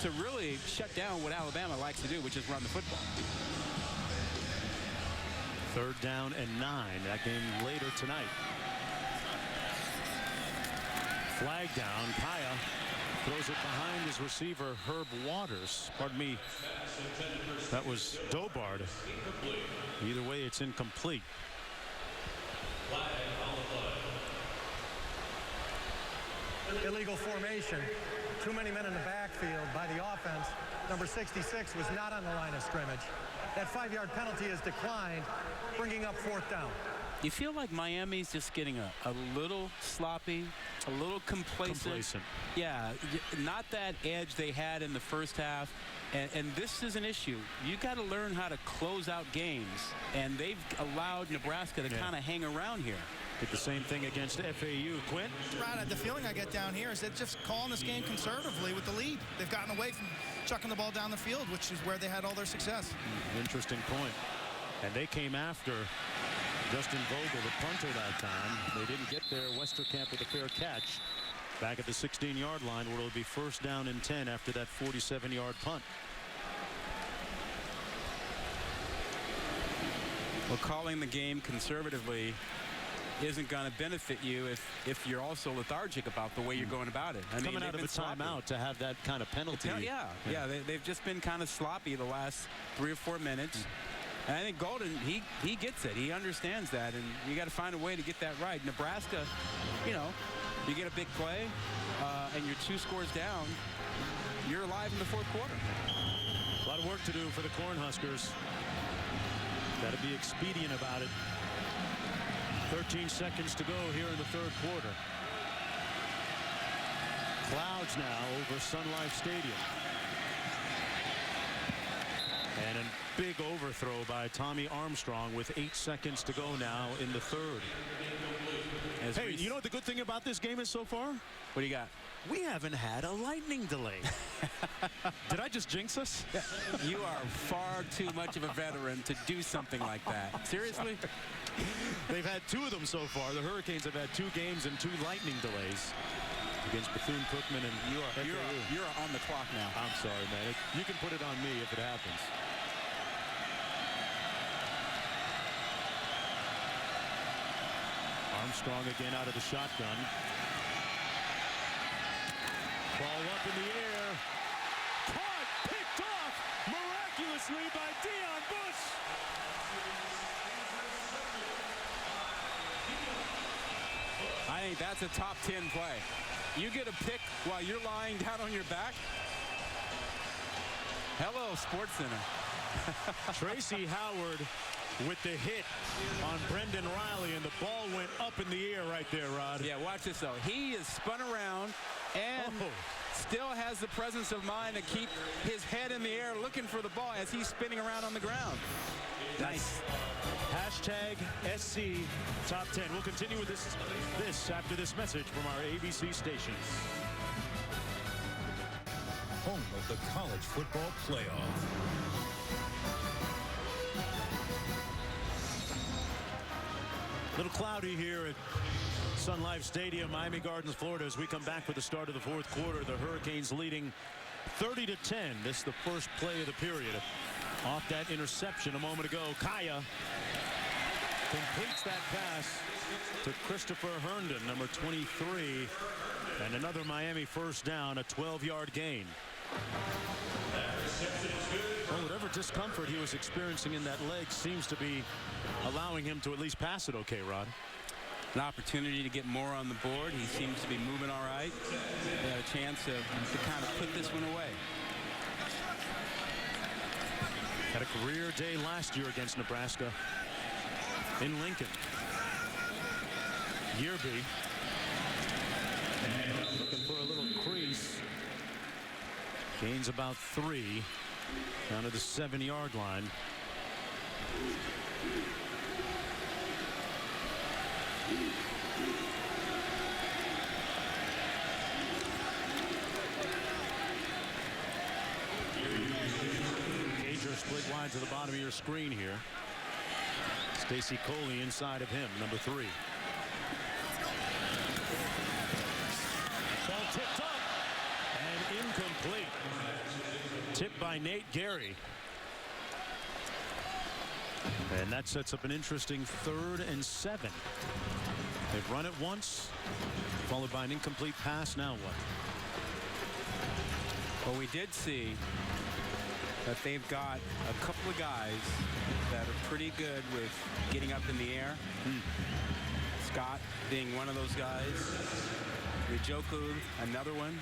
to really shut down what Alabama likes to do, which is run the football. 3rd down and 9. That game later tonight. Flag down. Kaya throws it behind his receiver, Herb Waters. Pardon me. That was Dobard. Either way, it's incomplete. Illegal formation. Too many men in the backfield by the offense. Number 66 was not on the line of scrimmage. That 5-yard penalty is declined, bringing up 4th down. You feel like Miami's just getting a little sloppy, a little complacent. Yeah, not that edge they had in the first half. And this is an issue. You got to learn how to close out games. And they've allowed Nebraska to kind of hang around here. Did the same thing against FAU. Quint? Right, the feeling I get down here is they're just calling this game conservatively with the lead. They've gotten away from chucking the ball down the field, which is where they had all their success. Interesting point. And they came after Justin Vogel, the punter, that time. They didn't get there. Westerkamp with a fair catch back at the 16-yard line, where it'll be 1st down and 10 after that 47-yard punt. Well, calling the game conservatively isn't going to benefit you if you're also lethargic about the way you're going about it. I mean, coming out of a timeout to have that kind of penalty. They've just been kind of sloppy the last 3 or 4 minutes. And I think Golden, he gets it. He understands that, and you got to find a way to get that right. Nebraska, you get a big play, and you're 2 scores down, you're alive in the 4th quarter. A lot of work to do for the Cornhuskers. Got to be expedient about it. 13 seconds to go here in the 3rd quarter. Clouds now over Sun Life Stadium. And a big overthrow by Tommy Armstrong with 8 seconds to go now in the third. Hey, you know what the good thing about this game is so far? What do you got? We haven't had a lightning delay. Did I just jinx us? You are far too much of a veteran to do something like that. Seriously? They've had 2 of them so far. The Hurricanes have had 2 games and 2 lightning delays against Bethune-Cookman and you're on the clock now. I'm sorry, man. You can put it on me if it happens. Armstrong again out of the shotgun. Ball up in the air. Caught, picked off miraculously by Dion Bush. I think that's a top 10 play. You get a pick while you're lying down on your back. Hello, Sports Center. Tracy Howard with the hit on Brendan Riley, and the ball went up in the air right there, Rod. Yeah, watch this, though. He is spun around and still has the presence of mind to keep his head in the air looking for the ball as he's spinning around on the ground. Nice. Hashtag SC Top 10. We'll continue with this after this message from our ABC stations. Home of the college football playoff. A little cloudy here at Sun Life Stadium, Miami Gardens, Florida, as we come back with the start of the 4th quarter. The Hurricanes leading 30-10. This is the first play of the period. Off that interception a moment ago, Kaya completes that pass to Christopher Herndon, number 23, and another Miami first down, a 12-yard gain. Well, whatever discomfort he was experiencing in that leg seems to be allowing him to at least pass it okay, Rod. An opportunity to get more on the board. He seems to be moving all right. They had a chance to kind of put this one away. Had a career day last year against Nebraska in Lincoln. Yearby looking for a little crease. Gains about 3 down to the 7-yard line. Gager split wide to the bottom of your screen here. Stacy Coley inside of him, number 3. Ball tipped up and incomplete. Tipped by Nate Gary. And that sets up an interesting 3rd and 7. They've run it once, followed by an incomplete pass. Now what? Well, we did see that they've got a couple of guys that are pretty good with getting up in the air. Scott being one of those guys. Rijoku, another one.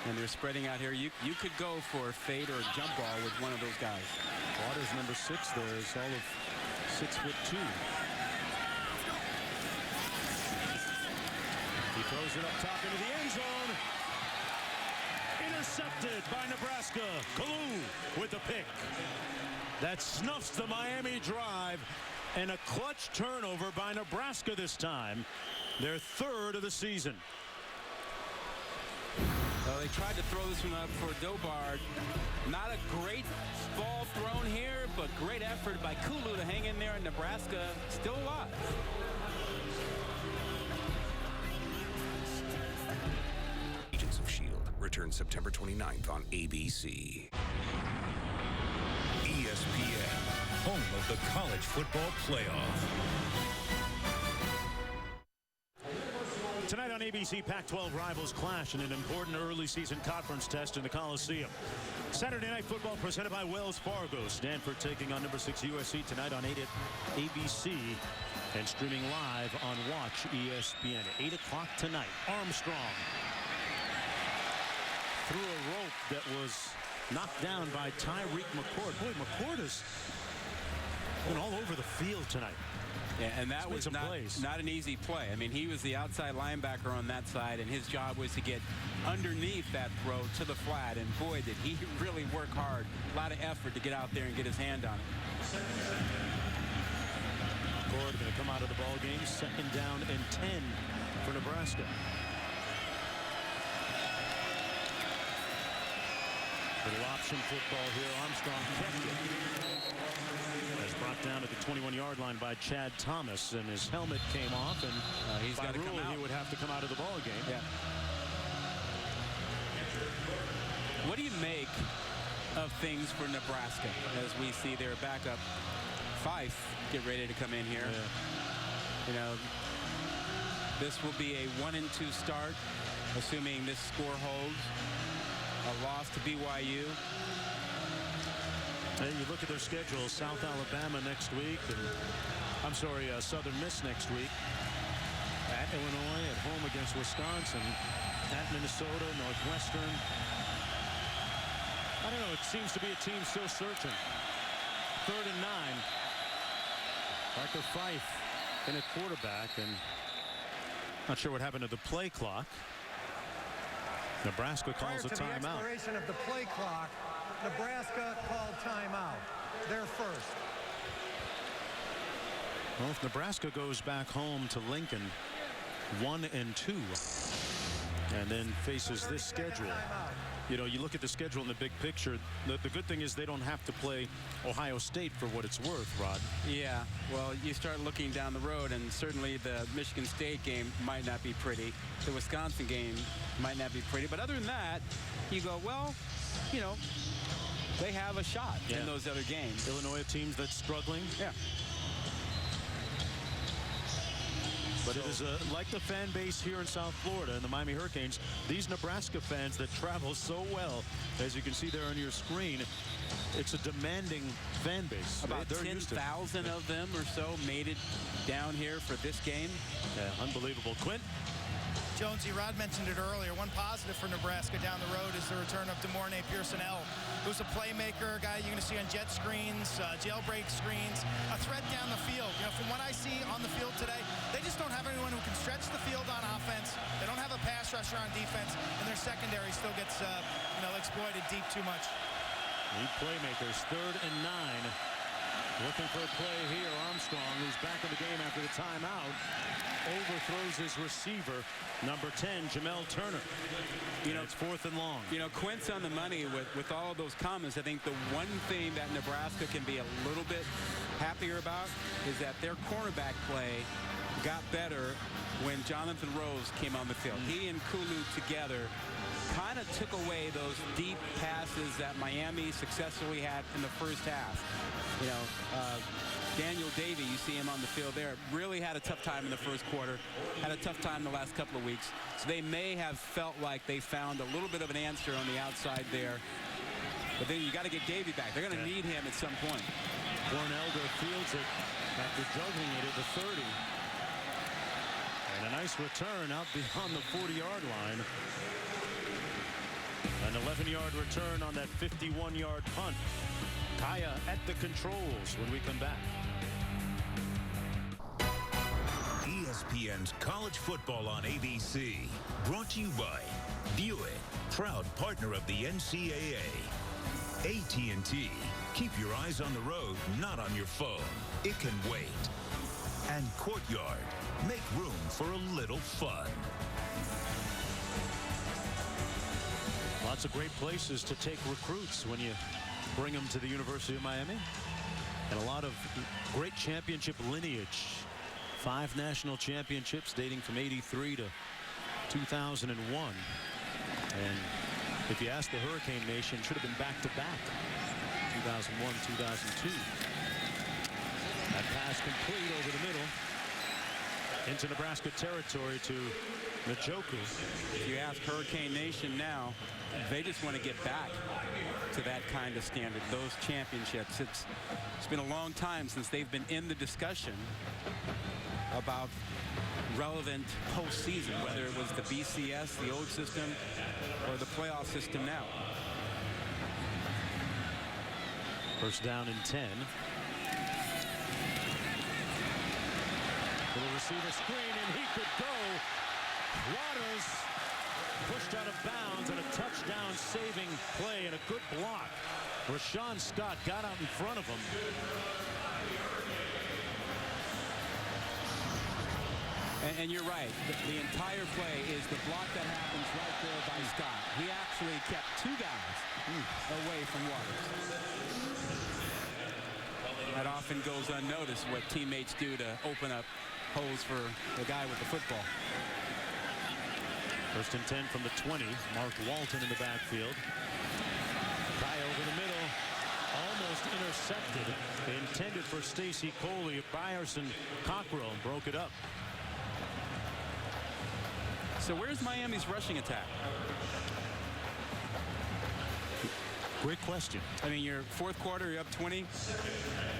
And they're spreading out here. You could go for a fade or a jump ball with one of those guys. Waters, number 6 there, is all of 6'2". He throws it up top into the end zone. Intercepted by Nebraska. Kalu with the pick. That snuffs the Miami drive, and a clutch turnover by Nebraska this time. Their 3rd of the season. Well, they tried to throw this one up for Dobard. Not a great ball thrown here, but great effort by Kulu to hang in there, and Nebraska still alive. Agents of S.H.I.E.L.D. returns September 29th on ABC. ESPN, home of the college football playoff. Tonight on ABC, Pac-12 rivals clash in an important early season conference test in the Coliseum. Saturday Night Football presented by Wells Fargo. Stanford taking on number 6 USC tonight on 8 at ABC and streaming live on Watch ESPN at 8 o'clock tonight. Armstrong through a rope that was knocked down by Tyreek McCord. Boy, McCord has been all over the field tonight. Yeah, and that was not an easy play. I mean, he was the outside linebacker on that side, and his job was to get underneath that throw to the flat. And boy, did he really work hard. A lot of effort to get out there and get his hand on it. Cord going to come out of the ball game. 2nd down and 10 for Nebraska. Little option football here. Armstrong kept it. As brought down at the 21-yard line by Chad Thomas, and his helmet came off, and he's got to come out. He would have to come out of the ball game. Yeah. What do you make of things for Nebraska as we see their backup Fife get ready to come in here? Yeah. You know, this will be a 1-2 start, assuming this score holds. A loss to BYU. And you look at their schedule: South Alabama next week, and Southern Miss next week. At Illinois, at home against Wisconsin, at Minnesota, Northwestern. I don't know. It seems to be a team still searching. 3rd and 9. Arthur Fife in a quarterback, and not sure what happened to the play clock. Nebraska calls a timeout. Prior to the expiration of the play clock, Nebraska called timeout. They're first. Well, if Nebraska goes back home to Lincoln 1-2 and then faces this schedule, you know, you look at the schedule in the big picture, the good thing is they don't have to play Ohio State for what it's worth, Rod. Yeah, well, you start looking down the road, and certainly the Michigan State game might not be pretty. The Wisconsin game might not be pretty. But other than that, you go, well, you know, they have a shot in those other games. Illinois, a team that's struggling. Yeah. But it is like the fan base here in South Florida and the Miami Hurricanes. These Nebraska fans that travel so well, as you can see there on your screen, it's a demanding fan base. About 10,000 of them or so made it down here for this game. Yeah, unbelievable. Quint? Jonesy, Rod mentioned it earlier. One positive for Nebraska down the road is the return of DeMornay Pearson-L, who's a playmaker, a guy you're going to see on jet screens, jailbreak screens, a threat down the field. You know, from what I see on the field today, they just don't have anyone who can stretch the field on offense. They don't have a pass rusher on defense, and their secondary still gets, exploited deep too much. Need playmakers. 3rd and 9. Looking for a play here. Armstrong, who's back in the game after the timeout, overthrows his receiver, number 10, Jamel Turner. You know, it's 4th and long. You know, Quint's on the money with all of those comments. I think the one thing that Nebraska can be a little bit happier about is that their cornerback play got better when Jonathan Rose came on the field. He and Kulu together kind of took away those deep passes that Miami successfully had in the first half. You know, Daniel Davey, you see him on the field there, really had a tough time in the first quarter, had a tough time the last couple of weeks. So they may have felt like they found a little bit of an answer on the outside there. But then you got to get Davey back. They're going to need him at some point. Cornelder fields it after juggling it at the 30. And a nice return out beyond the 40-yard line. An 11-yard return on that 51-yard punt. Kaya at the controls when we come back. ESPN's College Football on ABC. Brought to you by Buick, proud partner of the NCAA. AT&T. Keep your eyes on the road, not on your phone. It can wait. And Courtyard. Make room for a little fun. Lots of great places to take recruits when you bring them to the University of Miami. And a lot of great championship lineage. 5 national championships dating from '83 to 2001. And if you ask the Hurricane Nation, should have been back-to-back. 2001, 2002. That pass complete over the middle into Nebraska territory to Njoku. If you ask Hurricane Nation now, they just want to get back to that kind of standard, those championships. It's been a long time since they've been in the discussion about relevant postseason, whether it was the BCS, the old system, or the playoff system now. First down and 10. receiver screen, and he could go. Waters pushed out of bounds, and a touchdown saving play and a good block. Rashawn Scott got out in front of him. And you're right. The entire play is the block that happens right there by Scott. He actually kept two guys away from Waters. That often goes unnoticed, what teammates do to open up holes for the guy with the football. 1st and 10 from the 20. Mark Walton in the backfield. Kaya over the middle. Almost intercepted. Intended for Stacy Coley. Byerson Cockrell broke it up. So where's Miami's rushing attack? Great question. I mean, your fourth quarter, you're up 20.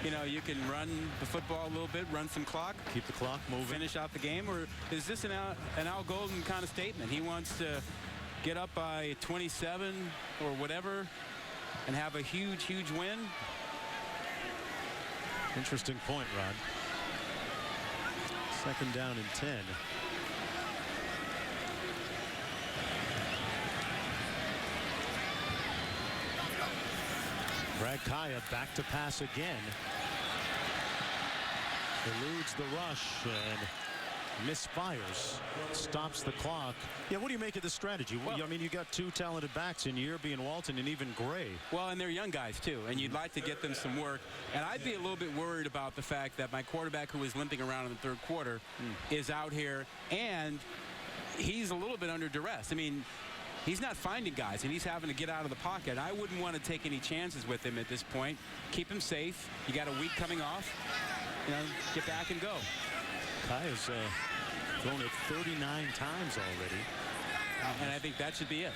You know, you can run the football a little bit, run some clock. Keep the clock moving. Finish out the game. Or is this an Al Golden kind of statement? He wants to get up by 27 or whatever and have a huge, huge win? Interesting point, Rod. 2nd down and 10. Brad Kaya back to pass again. Eludes the rush and misfires. Stops the clock. Yeah, what do you make of this strategy? Well, I mean, you got two talented backs in here, being Walton and even Gray. Well, and they're young guys, too, and you'd like to get them some work. And I'd be a little bit worried about the fact that my quarterback, who was limping around in the 3rd quarter, is out here, and he's a little bit under duress. I mean, he's not finding guys, and he's having to get out of the pocket. I wouldn't want to take any chances with him at this point. Keep him safe. You got a week coming off. You know, get back and go. Kaya's thrown it 39 times already. And I think that should be it.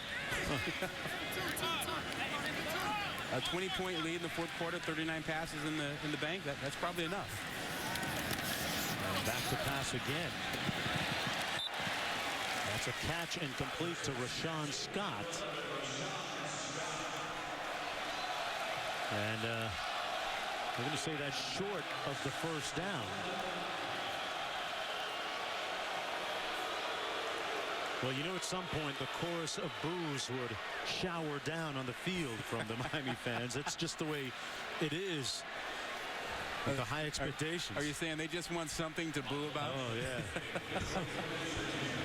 A 20-point lead in the 4th quarter, 39 passes in the bank. That's probably enough. And back to pass again. That's a catch and complete to Rashawn Scott. And we're going to say that's short of the 1st down. Well, you know, at some point the chorus of boos would shower down on the field from the Miami fans. That's just the way it is. With the high expectations. Are you saying they just want something to boo about? Oh, yeah.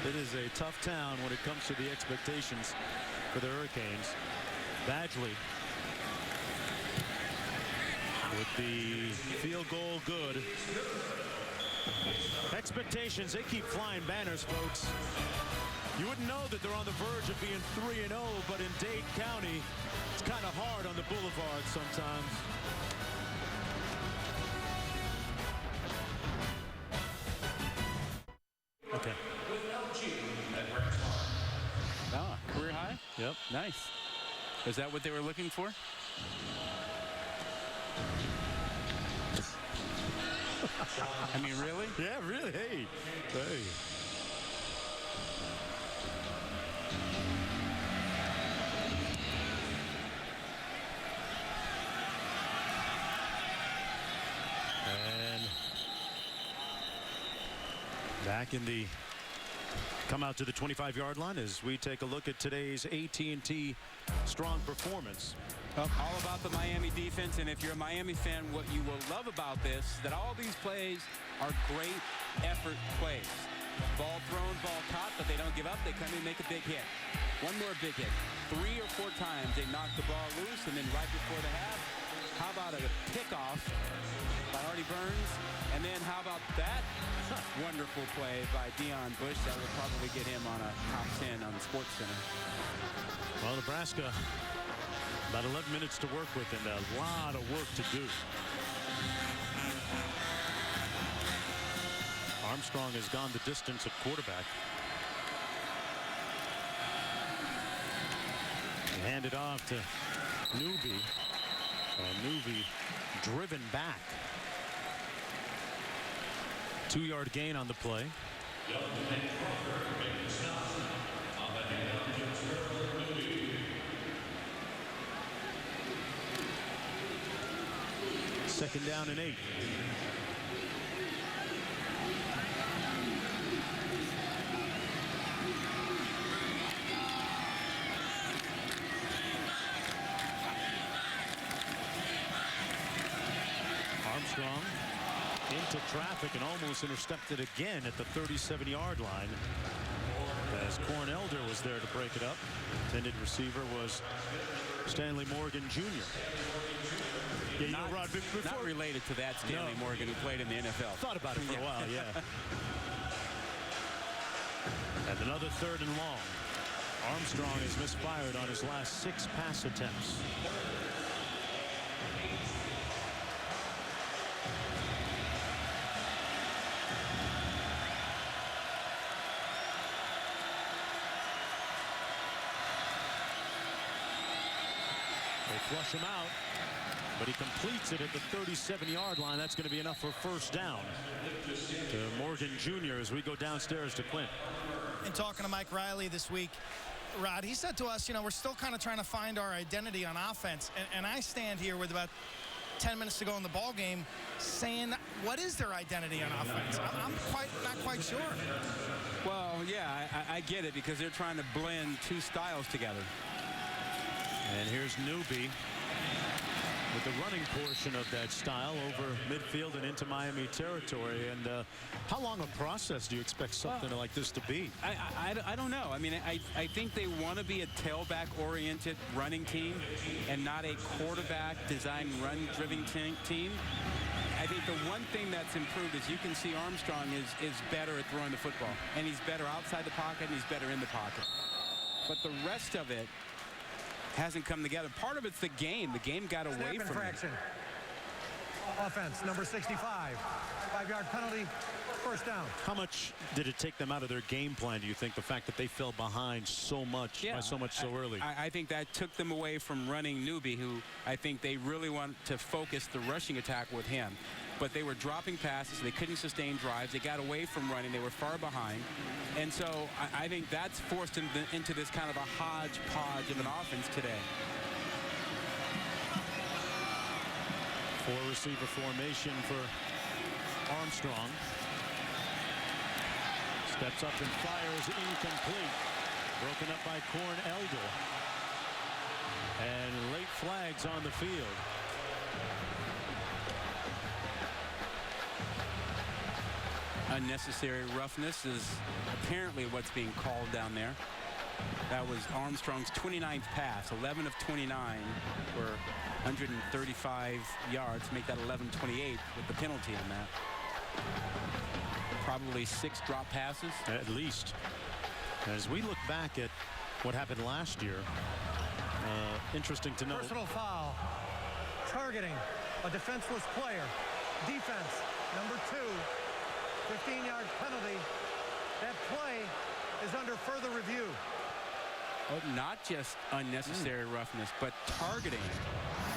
It is a tough town when it comes to the expectations for the Hurricanes. Badgley with the field goal good. Expectations, they keep flying banners, folks. You wouldn't know that they're on the verge of being 3-0, but in Dade County, it's kind of hard on the boulevard sometimes. Okay. Ah, career high? Yep. Nice. Is that what they were looking for? I mean, really? Yeah, really. Hey. And back in the come out to the 25-yard line as we take a look at today's AT&T strong performance. All about the Miami defense, and if you're a Miami fan, what you will love about this, that all these plays are great effort plays. Ball thrown, ball caught, but they don't give up. They come in and make a big hit. One more big hit. 3 or 4 times they knock the ball loose, and then right before the half, how about a pickoff by Artie Burns? And then how about that wonderful play by Deion Bush that will probably get him on a top 10 on the Sports Center. Well, Nebraska, about 11 minutes to work with and a lot of work to do. Armstrong has gone the distance at quarterback. Hand it off to Newby. And Newby driven back. 2-yard gain on the play. Second down and 8. to traffic and almost intercepted again at the 37-yard line, as Corn Elder was there to break it up. Intended receiver was Stanley Morgan Jr. Yeah, you know, Rod, not related to that Stanley Morgan who played in the NFL. Thought about it for a while, yeah. And another 3rd and long. Armstrong has misfired on his last 6 pass attempts. They flush him out, but he completes it at the 37-yard line. That's going to be enough for 1st down to Morgan Jr. as we go downstairs to Clint. In talking to Mike Riley this week, Rod, he said to us, you know, we're still kind of trying to find our identity on offense. And I stand here with about 10 minutes to go in the ball game saying, what is their identity on offense? I'm not quite sure. Well, yeah, I get it, because they're trying to blend 2 styles together. And here's Newby with the running portion of that style over midfield and into Miami territory. And how long a process do you expect something like this to be? I don't know. I mean, I think they want to be a tailback-oriented running team and not a quarterback-designed run-driven team. I think the one thing that's improved is you can see Armstrong is better at throwing the football. And he's better outside the pocket, and he's better in the pocket. But the rest of it hasn't come together. Part of it's the game. The game got away from him. Offense, number 65. 5-yard penalty, 1st down. How much did it take them out of their game plan, do you think, the fact that they fell behind so much, so early? I think that took them away from running Newby, who I think they really want to focus the rushing attack with him. But they were dropping passes. They couldn't sustain drives. They got away from running. They were far behind. And so I think that's forced them into this kind of a hodgepodge of an offense today. 4-receiver formation for Armstrong. Steps up and fires, incomplete. Broken up by Corn Elder. And late flags on the field. Unnecessary roughness is apparently what's being called down there. That was Armstrong's 29th pass, 11 of 29 for 135 yards. Make that 11-28 with the penalty on that. Probably 6 drop passes. At least. As we look back at what happened last year, interesting to note. Personal foul. Targeting a defenseless player. Defense, number 2. 15-yard penalty. That play is under further review. Oh, not just unnecessary roughness, but targeting.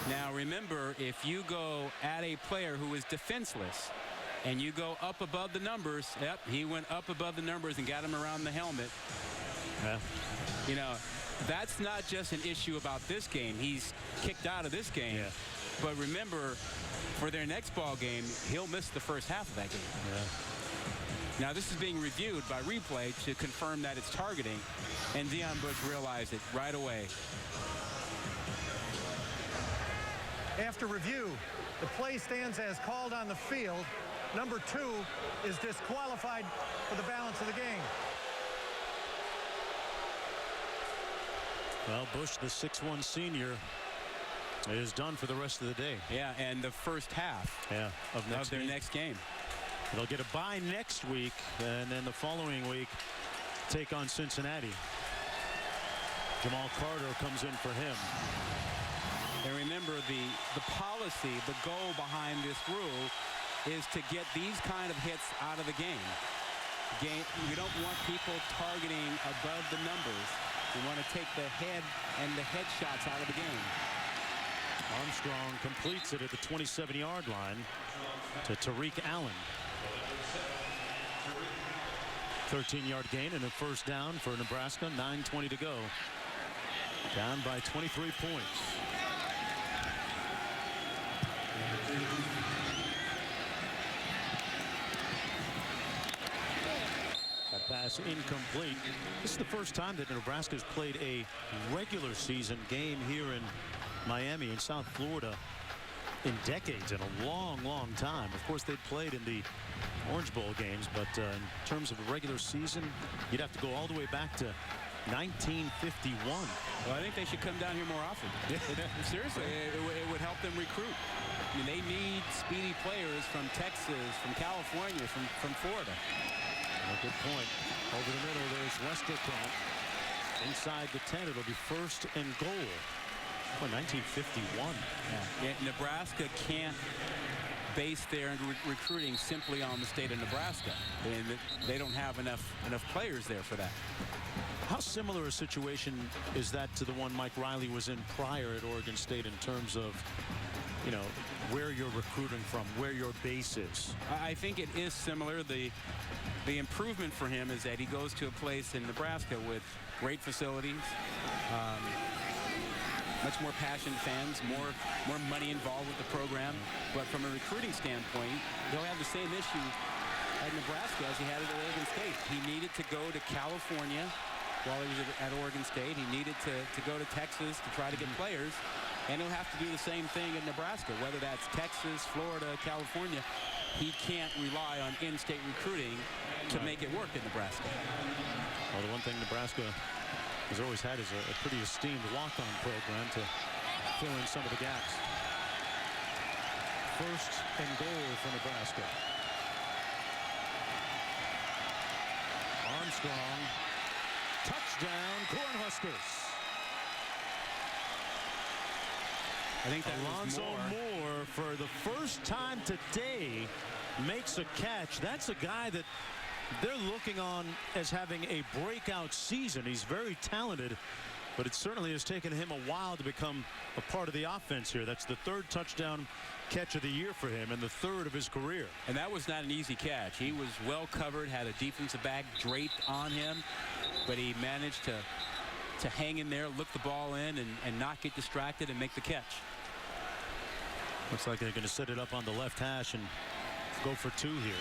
Now, remember, if you go at a player who is defenseless and you go up above the numbers, yep, he went up above the numbers and got him around the helmet. Yeah. You know, that's not just an issue about this game. He's kicked out of this game. Yeah. But remember, for their next ball game, he'll miss the first half of that game. Yeah. Now, this is being reviewed by replay to confirm that it's targeting, and Deion Bush realized it right away. After review, the play stands as called on the field. Number 2 is disqualified for the balance of the game. Well, Bush, the 6'1" senior, is done for the rest of the day. Yeah, and the first half of their next game. They'll get a bye next week, and then the following week take on Cincinnati. Jamal Carter comes in for him. And remember, the policy, the goal behind this rule is to get these kind of hits out of the game. We don't want people targeting above the numbers. We want to take the head and the headshots out of the game. Armstrong completes it at the 27-yard line to Tariq Allen. 13-yard gain and a 1st down for Nebraska. 9:20 to go. Down by 23 points. That pass incomplete. This is the first time that Nebraska's played a regular season game here in Miami in South Florida in decades, in a long, long time. Of course, they played in the Orange Bowl games, but in terms of a regular season, you'd have to go all the way back to 1951. Well, I think they should come down here more often. Seriously, it would help them recruit. I mean, they need speedy players from Texas, from California, from Florida. A good point. Over the middle, there's Westerkamp. Inside the 10, it'll be 1st and goal. Oh, 1951. Yeah, Nebraska can't base their recruiting simply on the state of Nebraska. And they don't have enough players there for that. How similar a situation is that to the one Mike Riley was in prior at Oregon State in terms of, you know, where you're recruiting from, where your base is? I think it is similar. The improvement for him is that he goes to a place in Nebraska with great facilities, much more passionate fans, more money involved with the program. But from a recruiting standpoint, he'll have the same issue at Nebraska as he had at Oregon State. He needed to go to California while he was at Oregon State. He needed to go to Texas to try to get players. And he'll have to do the same thing in Nebraska, whether that's Texas, Florida, California. He can't rely on in-state recruiting to make it work in Nebraska. Well, the one thing Nebraska has always had is a pretty esteemed walk-on program to fill in some of the gaps. 1st and goal for Nebraska. Armstrong. Touchdown, Cornhuskers. I think that Alonzo Moore, for the first time today, makes a catch. That's a guy that they're looking on as having a breakout season. He's very talented, but it certainly has taken him a while to become a part of the offense here. That's the 3rd touchdown catch of the year for him and the 3rd of his career. And that was not an easy catch. He was well covered, had a defensive back draped on him, but he managed to hang in there, look the ball in, and not get distracted and make the catch. Looks like they're going to set it up on the left hash and go for 2 here.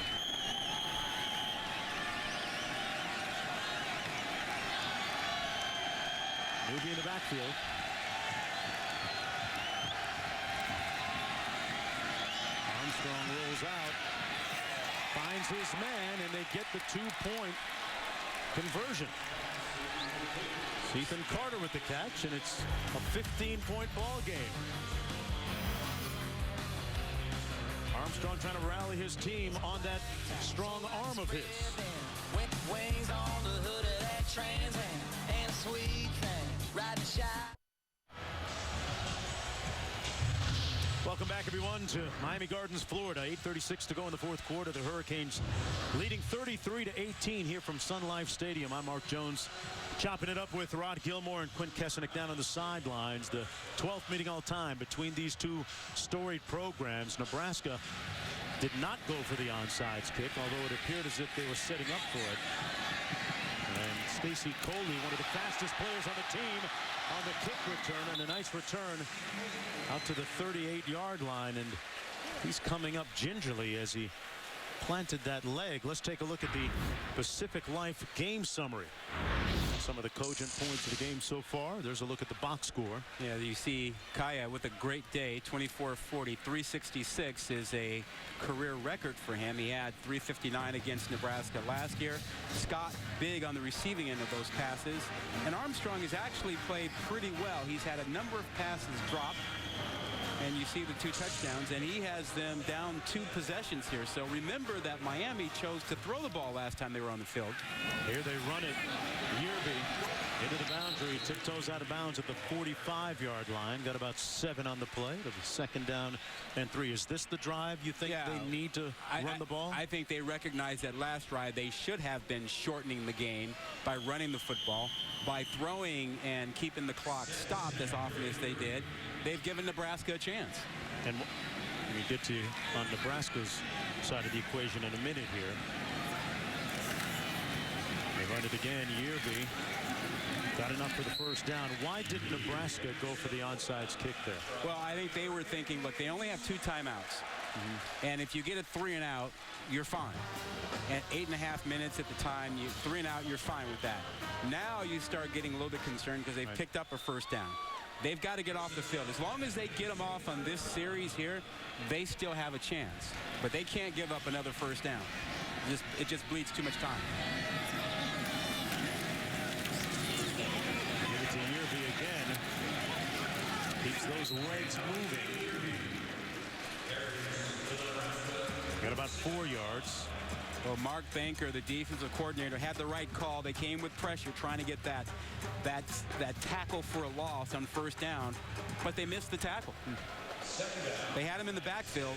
Newby in the backfield. Armstrong rolls out, finds his man, and they get the 2-point conversion. Ethan Carter with the catch, and it's a 15-point ball game. Armstrong trying to rally his team on that strong arm of his. Wings on the hood of that Trans Am, and a sweet thing, riding shot. Welcome back, everyone, to Miami Gardens, Florida. 8:36 to go in the 4th quarter. The Hurricanes leading 33-18 here from Sun Life Stadium. I'm Mark Jones, chopping it up with Rod Gilmore and Quint Kesenick down on the sidelines. The 12th meeting all time between these two storied programs. Nebraska did not go for the onside kick, although it appeared as if they were setting up for it. And Stacy Coley, one of the fastest players on the team, on the kick return, and a nice return out to the 38-yard line, and he's coming up gingerly as he planted that leg. Let's take a look at the Pacific Life game summary. Some of the cogent points of the game so far. There's a look at the box score. Yeah, you see Kaya with a great day. 24-40, 366 is a career record for him. He had 359 against Nebraska last year. Scott big on the receiving end of those passes. And Armstrong has actually played pretty well. He's had a number of passes drop. And you see the 2 touchdowns, and he has them down 2 possessions here. So remember that Miami chose to throw the ball last time they were on the field. Here they run it. Yearby into the boundary, tiptoes out of bounds at the 45-yard line. Got about 7 on the play. It'll be 2nd down and 3. Is this the drive you think they need to run the ball? I think they recognize that last drive they should have been shortening the game by running the football, by throwing and keeping the clock stopped as often as they did. They've given Nebraska a chance. And we get to on Nebraska's side of the equation in a minute here. They run it again. Yearby got enough for the 1st down. Why didn't Nebraska go for the onside kick there? Well, I think they were thinking, look, they only have 2 timeouts. And if you get a 3 and out, you're fine. At 8.5 minutes at the time, 3 and out, you're fine with that. Now you start getting a little bit concerned because they've picked up a 1st down. They've got to get off the field. As long as they get them off on this series here, they still have a chance. But they can't give up another first down. It just bleeds too much time. Give it to Yearby again. Keeps those legs moving. Got about 4 yards. Well, Mark Banker, the defensive coordinator, had the right call. They came with pressure, trying to get that tackle for a loss on first down, but they missed the tackle. They had him in the backfield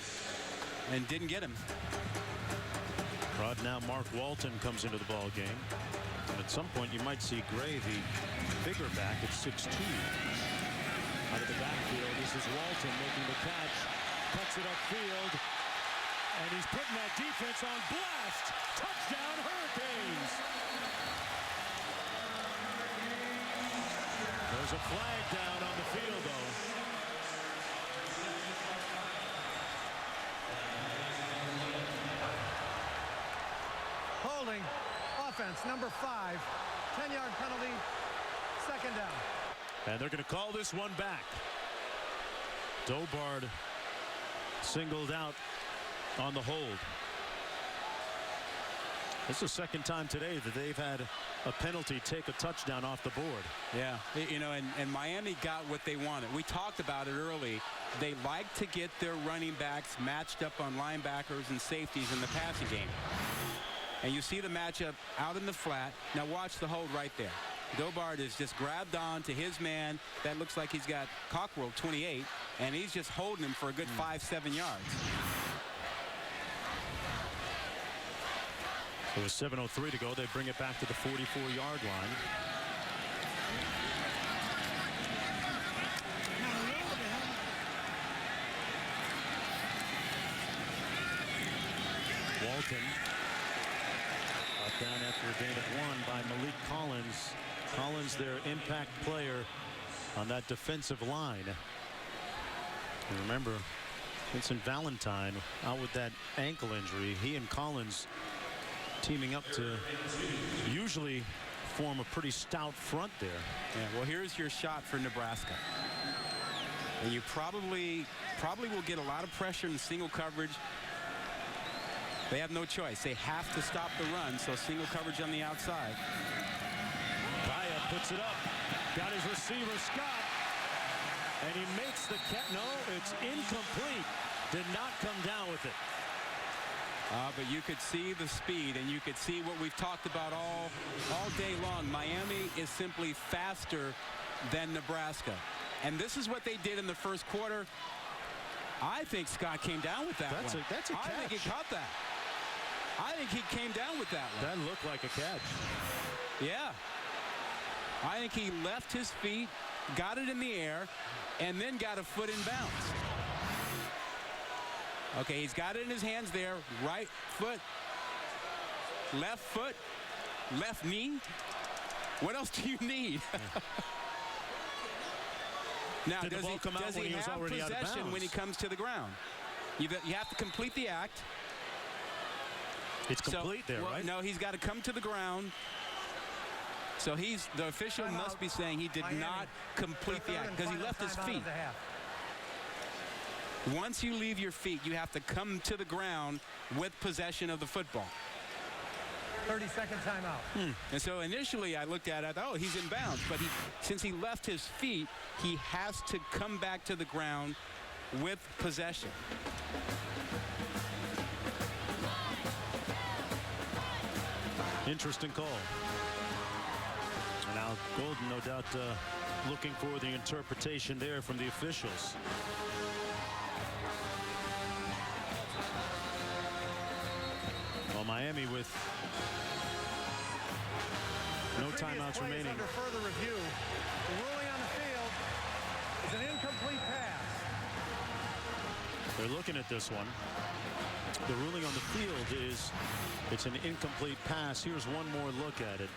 and didn't get him. Right now, Mark Walton comes into the ball game. And at some point, you might see Gray, the bigger back at 6'2". Out of the backfield, this is Walton making the catch. Cuts it upfield. And he's putting that defense on blast. Touchdown, Hurricanes. There's a flag down on the field, though. Holding. Offense, number 5. 10-yard penalty. Second down. And they're going to call this one back. Dobard singled out on the hold. This is the second time today that they've had a penalty take a touchdown off the board. Yeah, you know, and Miami got what they wanted. We talked about it early. They like to get their running backs matched up on linebackers and safeties in the passing game. And you see the matchup out in the flat. Now watch the hold right there. Dobard is just grabbed on to his man. That looks like he's got Cockrell 28, and he's just holding him for a good 5-7 yards. There was 7:03 to go. They bring it back to the 44-yard line. Walton brought down after a gain of 1 by Malik Collins. Collins, their impact player on that defensive line. And remember, Vincent Valentine out with that ankle injury. He and Collins teaming up to usually form a pretty stout front there. Yeah, well, here's your shot for Nebraska. And you probably will get a lot of pressure in single coverage. They have no choice. They have to stop the run, so single coverage on the outside. Kaya puts it up. Got his receiver, Scott. And he makes the catch. No, it's incomplete. Did not come down with it. But you could see the speed, and you could see what we've talked about all day long. Miami is simply faster than Nebraska. And this is what they did in the first quarter. I think Scott came down with that one. That's a catch. I think he caught that. I think he came down with that one. That looked like a catch. Yeah. I think he left his feet, got it in the air, and then got a foot in bounds. Okay, he's got it in his hands there. Right foot, left knee. What else do you need? Now, Did does he have possession when he comes to the ground? You have to complete the act. It's complete there, right? No, he's got to come to the ground. So the official must be saying he did not complete the act because he left his feet. Once you leave your feet, you have to come to the ground with possession of the football. 30-second timeout. And so initially I looked at it, oh, he's in bounds. But since he left his feet, he has to come back to the ground with possession. Interesting call. And now Golden, no doubt, looking for the interpretation there from the officials. Well, Miami with no timeouts remaining. Under further review, the ruling on the field is an incomplete pass. They're looking at this one. The ruling on the field is it's an incomplete pass. Here's one more look at it.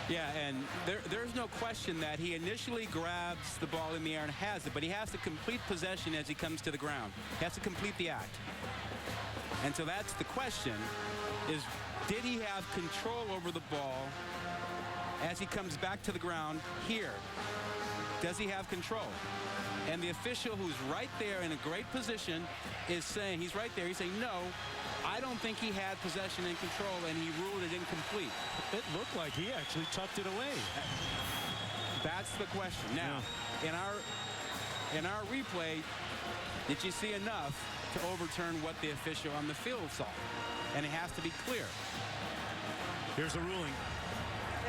Yeah, and there's no question that he initially grabs the ball in the air and has it, but he has to complete possession as he comes to the ground. He has to complete the act. And so that's the question, is did he have control over the ball as he comes back to the ground here? Does he have control? And the official who's right there in a great position is saying, he's right there, he's saying, no, I don't think he had possession and control, and he ruled it incomplete. It looked like he actually tucked it away. That's the question. Now, in our replay, did you see enough to overturn what the official on the field saw? And it has to be clear. Here's the ruling.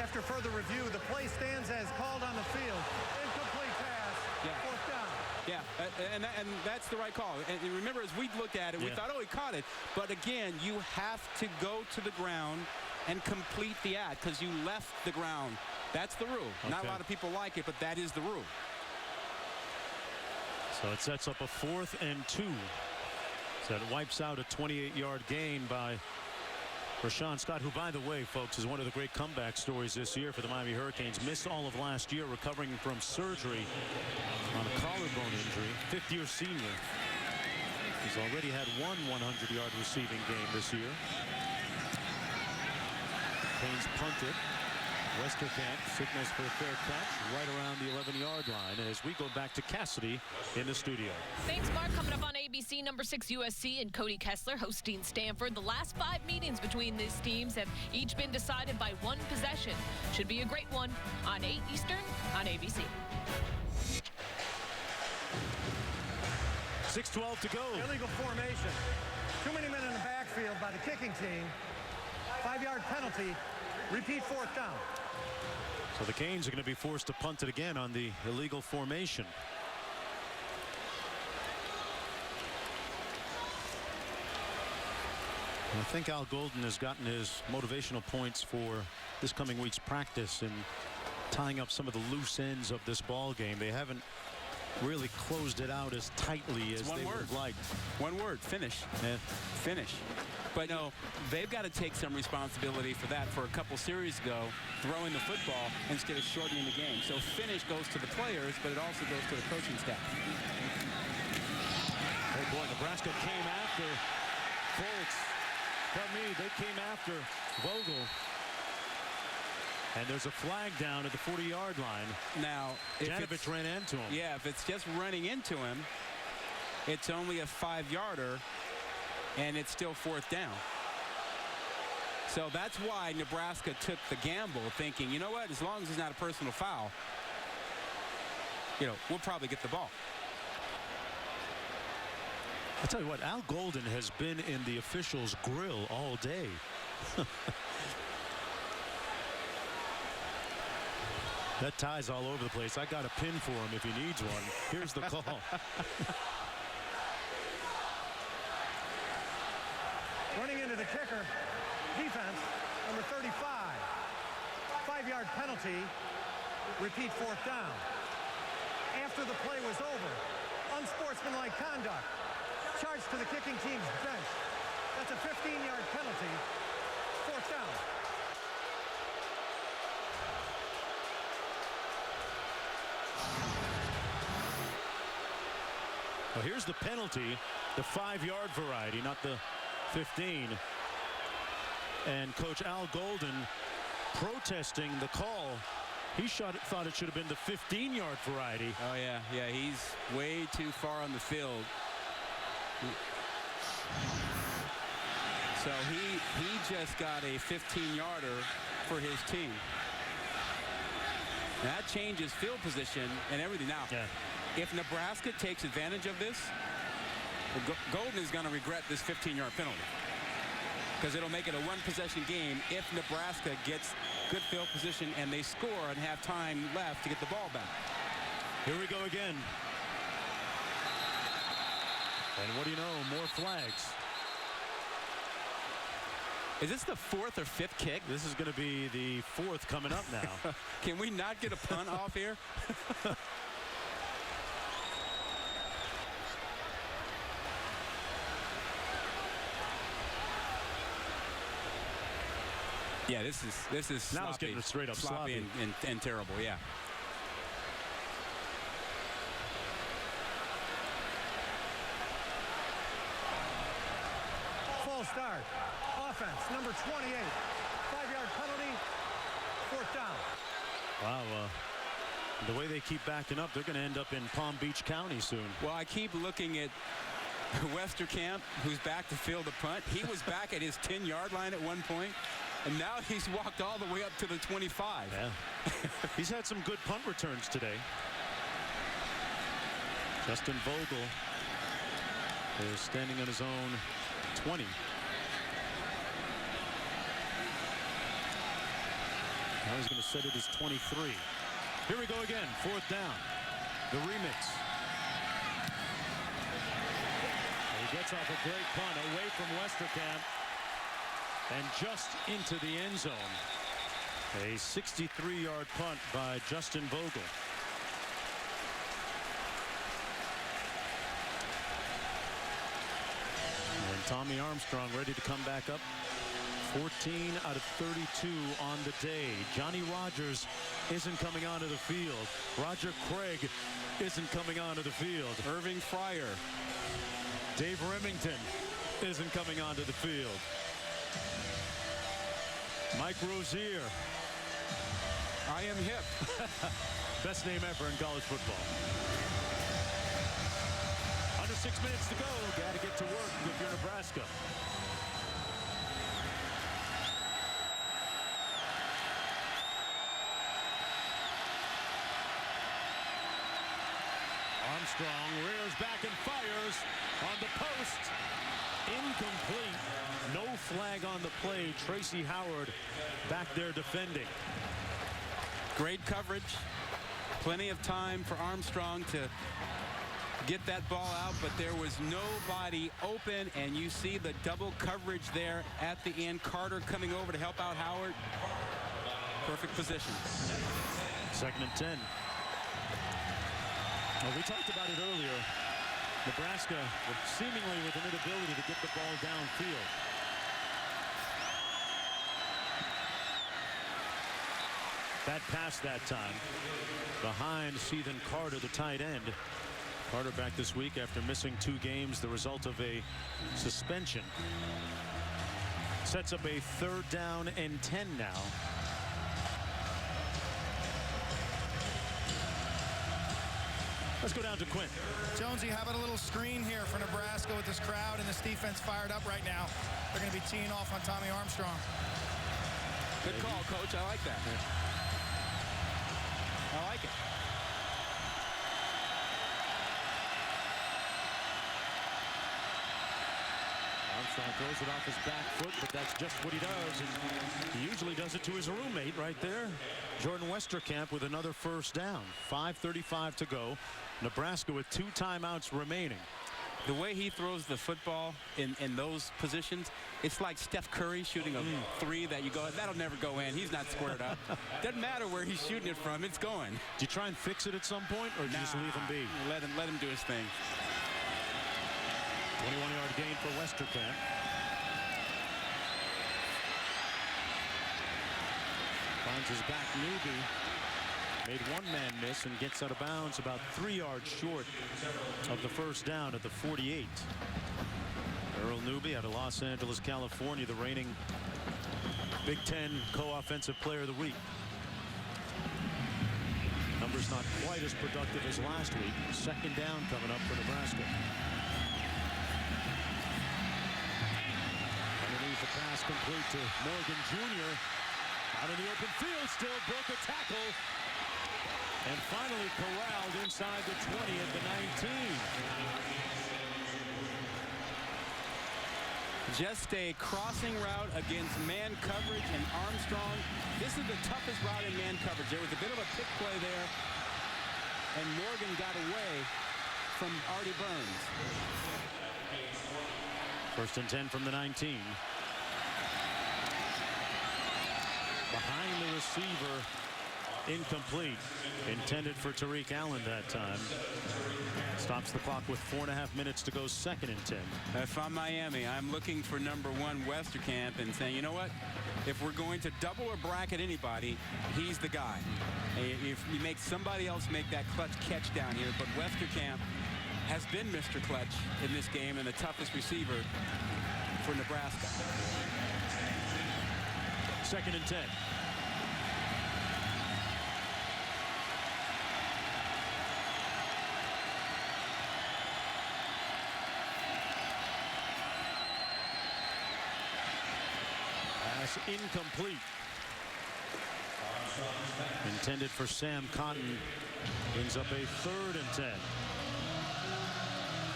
After further review, the play stands as called on the field. Incomplete pass. Fourth down. Yeah, and that's the right call. And remember, as we looked at it, we thought, oh, he caught it. But again, you have to go to the ground and complete the act because you left the ground. That's the rule. Okay. Not a lot of people like it, but that is the rule. So it sets up a 4th and 2. So it wipes out a 28-yard gain by Rashawn Scott, who, by the way, folks, is one of the great comeback stories this year for the Miami Hurricanes. Missed all of last year, recovering from surgery on a collarbone injury. 5th-year senior. He's already had one 100-yard receiving game this year. Canes punted. Westerkamp signals for a fair catch right around the 11-yard line as we go back to Cassidy in the studio. Thanks, Mark. Coming up on ABC, number 6 USC and Cody Kessler hosting Stanford. The last 5 meetings between these teams have each been decided by 1 possession. Should be a great one on 8 Eastern on ABC. 6:12 to go. Illegal formation. Too many men in the backfield by the kicking team. 5-yard penalty. Repeat 4th down. So the Canes are going to be forced to punt it again on the illegal formation. I think Al Golden has gotten his motivational points for this coming week's practice in tying up some of the loose ends of this ball game. They haven't really closed it out as tightly as they would have liked. One word, finish. Yeah. Finish. But no, they've got to take some responsibility for that. For a couple series ago, throwing the football instead of shortening the game. So finish goes to the players, but it also goes to the coaching staff. Oh boy, Nebraska came after Colts. Pardon me, they came after Vogel. And there's a flag down at the 40-yard line. Now, Janovich ran into him. Yeah, if it's just running into him, it's only a 5-yarder, and it's still 4th down. So that's why Nebraska took the gamble, thinking, you know what, as long as it's not a personal foul, we'll probably get the ball. I'll tell you what, Al Golden has been in the officials' grill all day. That tie's all over the place. I got a pin for him if he needs one. Here's the call. Running into the kicker. Defense, number 35. 5-yard penalty. Repeat 4th down. After the play was over, unsportsmanlike conduct. Charged to the kicking team's bench. That's a 15-yard penalty. 4th down. Well, here's the penalty, the 5-yard variety, not the 15. And Coach Al Golden protesting the call. He thought it should have been the 15-yard variety. Oh, yeah. Yeah, he's way too far on the field. So he just got a 15-yarder for his team. That changes field position and everything. Now, if Nebraska takes advantage of this, Golden is going to regret this 15-yard penalty because it'll make it a 1-possession game if Nebraska gets good field position and they score and have time left to get the ball back. Here we go again. And what do you know? More flags. Is this the 4th or 5th kick? This is going to be the 4th coming up now. Can we not get a punt off here? Yeah, this is sloppy. Now it's getting straight up sloppy. And terrible, yeah. Full start. Offense, number 28. 5-yard penalty. 4th down. Wow. The way they keep backing up, they're going to end up in Palm Beach County soon. Well, I keep looking at Westerkamp, who's back to field the punt. He was back at his 10-yard line at one point, and now he's walked all the way up to the 25. Yeah. He's had some good punt returns today. Justin Vogel is standing on his own 20. Now he's going to set it as 23. Here we go again, 4th down. The remix. He gets off a great punt away from Westerkamp and just into the end zone. A 63-yard punt by Justin Vogel. And Tommy Armstrong ready to come back up. 14 out of 32 on the day. Johnny Rogers isn't coming onto the field. Roger Craig isn't coming onto the field. Irving Fryer. Dave Remington isn't coming onto the field. Mike Rozier. I am hip. Best name ever in college football. Under 6 minutes to go. Got to get to work if you're Nebraska. Armstrong rears back and fires on the post. Incomplete. No flag on the play. Tracy Howard back there defending. Great coverage. Plenty of time for Armstrong to get that ball out, but there was nobody open, and you see the double coverage there at the end. Carter coming over to help out Howard. Perfect position. 2nd and 10. Well, we talked about it earlier. Nebraska seemingly with an inability to get the ball downfield. That pass that time behind Seethan Carter, the tight end. Carter back this week after missing 2 games, the result of a suspension. Sets up a 3rd down and 10 now. Let's go down to Quinn. Jonesy, how about a little screen here for Nebraska with this crowd and this defense fired up right now? They're going to be teeing off on Tommy Armstrong. Good call, Coach. I like that. I like it. Armstrong throws it off his back foot, but that's just what he does. And he usually does it to his roommate right there. Jordan Westerkamp with another 1st down. 5:35 to go. Nebraska with 2 timeouts remaining. The way he throws the football in those positions, it's like Steph Curry shooting a 3 that you go, that'll never go in. He's not squared up. Doesn't matter where he's shooting it from, it's going. Do you try and fix it at some point, or do you just leave him be? Let him do his thing. 21-yard gain for Westerkamp. Finds his back Newby. Made 1 man miss and gets out of bounds about 3 yards short of the 1st down at the 48. Earl Newby out of Los Angeles, California, the reigning Big Ten co-offensive player of the week. Numbers not quite as productive as last week. 2nd down coming up for Nebraska. Underneath the pass complete to Morgan Jr. Out in the open field, still broke a tackle. And finally corralled inside the 20 at the 19. Just a crossing route against man coverage, and Armstrong, this is the toughest route in man coverage. There was a bit of a pick play there, and Morgan got away from Artie Burns. 1st and 10 from the 19. Behind the receiver, incomplete. Intended for Tariq Allen that time. Stops the clock with 4.5 minutes to go. 2nd and 10. If I'm Miami, I'm looking for number 1 Westerkamp and saying, you know what? If we're going to double or bracket anybody, he's the guy. If you make somebody else make that clutch catch down here, but Westerkamp has been Mr. Clutch in this game and the toughest receiver for Nebraska. 2nd and 10. pass incomplete. Intended for Sam Cotton. Brings up a 3rd and 10.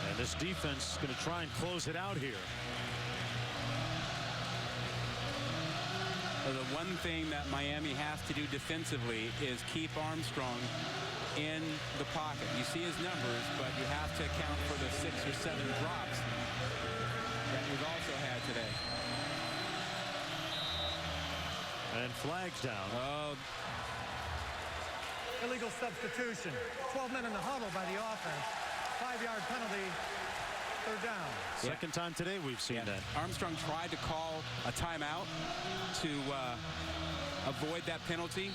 And this defense is going to try and close it out here. Well, the one thing that Miami has to do defensively is keep Armstrong in the pocket. You see his numbers, but you have to account for the 6 or 7 drops that we've also had today. And flags down. Illegal substitution. 12 men in the huddle by the offense. 5-yard penalty. 3rd down. Second time today we've seen that. Armstrong tried to call a timeout to avoid that penalty,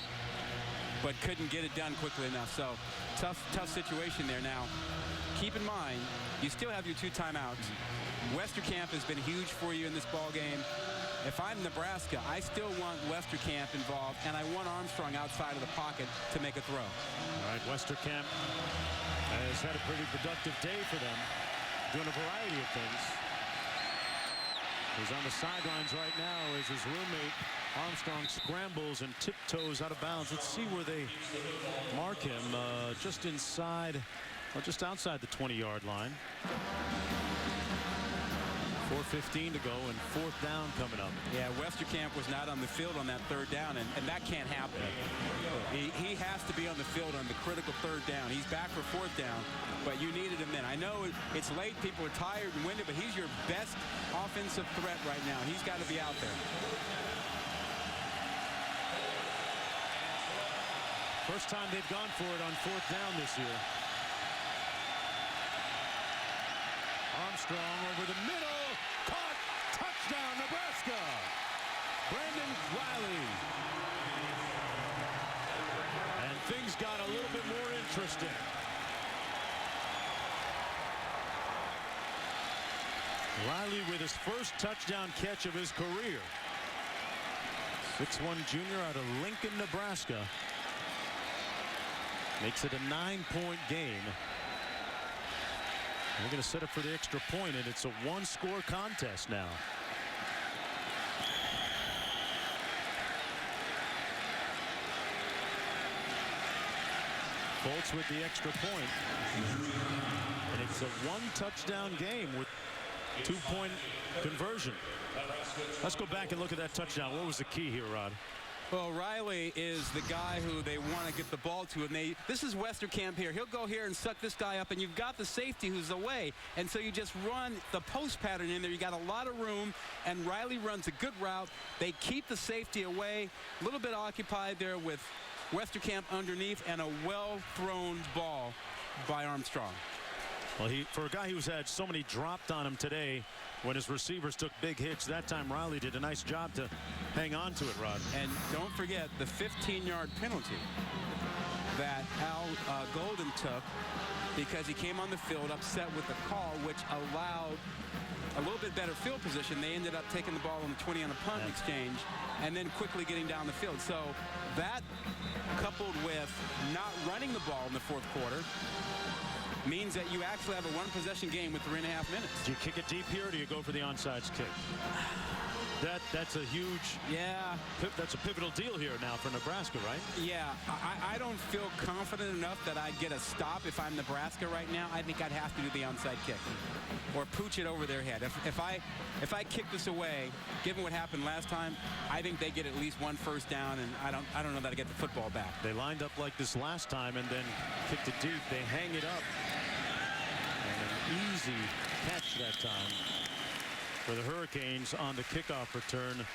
but couldn't get it done quickly enough. So tough situation there. Now, keep in mind, you still have your 2 timeouts. Westerkamp has been huge for you in this ball game. If I'm Nebraska, I still want Westerkamp involved, and I want Armstrong outside of the pocket to make a throw. All right, Westerkamp has had a pretty productive day for them, doing a variety of things. He's on the sidelines right now as his roommate Armstrong scrambles and tiptoes out of bounds. Let's see where they mark him. Just inside, well, just outside the 20-yard line. 4:15 to go and 4th down coming up. Yeah, Westerkamp was not on the field on that 3rd down, and that can't happen. He has to be on the field on the critical 3rd down. He's back for 4th down, but you needed him then. I know it's late, people are tired and winded, but he's your best offensive threat right now. He's got to be out there. First time they've gone for it on 4th down this year. Armstrong over the middle. Caught. Touchdown, Nebraska. Brandon Riley. And things got a little bit more interesting. Riley with his first touchdown catch of his career. 6'1" junior out of Lincoln, Nebraska. Makes it a 9-point game. They're going to set up for the extra point, and it's a 1-score contest now. Bolts with the extra point. And it's a 1-touchdown game with 2-point conversion. Let's go back and look at that touchdown. What was the key here, Rod? Well, Riley is the guy who they want to get the ball to, and this is Westerkamp here. He'll go here and suck this guy up, and you've got the safety who's away, and so you just run the post pattern in there. You got a lot of room, and Riley runs a good route. They keep the safety away, a little bit occupied there with Westerkamp underneath, and a well-thrown ball by Armstrong. Well, for a guy who's had so many dropped on him today, when his receivers took big hits, that time Riley did a nice job to hang on to it, Rod. And don't forget the 15-yard penalty that Al Golden took because he came on the field upset with the call, which allowed a little bit better field position. They ended up taking the ball on the 20 on a punt exchange and then quickly getting down the field. So that, coupled with not running the ball in the 4th quarter, means that you actually have a 1-possession game with 3.5 minutes. Do you kick it deep here, or do you go for the onside kick? That's a huge, that's a pivotal deal here now for Nebraska, right? Yeah, I don't feel confident enough that I'd get a stop if I'm Nebraska right now. I think I'd have to do the onside kick or pooch it over their head. If I kick this away, given what happened last time, I think they get at least 1 first down, and I don't know that I get the football back. They lined up like this last time and then kicked it deep. They hang it up. And an easy catch that time for the Hurricanes on the kickoff return.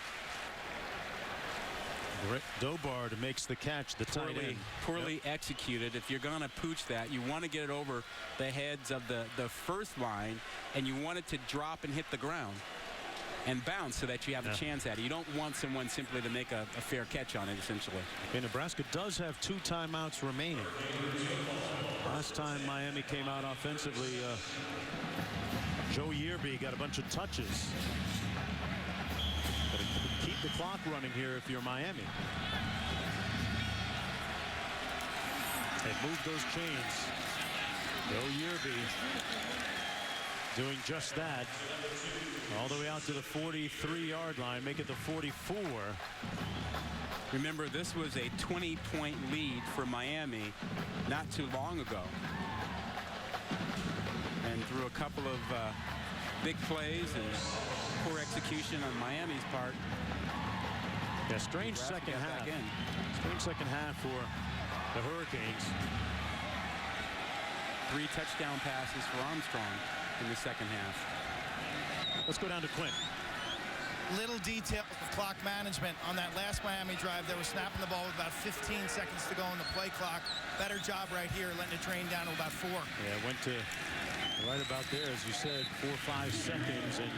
Dobard makes the catch, the tight end. Poorly executed. If you're going to pooch that, you want to get it over the heads of the first line, and you want it to drop and hit the ground and bounce so that you have a chance at it. You don't want someone simply to make a fair catch on it, essentially. Okay, Nebraska does have 2 timeouts remaining. Last time Miami came out offensively, Joe Yearby got a bunch of touches. Got to keep the clock running here if you're Miami. They move those chains. Joe Yearby doing just that. All the way out to the 43-yard line, make it the 44. Remember, this was a 20-point lead for Miami not too long ago. And through a couple of big plays and poor execution on Miami's part. Yeah, strange second half. Strange second half for the Hurricanes. 3 touchdown passes for Armstrong in the second half. Let's go down to Quinn. Little detail of clock management on that last Miami drive. They were snapping the ball with about 15 seconds to go on the play clock. Better job right here, letting it drain down to about 4. Yeah, went to right about there, as you said, 4 or 5 seconds, and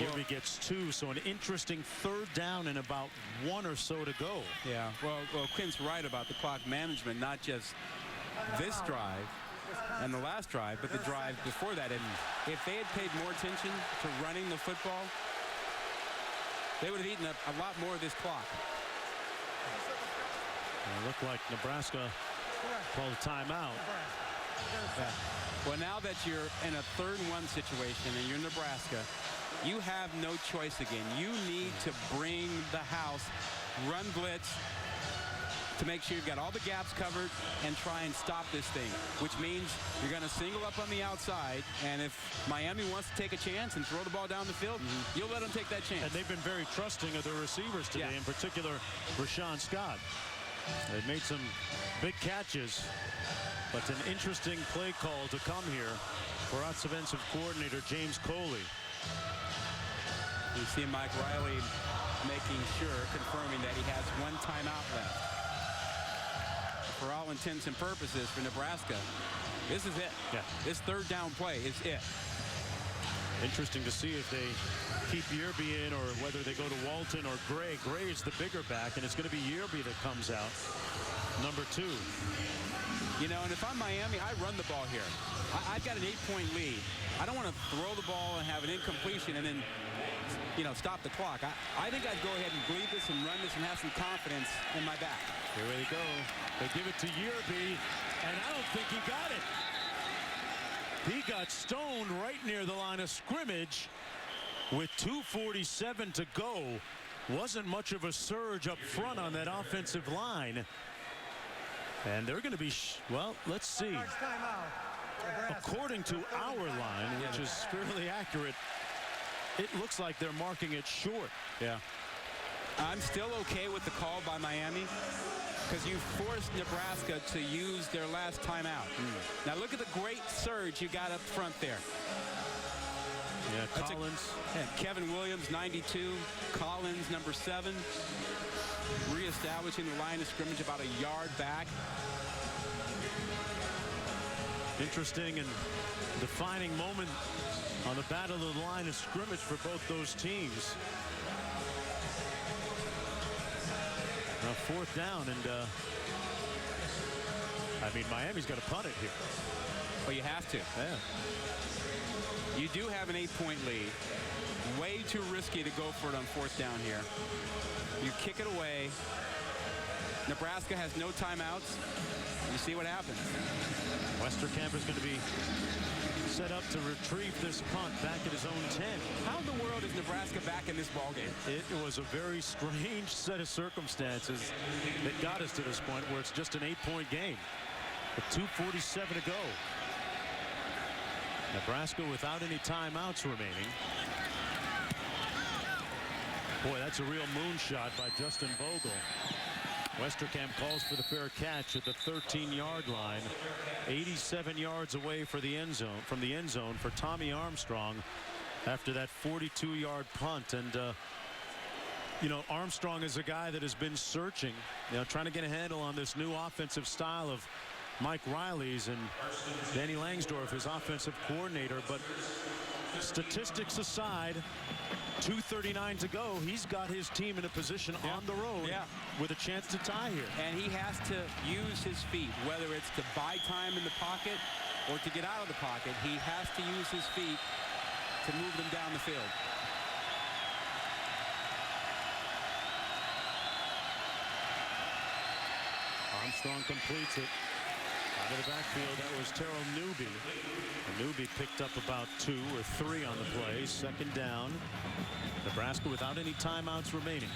Yerby gets 2. So an interesting third down and about 1 or so to go. Yeah, well, Quinn's right about the clock management, not just this drive and the last drive, but the drive before that. And if they had paid more attention to running the football, they would have eaten up a lot more of this clock. It looked like Nebraska called a timeout. Yeah. Well, now that you're in a 3rd and 1 situation and you're Nebraska, you have no choice again. You need to bring the house, run blitz to make sure you've got all the gaps covered and try and stop this thing, which means you're going to single up on the outside, and if Miami wants to take a chance and throw the ball down the field, you'll let them take that chance. And they've been very trusting of their receivers today, in particular Rashawn Scott. They've made some big catches, but an interesting play call to come here for offensive coordinator James Coley. You see Mike Riley making sure, confirming that he has 1 timeout left. For all intents and purposes for Nebraska, this is it. Yeah. This 3rd down play is it. Interesting to see if they keep Yerby in or whether they go to Walton or Gray. Gray is the bigger back, and it's going to be Yerby that comes out. Number 2. You know, and if I'm Miami, I run the ball here. I've got an 8-point lead. I don't want to throw the ball and have an incompletion and then, you know, stop the clock. I think I'd go ahead and bleed this and run this and have some confidence in my back. Here they go. They give it to Yerby, and I don't think he got it. He got stoned right near the line of scrimmage with 2:47 to go. Wasn't much of a surge up front on that offensive line. And they're going to be, well, let's see. According to our line, which is fairly accurate, it looks like they're marking it short. Yeah. I'm still okay with the call by Miami because you forced Nebraska to use their last timeout. Now look at the great surge you got up front there. Yeah, Collins. Kevin Williams, 92. Collins, number 7. Reestablishing the line of scrimmage about a yard back. Interesting and defining moment on the battle of the line of scrimmage for both those teams. Now 4th down, and I mean, Miami's got to punt it here. Well, you have to. Yeah. You do have an 8-point lead. Way too risky to go for it on 4th down here. You kick it away. Nebraska has no timeouts. You see what happens. Westerkamp is going to be set up to retrieve this punt back at his own 10. How in the world is Nebraska back in this ballgame? It was a very strange set of circumstances that got us to this point where it's just an 8-point game with 2:47 to go. Nebraska without any timeouts remaining. Boy, that's a real moonshot by Justin Bogle. Westerkamp calls for the fair catch at the 13-yard line. 87 yards away for the end zone, from the end zone for Tommy Armstrong after that 42-yard punt. And you know, Armstrong is a guy that has been searching, you know, trying to get a handle on this new offensive style of Mike Riley's, and Danny Langsdorff, his offensive coordinator. But statistics aside, 2:39 to go. He's got his team in a position on the road with a chance to tie here. And he has to use his feet, whether it's to buy time in the pocket or to get out of the pocket. He has to use his feet to move them down the field. Armstrong completes it. Out of the backfield, that was Terrell Newby. And Newby picked up about 2 or 3 on the play. Second down. Nebraska without any timeouts remaining.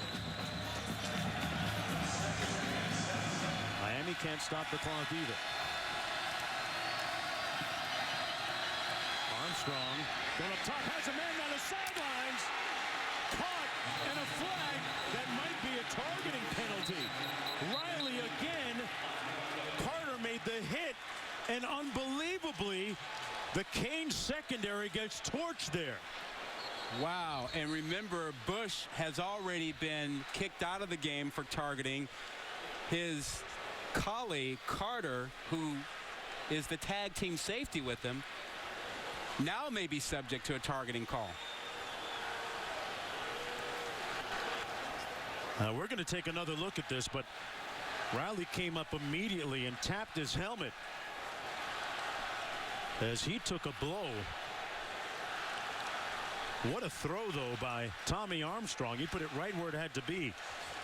Miami can't stop the clock either. Armstrong going up top, has a man down the sidelines. Caught, and a flag that might be a targeting penalty. Riley again. Carter made the hit, and unbelievably, the Canes secondary gets torched there. Wow, and remember, Bush has already been kicked out of the game for targeting. His colleague, Carter, who is the tag team safety with him, now may be subject to a targeting call. We're going to take another look at this, but Riley came up immediately and tapped his helmet as he took a blow. What a throw, though, by Tommy Armstrong. He put it right where it had to be.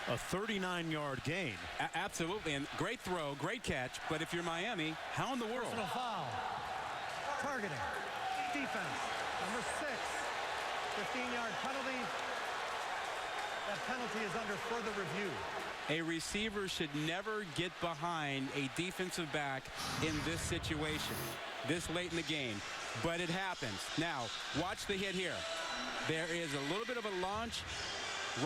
A 39-yard gain. Absolutely, and great throw, great catch. But if you're Miami, how in the world? Personal foul. Targeting. Defense. Number 6. 15-yard penalty. That penalty is under further review. A receiver should never get behind a defensive back in this situation, this late in the game. But it happens. Now, watch the hit here. There is a little bit of a launch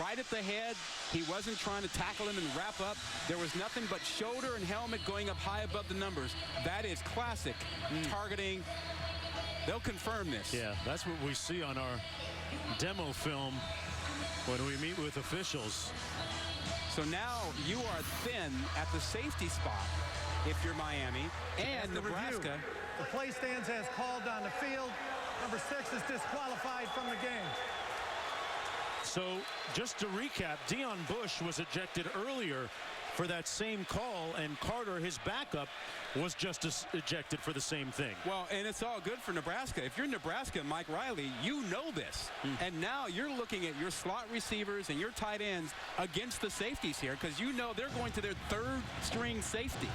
right at the head. He wasn't trying to tackle him and wrap up. There was nothing but shoulder and helmet going up high above the numbers. That is classic targeting. They'll confirm this. Yeah, that's what we see on our demo film when we meet with officials. So now you are thin at the safety spot if you're Miami. And Nebraska. The play stands as called on the field. Number 6 is disqualified from the game. So just to recap, Deion Bush was ejected earlier for that same call, and Carter, his backup, was just ejected for the same thing. Well, and it's all good for Nebraska. If you're Nebraska, Mike Riley, you know this. And now you're looking at your slot receivers and your tight ends against the safeties here, because you know they're going to their third string safety.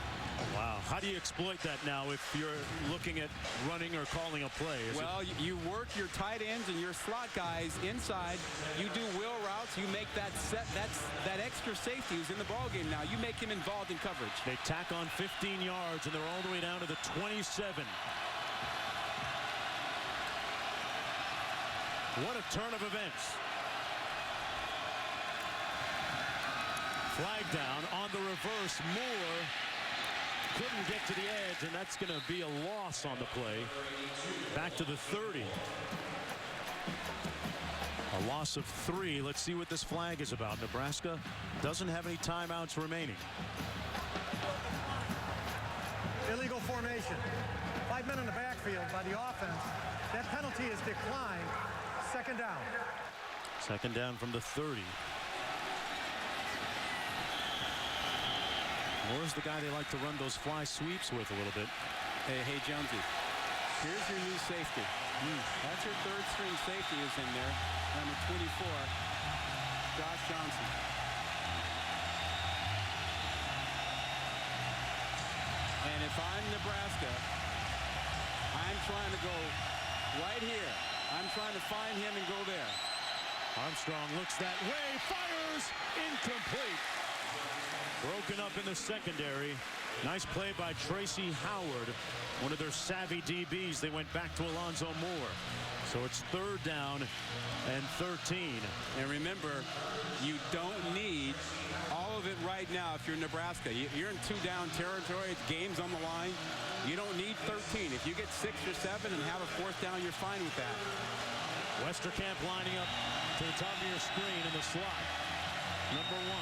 Wow. How do you exploit that now if you're looking at running or calling a play? Well, you work your tight ends and your slot guys inside. You do wheel routes. You make that set. That extra safety who's in the ballgame now. You make him involved in coverage. They tack on 15 yards, and they're all the way down to the 27. What a turn of events. Flag down on the reverse. Moore couldn't get to the edge, and that's going to be a loss on the play. Back to the 30. A loss of 3. Let's see what this flag is about. Nebraska doesn't have any timeouts remaining. Illegal formation. 5 men in the backfield by the offense. That penalty is declined. Second down. Second down from the 30. Moore's the guy they like to run those fly sweeps with a little bit. Hey, Jonesy. Here's your new safety. That's your third string safety is in there. Number 24, Josh Johnson. And if I'm Nebraska, I'm trying to go right here. I'm trying to find him and go there. Armstrong looks that way, fires, incomplete. Broken up in the secondary. Nice play by Tracy Howard, one of their savvy DBs. They went back to Alonzo Moore. So it's third down and 13. And remember, you don't need all of it right now if you're Nebraska. You're in 2-down territory. It's game's on the line. You don't need 13. If you get 6 or 7 and have a 4th down, you're fine with that. Westerkamp lining up to the top of your screen in the slot. Number 1.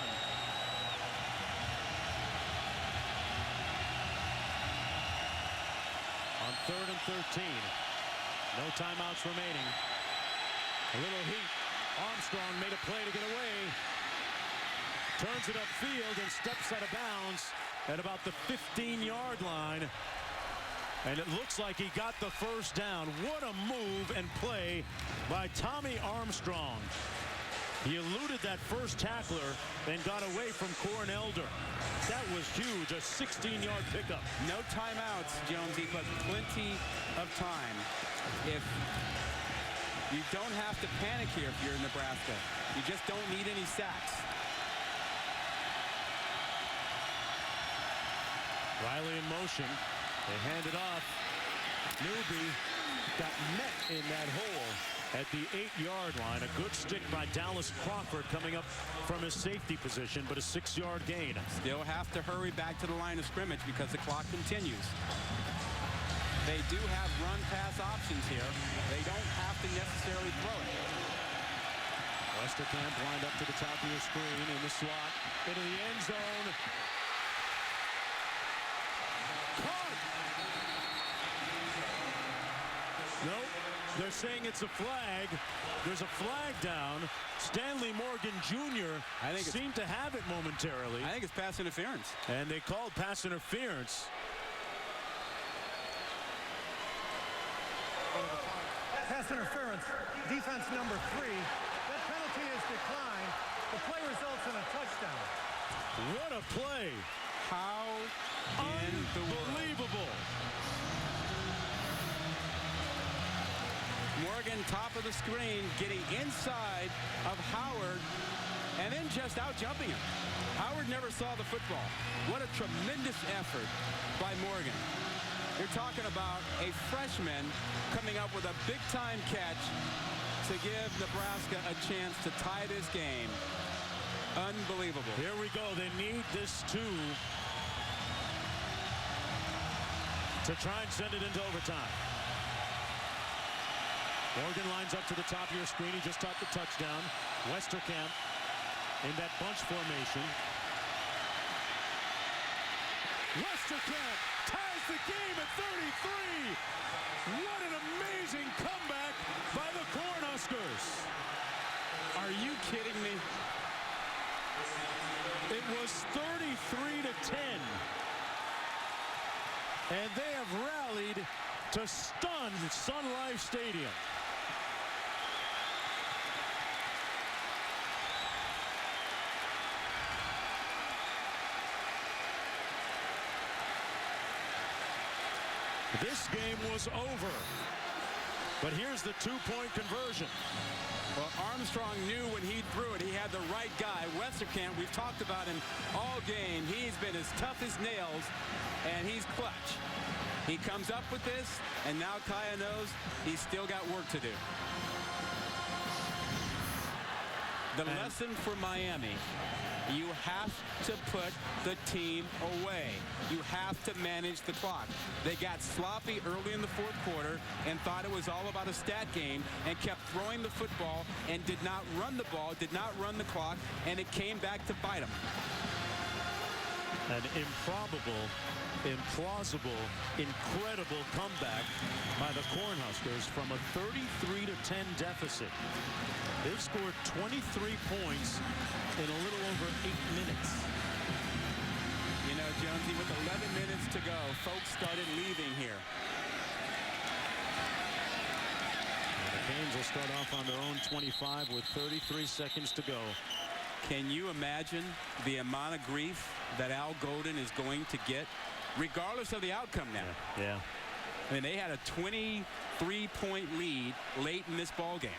On 3rd and 13. No timeouts remaining. A little heat. Armstrong made a play to get away. Turns it upfield and steps out of bounds at about the 15-yard line. And it looks like he got the first down. What a move and play by Tommy Armstrong. He eluded that first tackler and got away from Cornelder. That was huge, a 16-yard pickup. No timeouts, Jonesy, but plenty of time. If you don't have to panic here if you're in Nebraska. You just don't need any sacks. Riley in motion. They hand it off. Newby got met in that hole at the 8-yard line. A good stick by Dallas Crawford coming up from his safety position, but a 6-yard gain. Still have to hurry back to the line of scrimmage because the clock continues. They do have run-pass options here. They don't have to necessarily throw it. Westerkamp lined up to the top of your screen in the slot. Into the end zone. Caught! Nope. They're saying it's a flag. There's a flag down. Stanley Morgan Jr. seemed to have it momentarily. I think it's pass interference. And they called pass interference. Pass interference, defense number 3. That penalty is declined. The play results in a touchdown. What a play. How unbelievable. Morgan, top of the screen, getting inside of Howard and then just out jumping him. Howard never saw the football. What a tremendous effort by Morgan. You're talking about a freshman coming up with a big-time catch to give Nebraska a chance to tie this game. Unbelievable. Here we go. They need this to try and send it into overtime. Morgan lines up to the top of your screen. He just topped the touchdown. Westerkamp in that bunch formation. Westerkamp ties the game at 33. What an amazing comeback by the Cornhuskers. Are you kidding me? It was 33-10. And they have rallied to stun Sun Life Stadium. This game was over. But here's the two-point conversion. Well, Armstrong knew when he threw it, he had the right guy. Westerkamp, we've talked about him all game. He's been as tough as nails, and he's clutch. He comes up with this, and now Kaya knows he's still got work to do. The lesson for Miami, you have to put the team away. You have to manage the clock. They got sloppy early in the fourth quarter and thought it was all about a stat game and kept throwing the football and did not run the ball, did not run the clock, and it came back to bite them. An improbable, implausible, incredible comeback by the Cornhuskers from a 33-10 deficit. They've scored 23 points in a little over 8 minutes. You know, Jonesy, with 11 minutes to go, folks started leaving here. And the Canes will start off on their own 25 with 33 seconds to go. Can you imagine the amount of grief that Al Golden is going to get, regardless of the outcome now? Yeah. I mean, they had a 23-point lead late in this ball game.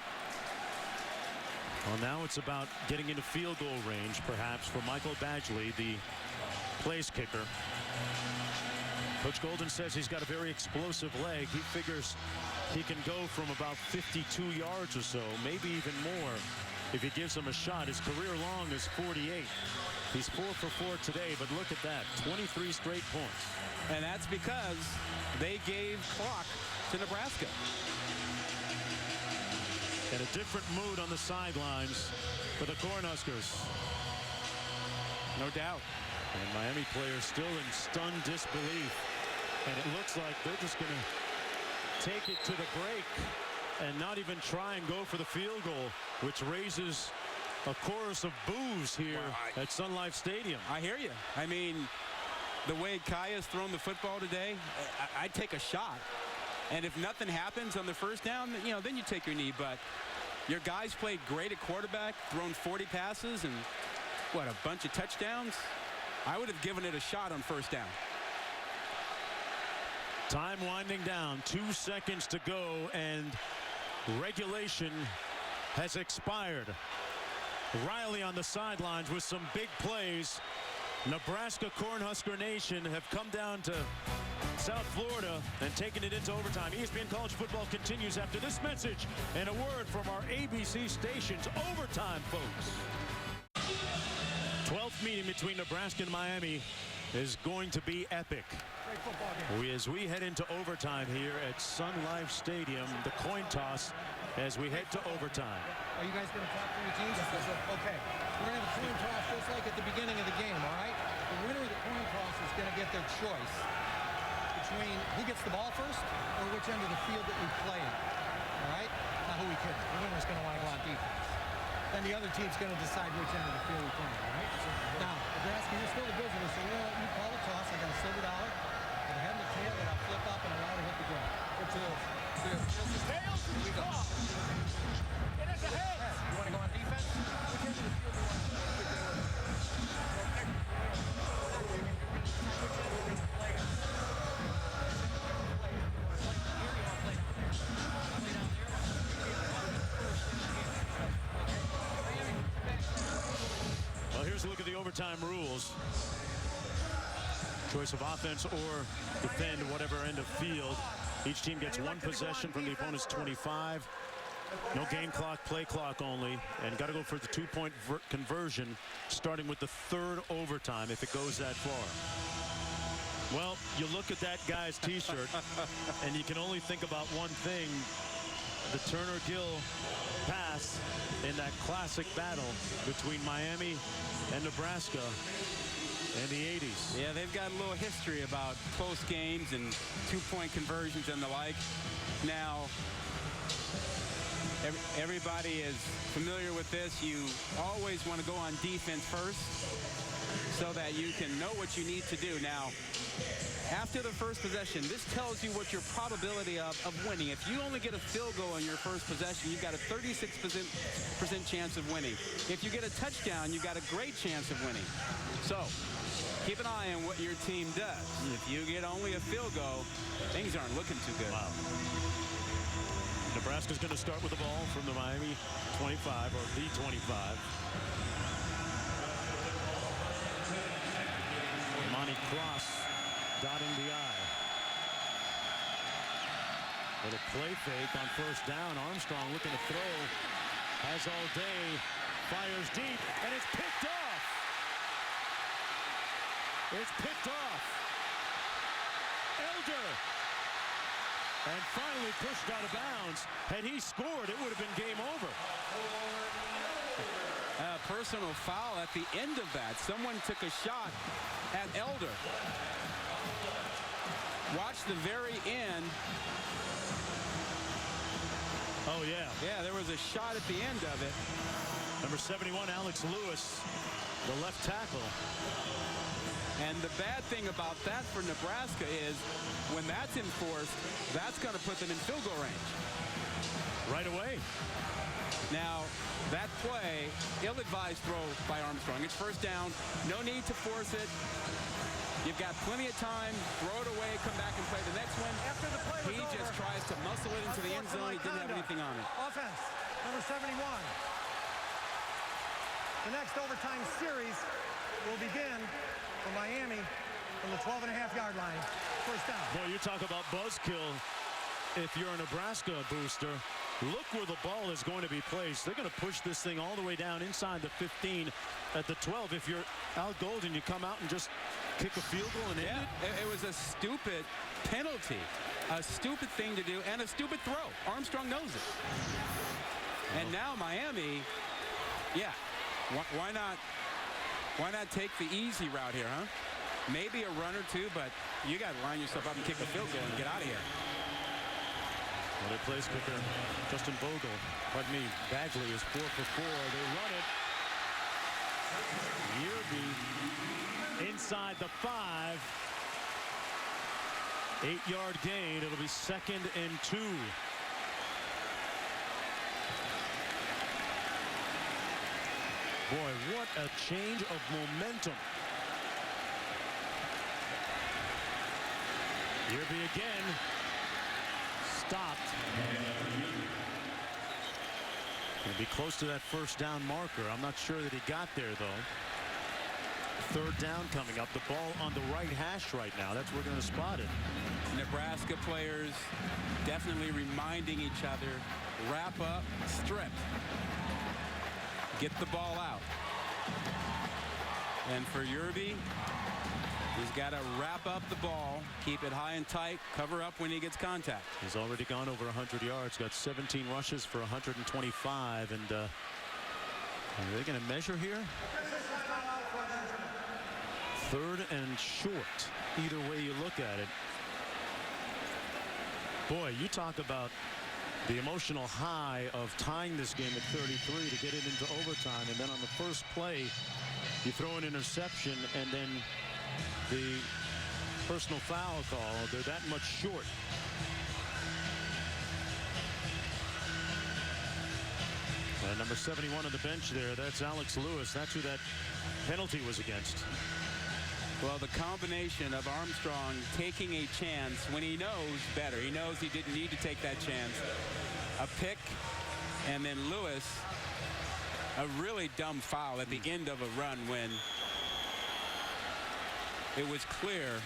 Well, now it's about getting into field goal range, perhaps, for Michael Badgley, the place kicker. Coach Golden says he's got a very explosive leg. He figures he can go from about 52 yards or so, maybe even more, if he gives him a shot. His career long is 48. He's 4 for 4 today, but look at that, 23 straight points. And that's because they gave clock to Nebraska. And a different mood on the sidelines for the Cornhuskers. No doubt. And Miami players still in stunned disbelief. And it looks like they're just going to take it to the break and not even try and go for the field goal, which raises a chorus of boos here at Sun Life Stadium. I hear you. I mean, the way Kaya's thrown the football today, I'd take a shot. And if nothing happens on the first down, you know, then you take your knee. But Your guys played great at quarterback, thrown 40 passes and, what, a bunch of touchdowns? I would have given it a shot on first down. Time winding down. 2 seconds to go, and regulation has expired. Riley on the sidelines with some big plays. Nebraska Cornhusker Nation have come down to South Florida and taken it into overtime. ESPN College Football continues after this message and a word from our ABC stations. Overtime, folks. 12th meeting between Nebraska and Miami is going to be epic. As we head into overtime here at Sun Life Stadium, the coin toss as we head to overtime. Are you guys going to talk to your teams? Okay. We're going to have a coin toss just like at the beginning of the game, all right? The winner of the coin toss is going to get their choice between who gets the ball first or which end of the field that we play in, all right? Now, who we kidding? The winner's going to want to go on defense. Then the other team's going to decide which end of the field we play in, all right? Now, Nebraska, you're still the visitor, so we're going to let you call the toss. I got a silver dollar. And head and the tail, and I'll flip up and allow to hit the ground. Which is tails. Here we go. It is a head. You want to go on defense? Which end of the field do you want to Well, here's a look at the overtime rules. Choice of offense or defend whatever end of field. Each team gets one possession from the opponent's 25. No game clock, play clock only. And got to go for the 2-point conversion starting with the third overtime if it goes that far. Well, you look at that guy's T-shirt and you can only think about one thing. The Turner-Gill pass in that classic battle between Miami and Nebraska in the 80s. Yeah, they've got a little history about close games and 2-point conversions and the like. Now, everybody is familiar with this. You always want to go on defense first so that you can know what you need to do. Now, after the first possession, this tells you what your probability of winning. If you only get a field goal in your first possession, you've got a 36% chance of winning. If you get a touchdown, you've got a great chance of winning. So, keep an eye on what your team does. If you get only a field goal, things aren't looking too good. Wow. Nebraska's going to start with the ball from the Miami 25 or the 25. Monty Cross dotting the I. Little play fake on first down. Armstrong looking to throw. Has all day. Fires deep, and it's picked off. It's picked off. Elder. And finally pushed out of bounds. Had he scored, it would have been game over. A personal foul at the end of that. Someone took a shot at Elder. Watch the very end. Oh, yeah. Yeah, there was a shot at the end of it. Number 71, Alex Lewis, the left tackle. And the bad thing about that for Nebraska is when that's enforced, that's going to put them in field goal range. Right away. Now, that play, ill-advised throw by Armstrong. It's first down. No need to force it. You've got plenty of time. Throw it away. Come back and play the next one. After the play was he over, just tries to muscle it into the end zone. He didn't have anything on it. Offense, number 71. The next overtime series will begin for Miami from the 12.5-yard line. First down. Boy, you talk about buzzkill. If you're a Nebraska booster, look where the ball is going to be placed. They're going to push this thing all the way down inside the 15 at the 12. If you're Al Golden, you come out and just kick a field goal and end it. It was a stupid penalty, a stupid thing to do, and a stupid throw. Armstrong knows it. And now Miami, yeah, why not take the easy route here, huh? Maybe a run or two, but you got to line yourself up and kick a field goal and get out of here. Well, their place kicker, Justin Vogel, Bagley is 4 for 4. They run it. Yearby inside the 5. 8-yard gain. It'll be 2nd and 2. Boy, what a change of momentum. Yerby again. Stopped. He'll be close to that first down marker. I'm not sure that he got there, though. Third down coming up. The ball on the right hash right now. That's where we're going to spot it. Nebraska players definitely reminding each other, wrap up, strip. Get the ball out. And for Yerby, he's got to wrap up the ball, keep it high and tight, cover up when he gets contact. He's already gone over 100 yards, got 17 rushes for 125. And are they going to measure here? Third and short, either way you look at it. Boy, you talk about the emotional high of tying this game at 33 to get it into overtime, and then on the first play you throw an interception, and then the personal foul call. They're that much short. And number 71 on the bench there, that's Alex Lewis. That's who that penalty was against. Well, the combination of Armstrong taking a chance when he knows better. He knows he didn't need to take that chance. A pick, and then Lewis, a really dumb foul at the end of a run when it was clear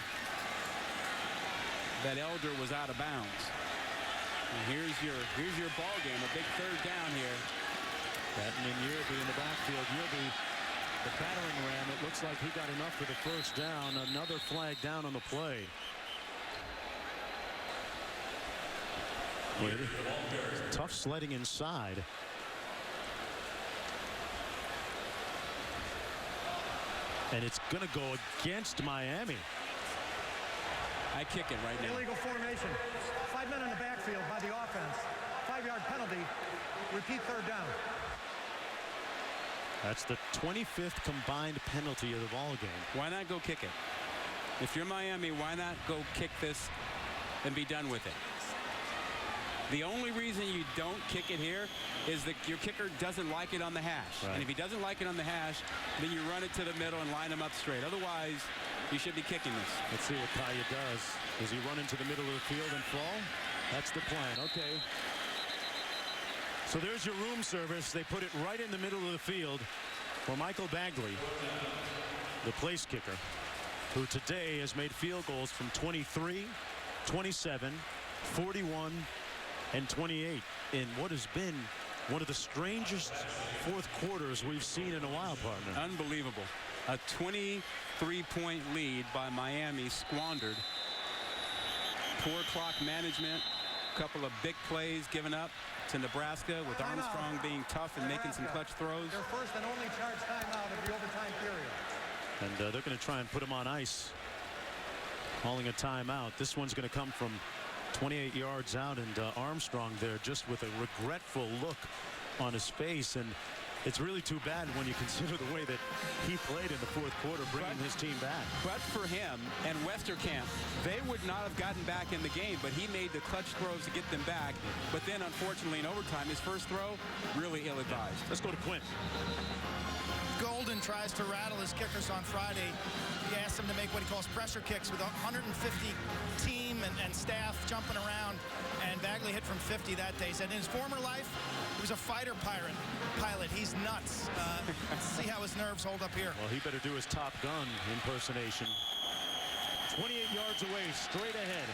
that Elder was out of bounds. And here's your ball game, a big third down here. Patton and Yerby in the backfield. Yerby, the battering ram. It looks like he got enough for the first down. Another flag down on the play. Tough sledding inside. And it's going to go against Miami. I kick it right now. Illegal formation. 5 men in the backfield by the offense. 5-yard penalty. Repeat third down. That's the 25th combined penalty of the ball game. Why not go kick it? If you're Miami, why not go kick this and be done with it? The only reason you don't kick it here is that your kicker doesn't like it on the hash. Right. And if he doesn't like it on the hash, then you run it to the middle and line him up straight. Otherwise, you should be kicking this. Let's see what Kaya does. Does he run into the middle of the field and fall? That's the plan. Okay. So there's your room service. They put it right in the middle of the field for Michael Bagley, the place kicker, who today has made field goals from 23, 27, 41, and 28 in what has been one of the strangest fourth quarters we've seen in a while, partner. Unbelievable. A 23-point lead by Miami squandered. Poor clock management. A couple of big plays given up to Nebraska, with Armstrong being tough and making some clutch throws. Their first and only charge timeout of the overtime period. And they're going to try and put him on ice, calling a timeout. This one's going to come from 28 yards out, and Armstrong there just with a regretful look on his face. And it's really too bad when you consider the way that he played in the fourth quarter, bringing his team back. But for him and Westerkamp, they would not have gotten back in the game, but he made the clutch throws to get them back. But then, unfortunately, in overtime, his first throw, really ill-advised. Let's go to Quint. Golden tries to rattle his kickers on Friday. He asked them to make what he calls pressure kicks with 150 team and staff jumping around, and Bagley hit from 50 that day. He said in his former life, he was a fighter pilot. He's nuts. Let's see how his nerves hold up here. Well, he better do his Top Gun impersonation. 28 yards away, straight ahead.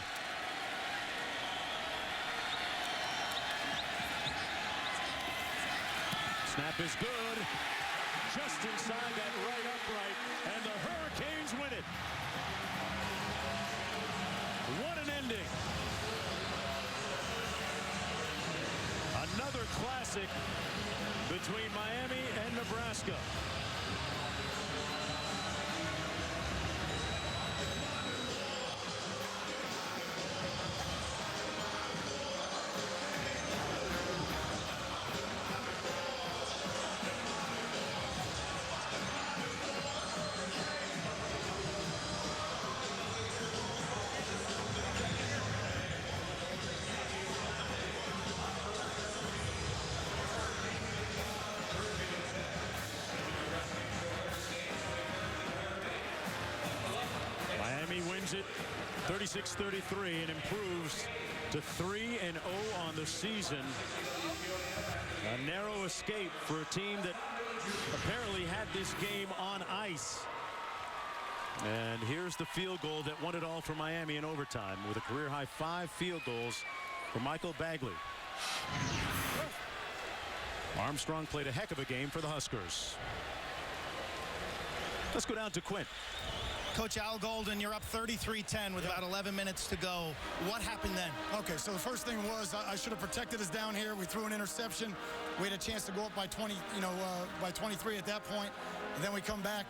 Snap is good. Just inside that right upright, and the Hurricanes win it. What an ending. Another classic between Miami and Nebraska. wins it 36-33 and improves to 3-0 on the season. A narrow escape for a team that apparently had this game on ice. And here's the field goal that won it all for Miami in overtime with a career-high 5 field goals for Michael Bagley. Armstrong played a heck of a game for the Huskers. Let's go down to Quint. Coach Al Golden, you're up 33-10 with about 11 minutes to go. What happened then? Okay, so the first thing was I should have protected us down here. We threw an interception. We had a chance to go up by 20, by 23 at that point. And then we come back.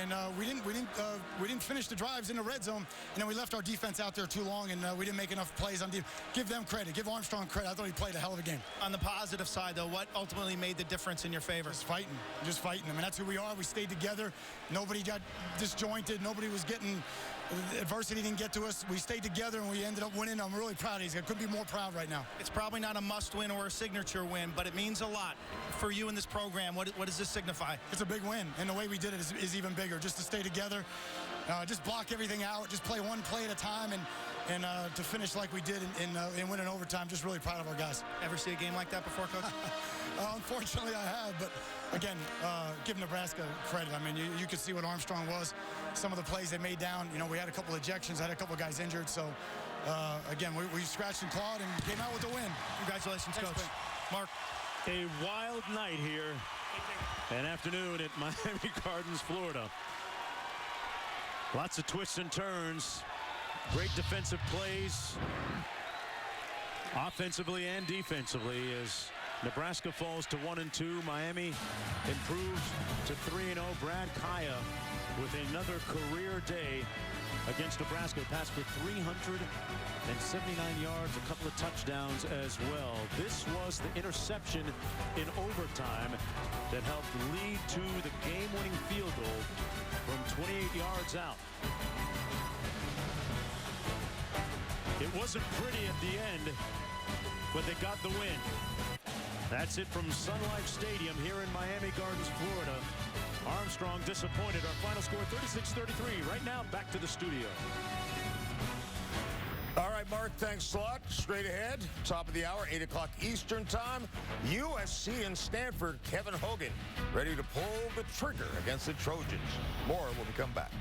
And we didn't finish the drives in the red zone, and then we left our defense out there too long, and we didn't make enough plays on defense. Give them credit. Give Armstrong credit. I thought he played a hell of a game. On the positive side, though, what ultimately made the difference in your favor? Just fighting. I mean, that's who we are. We stayed together. Nobody got disjointed. Nobody was getting adversity didn't get to us. We stayed together, and we ended up winning. I'm really proud of these guys. I couldn't be more proud right now. It's probably not a must-win or a signature win, but it means a lot for you in this program. What does this signify? It's a big win, and the way we did it is even bigger. Just to stay together, just block everything out, just play one play at a time, and to finish like we did and win in overtime. Just really proud of our guys. Ever see a game like that before, Coach? Unfortunately, I have, but again, give Nebraska credit. I mean, you could see what Armstrong was. Some of the plays they made down, we had a couple ejections, had a couple guys injured. So, again, we scratched and clawed and came out with the win. Congratulations, Coach. Mark. A wild night here, an afternoon at Miami Gardens, Florida. Lots of twists and turns. Great defensive plays, offensively and defensively, as Nebraska falls to 1-2. Miami improves to 3-0. Brad Kaya with another career day against Nebraska. Passed for 379 yards, a couple of touchdowns as well. This was the interception in overtime that helped lead to the game-winning field goal from 28 yards out. It wasn't pretty at the end, but they got the win. That's it from Sun Life Stadium here in Miami Gardens, Florida. Armstrong disappointed. Our final score 36-33. Right now, back to the studio. All right, Mark, thanks a lot. Straight ahead, top of the hour, 8 o'clock Eastern time. USC and Stanford, Kevin Hogan, ready to pull the trigger against the Trojans. More when we come back.